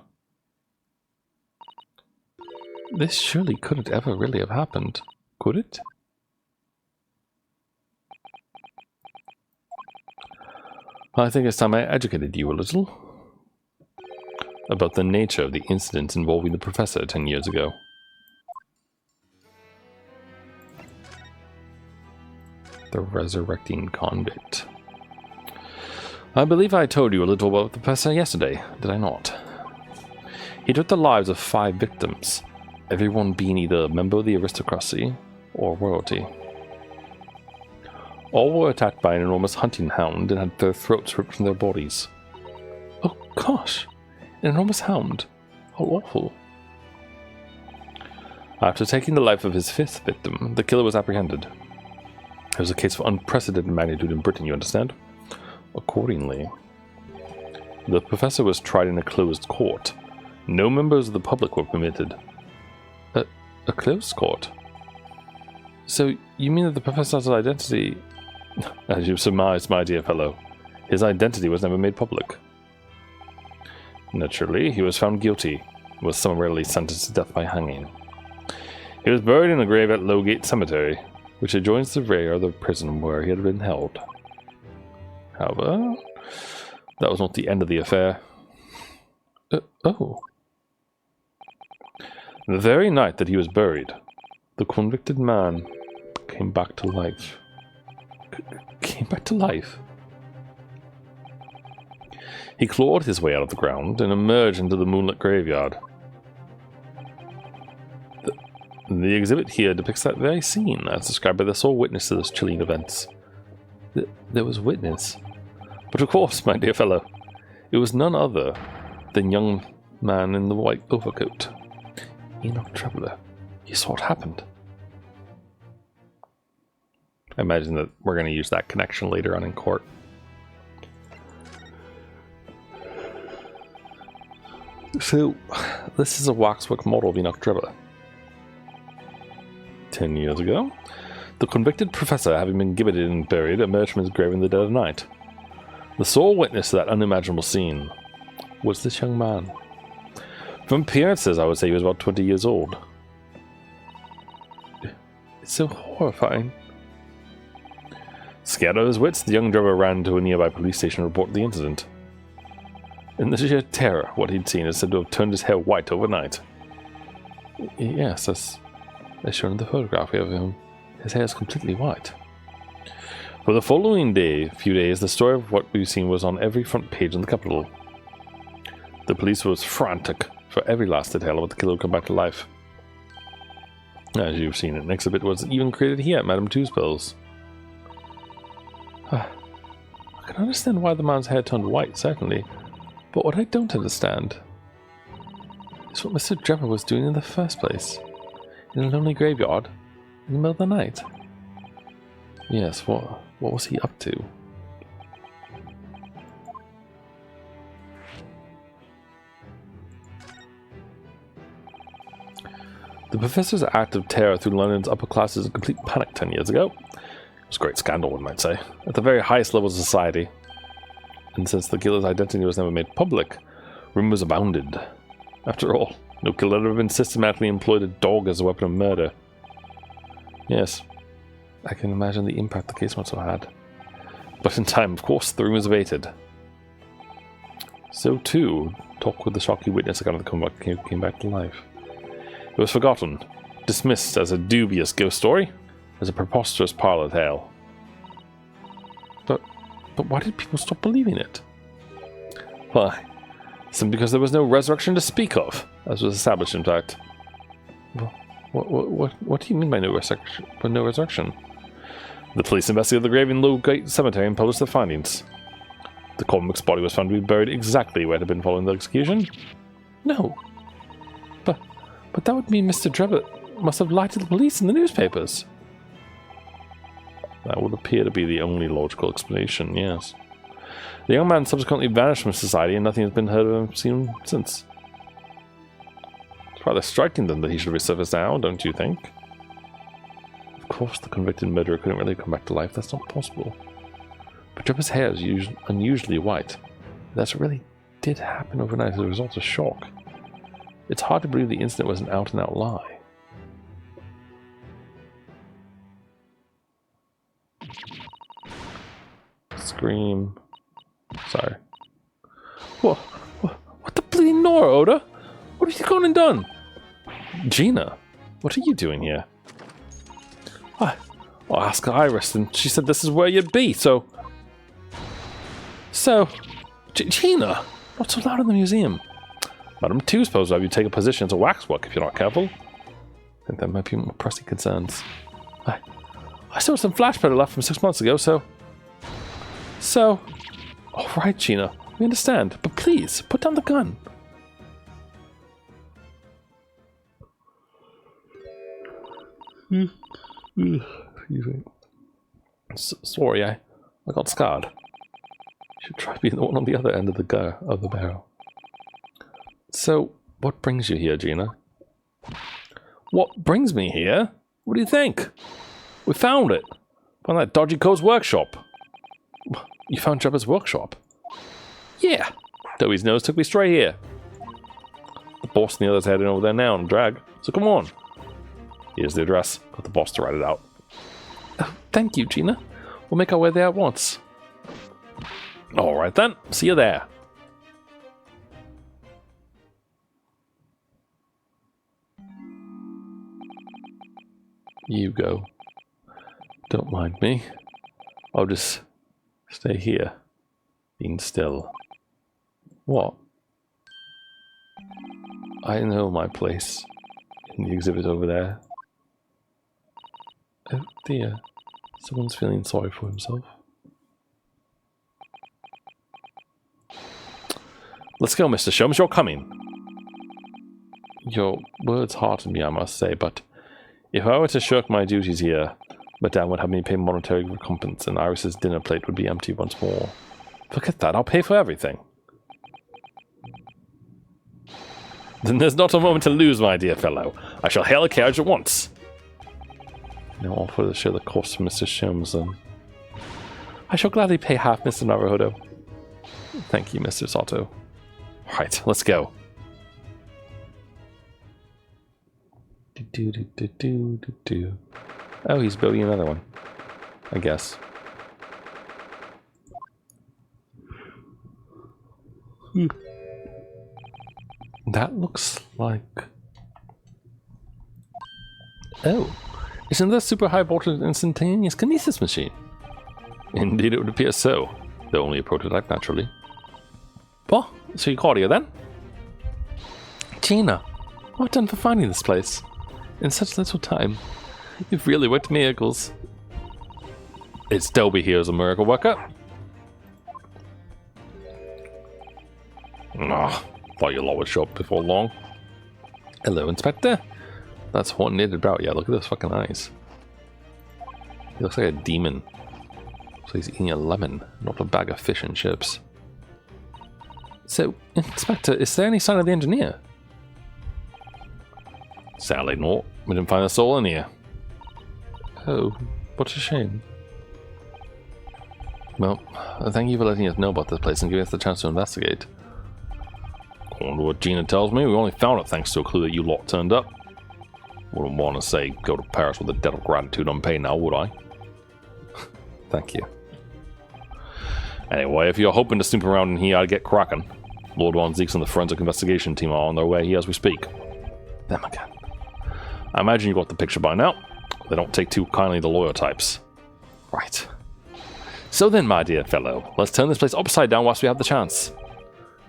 This surely couldn't ever really have happened, could it? I think it's time I educated you a little about the nature of the incidents involving the professor 10 years ago. The resurrecting convict. I believe I told you a little about the professor yesterday, did I not? He took the lives of 5 victims, everyone being either a member of the aristocracy or royalty. All were attacked by an enormous hunting hound and had their throats ripped from their bodies. Oh gosh, an enormous hound. How awful. After taking the life of his 5th victim, the killer was apprehended. It was a case of unprecedented magnitude in Britain, you understand? Accordingly, the professor was tried in a closed court. No members of the public were permitted. A closed court? So, you mean that the professor's identity... As you surmised, my dear fellow, his identity was never made public. Naturally, he was found guilty, and was summarily sentenced to death by hanging. He was buried in a grave at Lowgate Cemetery, which adjoins the rear of the prison where he had been held. However, that was not the end of the affair. Oh. The very night that he was buried, the convicted man came back to life. Came back to life? He clawed his way out of the ground and emerged into the moonlit graveyard. The exhibit here depicts that very scene, as described by the sole witness to those chilling events. There was witness. But of course, my dear fellow, it was none other than young man in the white overcoat. Enoch Traveler. You saw what happened. I imagine that we're going to use that connection later on in court. So, this is a waxwork model of Enoch Traveler. 10 years ago, the convicted professor, having been gibbeted and buried, emerged from his grave in the dead of night. The sole witness to that unimaginable scene was this young man. From appearances, I would say he was about 20 years old. It's so horrifying. Scared out of his wits, the young driver ran to a nearby police station to report the incident. In the sheer terror, what he'd seen is said to have turned his hair white overnight. Yes, as shown in the photograph of him. His hair is completely white. For the following few days, the story of what we've seen was on every front page in the capital. The police was frantic for every last detail about the killer who come back to life. As you've seen, an exhibit was even created here at Madame Twospell's. I can understand why the man's hair turned white, certainly, but what I don't understand is what Mr. Drebber was doing in the first place. In a lonely graveyard, in the middle of the night. Yes, what was he up to? The professor's act of terror through London's upper classes a complete panic 10 years ago. It was a great scandal, one might say, at the very highest levels of society. And since the killer's identity was never made public, rumors abounded. After all, no killer had ever been systematically employed a dog as a weapon of murder. Yes, I can imagine the impact the case must have had. But in time, of course, the rumors abated. So too, talk with the shocking witness account of the comeback came back to life. It was forgotten, dismissed as a dubious ghost story, as a preposterous parlor tale. But why did people stop believing it? Why? Simply because there was no resurrection to speak of, as was established, in fact. What do you mean by no resurrection? The police investigated the grave in Lowgate Cemetery and published their findings. The convict's body was found to be buried exactly where it had been following the execution. No. But that would mean Mr. Drebber must have lied to the police in the newspapers. That would appear to be the only logical explanation, yes. The young man subsequently vanished from society and nothing has been heard of him seen since. It's rather striking then that he should resurface now, don't you think? Of course the convicted murderer couldn't really come back to life, that's not possible. But Drebber's hair is unusually white. That really did happen overnight as a result of shock. It's hard to believe the incident was an out-and-out lie. Scream. Sorry. What the bleeding Nora, Oda? What have you gone and done? Gina, what are you doing here? I'll ask Iris, and she said this is where you'd be, so... Gina, not so loud in the museum. Madame Twospell's will have you take a position as a waxwork if you're not careful. I think that might be more pressing concerns. I still have some flash powder left from 6 months ago, so... Alright, Gina, we understand, but please, put down the gun. Excuse me. Sorry, I got scarred. Should try being the one on the other end of the barrel. So, what brings you here, Gina? What brings me here? What do you think? We found it. Found that dodgy Co's workshop. You found Drebber's workshop? Yeah. Toby's nose took me straight here. The boss and the others heading over there now on drag. So come on. Here's the address. Got the boss to write it out. Oh, thank you, Gina. We'll make our way there at once. Alright then. See you there. You go. Don't mind me. I'll just stay here, being still. What? I know my place in the exhibit over there. Oh dear, someone's feeling sorry for himself. Let's go, Mr. Sholmes, you're coming. Your words hearten me, I must say, but if I were to shirk my duties here, Madame would have me pay monetary recompense, and Iris's dinner plate would be empty once more. Forget that, I'll pay for everything. Then there's not a moment to lose, my dear fellow. I shall hail a carriage at once. Now offer to share the cost of Mr. Sholmes, then. I shall gladly pay half, Mr. Naruhodo. Thank you, Mr. Sato. Right, let's go. Oh, he's building another one, I guess. That looks like... Oh, isn't that a super high voltage instantaneous kinesis machine? Indeed, it would appear so. Though only a prototype, naturally. Well, so you called here then? Gina, well done for finding this place. In such little time. You've really worked miracles. It's Toby here as a miracle worker. Thought your lot would show up before long. Hello, Inspector. That's horn knitted about. Yeah, look at those fucking eyes. He looks like a demon. So he's eating a lemon, not a bag of fish and chips. So, Inspector, is there any sign of the engineer? Sadly not. We didn't find a soul in here. Oh, what a shame. Well, thank you for letting us know about this place and giving us the chance to investigate. According to what Gina tells me, we only found it thanks to a clue that you lot turned up. Wouldn't want to say go to Paris with a debt of gratitude unpaid now, would I? Thank you. Anyway, if you're hoping to snoop around in here, I'd get cracking. Lord Von Zeeks and the forensic investigation team are on their way here as we speak. Them again. I imagine you got the picture by now. They don't take too kindly to lawyer types. Right. So then, my dear fellow, let's turn this place upside down whilst we have the chance.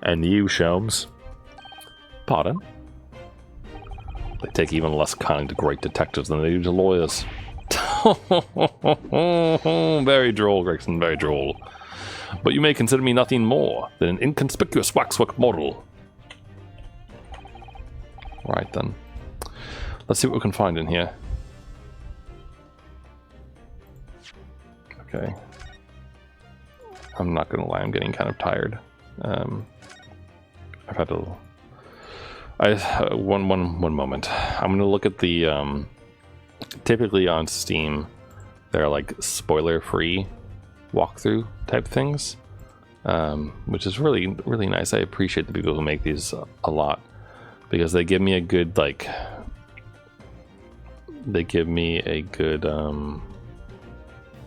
And you, Sholmes. Pardon? They take even less kindly to great detectives than they do to lawyers. Very droll, Gregson, very droll. But you may consider me nothing more than an inconspicuous waxwork model. Right then. Let's see what we can find in here. Okay. I'm not gonna lie, I'm getting kind of tired. I've had to... one moment. I'm gonna look at the... typically on Steam, they're like spoiler-free walkthrough type things, which is really, really nice. I appreciate the people who make these a lot, because they give me a good, like... They give me a good,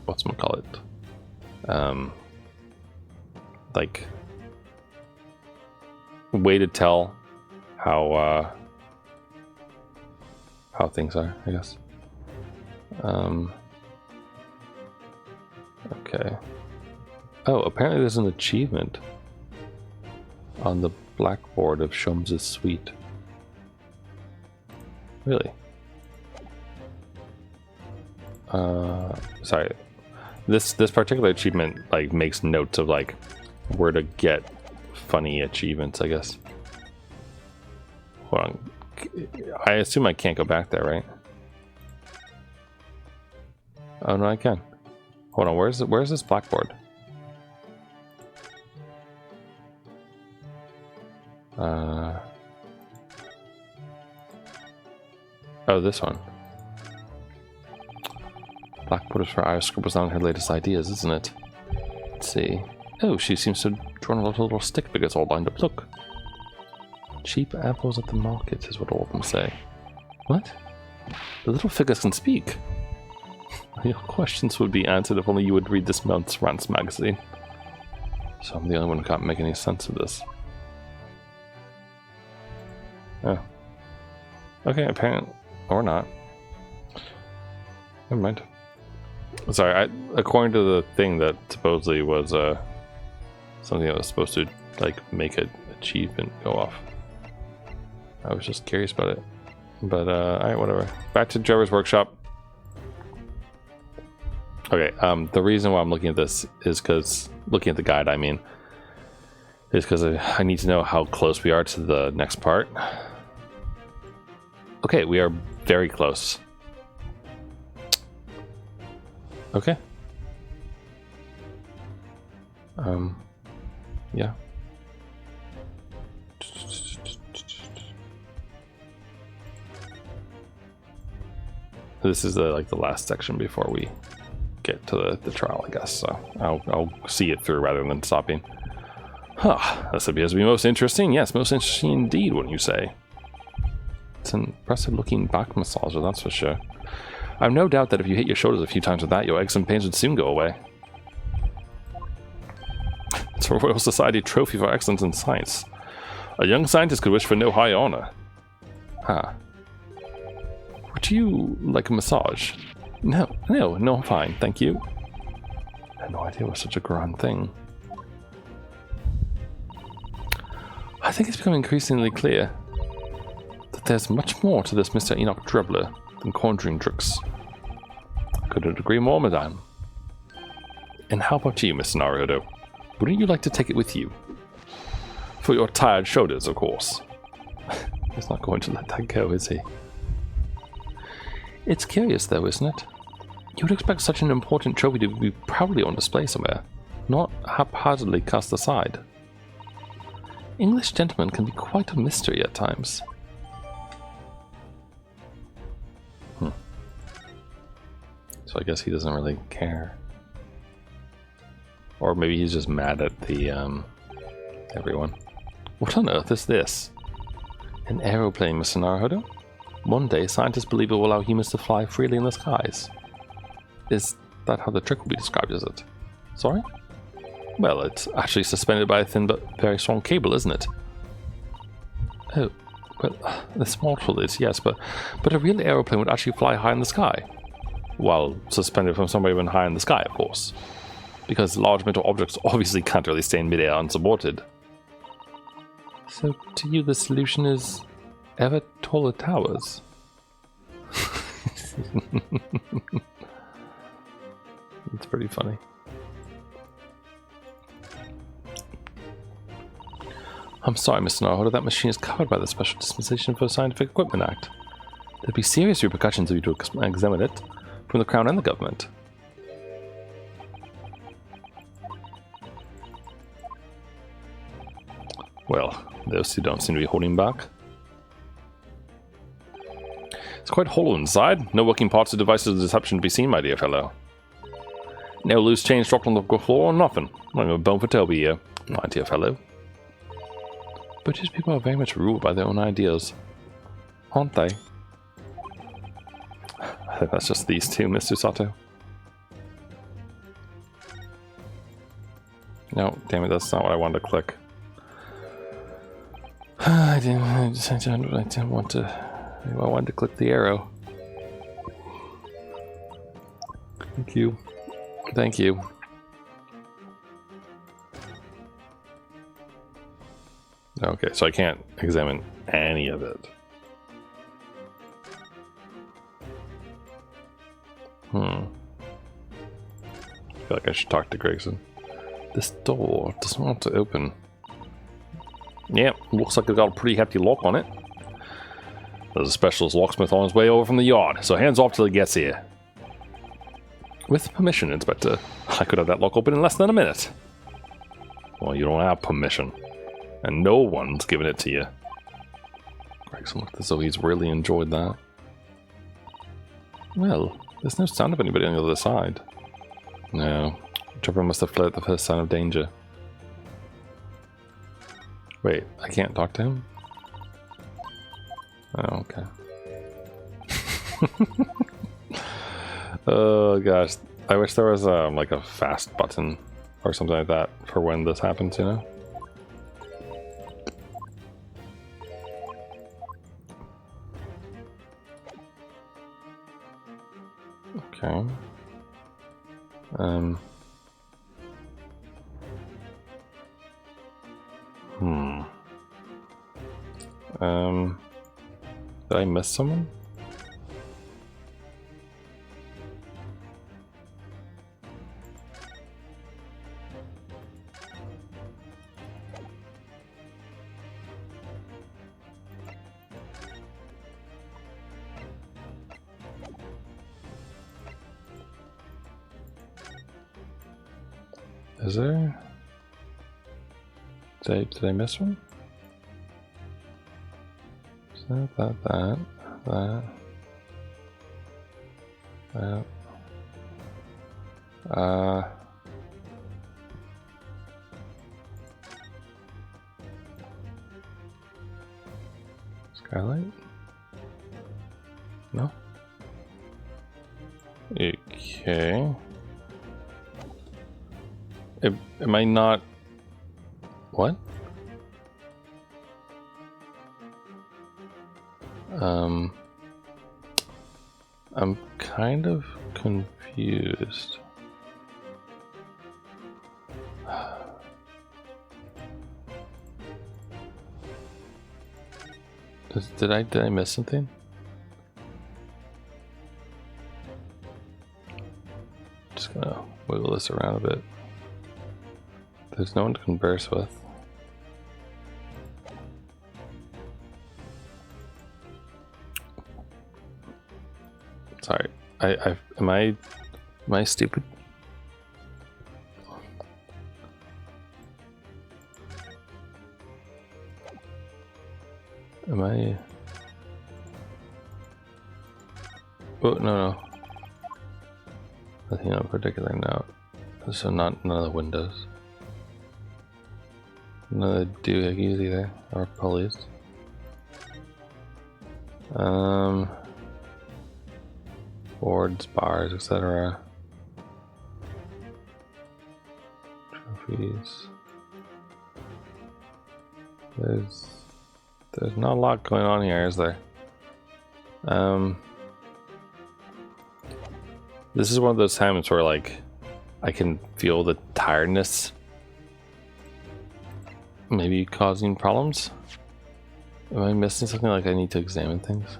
whatchamacallit? Like, way to tell how things are, I guess. Okay. Oh, apparently there's an achievement on the blackboard of Sholmes' suite. Really? Sorry. This particular achievement like makes notes of like where to get funny achievements, I guess. Hold on. I assume I can't go back there, right? Oh no, I can. Hold on, where's this blackboard? Oh, this one. Blackboard is for Iris scribbles down her latest ideas, isn't it? Let's see. Oh, she seems to have drawn a little stick figures all lined up. Look. Cheap apples at the market is what all of them say. What? The little figures can speak. Your questions would be answered if only you would read this month's Rants magazine. So I'm the only one who can't make any sense of this. Oh. Okay, apparently. Or not. Never mind. Sorry, according to the thing that supposedly was something that was supposed to like make an achievement go off. I was just curious about it. But alright, whatever. Back to Trevor's workshop. Okay, the reason why I'm looking at this is because, looking at the guide, I mean, is because I need to know how close we are to the next part. Okay, we are very close. Okay. Yeah. This is like the last section before we get to the trial, I guess. So I'll see it through rather than stopping. Huh. This appears to be most interesting. Yes, most interesting indeed, wouldn't you say? It's an impressive looking back massager, that's for sure. I have no doubt that if you hit your shoulders a few times with that, your aches and pains would soon go away. It's a Royal Society trophy for excellence in science. A young scientist could wish for no higher honor. Huh. Would you like a massage? No, I'm fine, thank you. I had no idea it was such a grand thing. I think it's becoming increasingly clear that there's much more to this Mr. Enoch Trebler than conjuring tricks. I couldn't agree more, madame. And how about you, Mr. Naruto? Wouldn't you like to take it with you? For your tired shoulders, of course. He's not going to let that go, is he? It's curious, though, isn't it? You would expect such an important trophy to be proudly on display somewhere, not haphazardly cast aside. English gentlemen can be quite a mystery at times. So I guess he doesn't really care. Or maybe he's just mad at the, everyone. What on earth is this? An aeroplane, Mr. Naruto? One day, scientists believe it will allow humans to fly freely in the skies. Is that how the trick will be described, is it? Sorry? Well, it's actually suspended by a thin but very strong cable, isn't it? Oh, well, the small tool is, yes, but a real aeroplane would actually fly high in the sky. Well, suspended from somewhere even high in the sky, of course. Because large metal objects obviously can't really stay in midair unsupported. So, to you, the solution is ever taller towers? It's pretty funny. I'm sorry, Mr. Naruto, that machine is covered by the Special Dispensation for Scientific Equipment Act. There'd be serious repercussions if you were to examine it from the Crown and the government. Well, those two don't seem to be holding back. It's quite hollow inside. No working parts or devices of deception to be seen, my dear fellow. No loose chains dropped on the floor or nothing. Not even a bone for Toby here, my dear fellow. British people are very much ruled by their own ideas, aren't they? I think that's just these two, Mr. Sato. No, damn it, that's not what I wanted to click. I didn't want to. I wanted to click the arrow. Thank you. Thank you. Okay, so I can't examine any of it. I feel like I should talk to Gregson. This door doesn't want to open. Yep, looks like it's got a pretty hefty lock on it. There's a specialist locksmith on his way over from the yard, so hands off till he gets here. With permission, Inspector, I could have that lock open in less than a minute. Well, you don't have permission, and no one's given it to you. Gregson looked as though he's really enjoyed that. Well, there's no sound of anybody on the other side. No, Trevor must have fled at the first sign of danger. Wait, I can't talk to him? Oh, okay. Oh gosh, I wish there was like a fast button or something like that for when this happens, you know? Okay. Did I miss someone? Is there? Did I miss one? Is that. Skylight? No? Okay. Am I not... What? I'm kind of confused. Did I miss something? Just gonna wiggle this around a bit. There's no one to converse with. Sorry, am I stupid? Am I? Oh no. Nothing in particular now. So none of the windows. None of the doohickeys either, or pulleys. Boards, bars, etc. Trophies. There's not a lot going on here, is there? This is one of those times where, like, I can feel the tiredness maybe causing problems. Am I missing something? Like I need to examine things?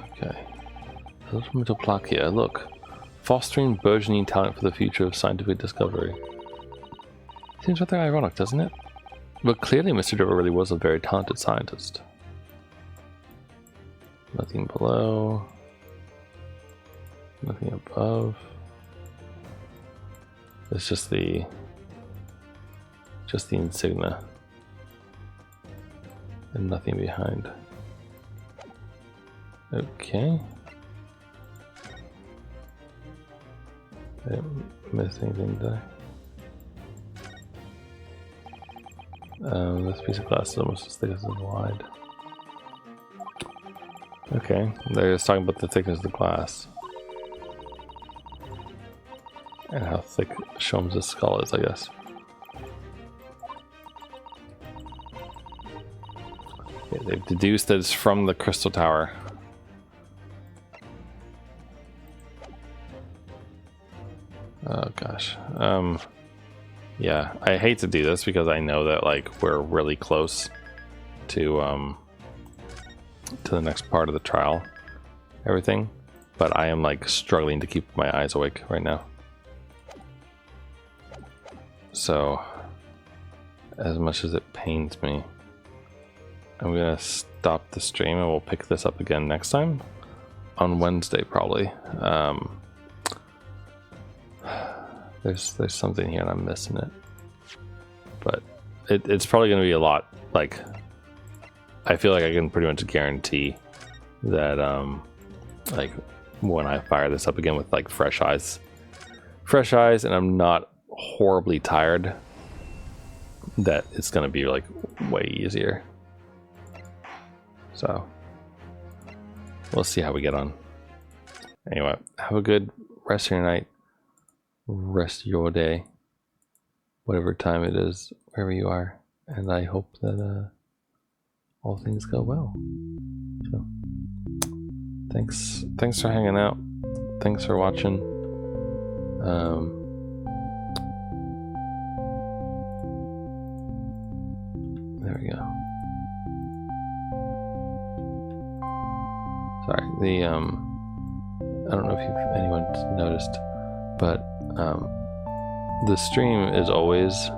Okay. Little plaque here. Look. Fostering burgeoning talent for the future of scientific discovery. Seems rather ironic, doesn't it? But clearly Mr. Dover really was a very talented scientist. Nothing below. Nothing above. It's just the insignia. And nothing behind. Okay. I didn't miss anything there. This piece of glass is almost as thick as it's wide. Okay, they're just talking about the thickness of the glass. And how thick Sholmes' skull is, I guess. Okay, they've deduced that it's from the crystal tower. Oh gosh. Yeah, I hate to do this because I know that like we're really close to the next part of the trial, everything, but I am like struggling to keep my eyes awake right now. So, as much as it pains me, I'm gonna stop the stream and we'll pick this up again next time on Wednesday probably. There's something here and I'm missing it, but it's probably gonna be a lot. Like, I feel like I can pretty much guarantee that like when I fire this up again with like fresh eyes and I'm not horribly tired, that it's gonna be like way easier. So we'll see how we get on. Anyway, have a good rest of your night, rest of your day, whatever time it is, wherever you are, and I hope that all things go well. So, thanks for hanging out. Thanks for watching. There we go. Sorry, I don't know if anyone's noticed, but the stream is always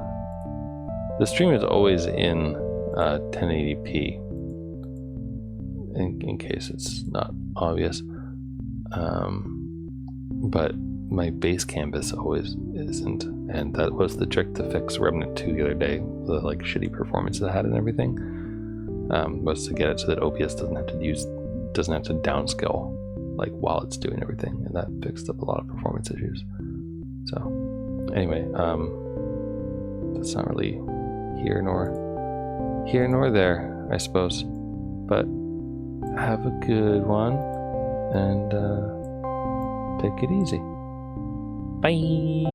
in 1080p. In case it's not obvious, but my base canvas always isn't, and that was the trick to fix Remnant 2 the other day. The like shitty performance it had and everything was to get it so that OBS doesn't have to downscale like while it's doing everything, and that fixed up a lot of performance issues. So anyway, that's not really here nor there, I suppose, but have a good one and take it easy. Bye.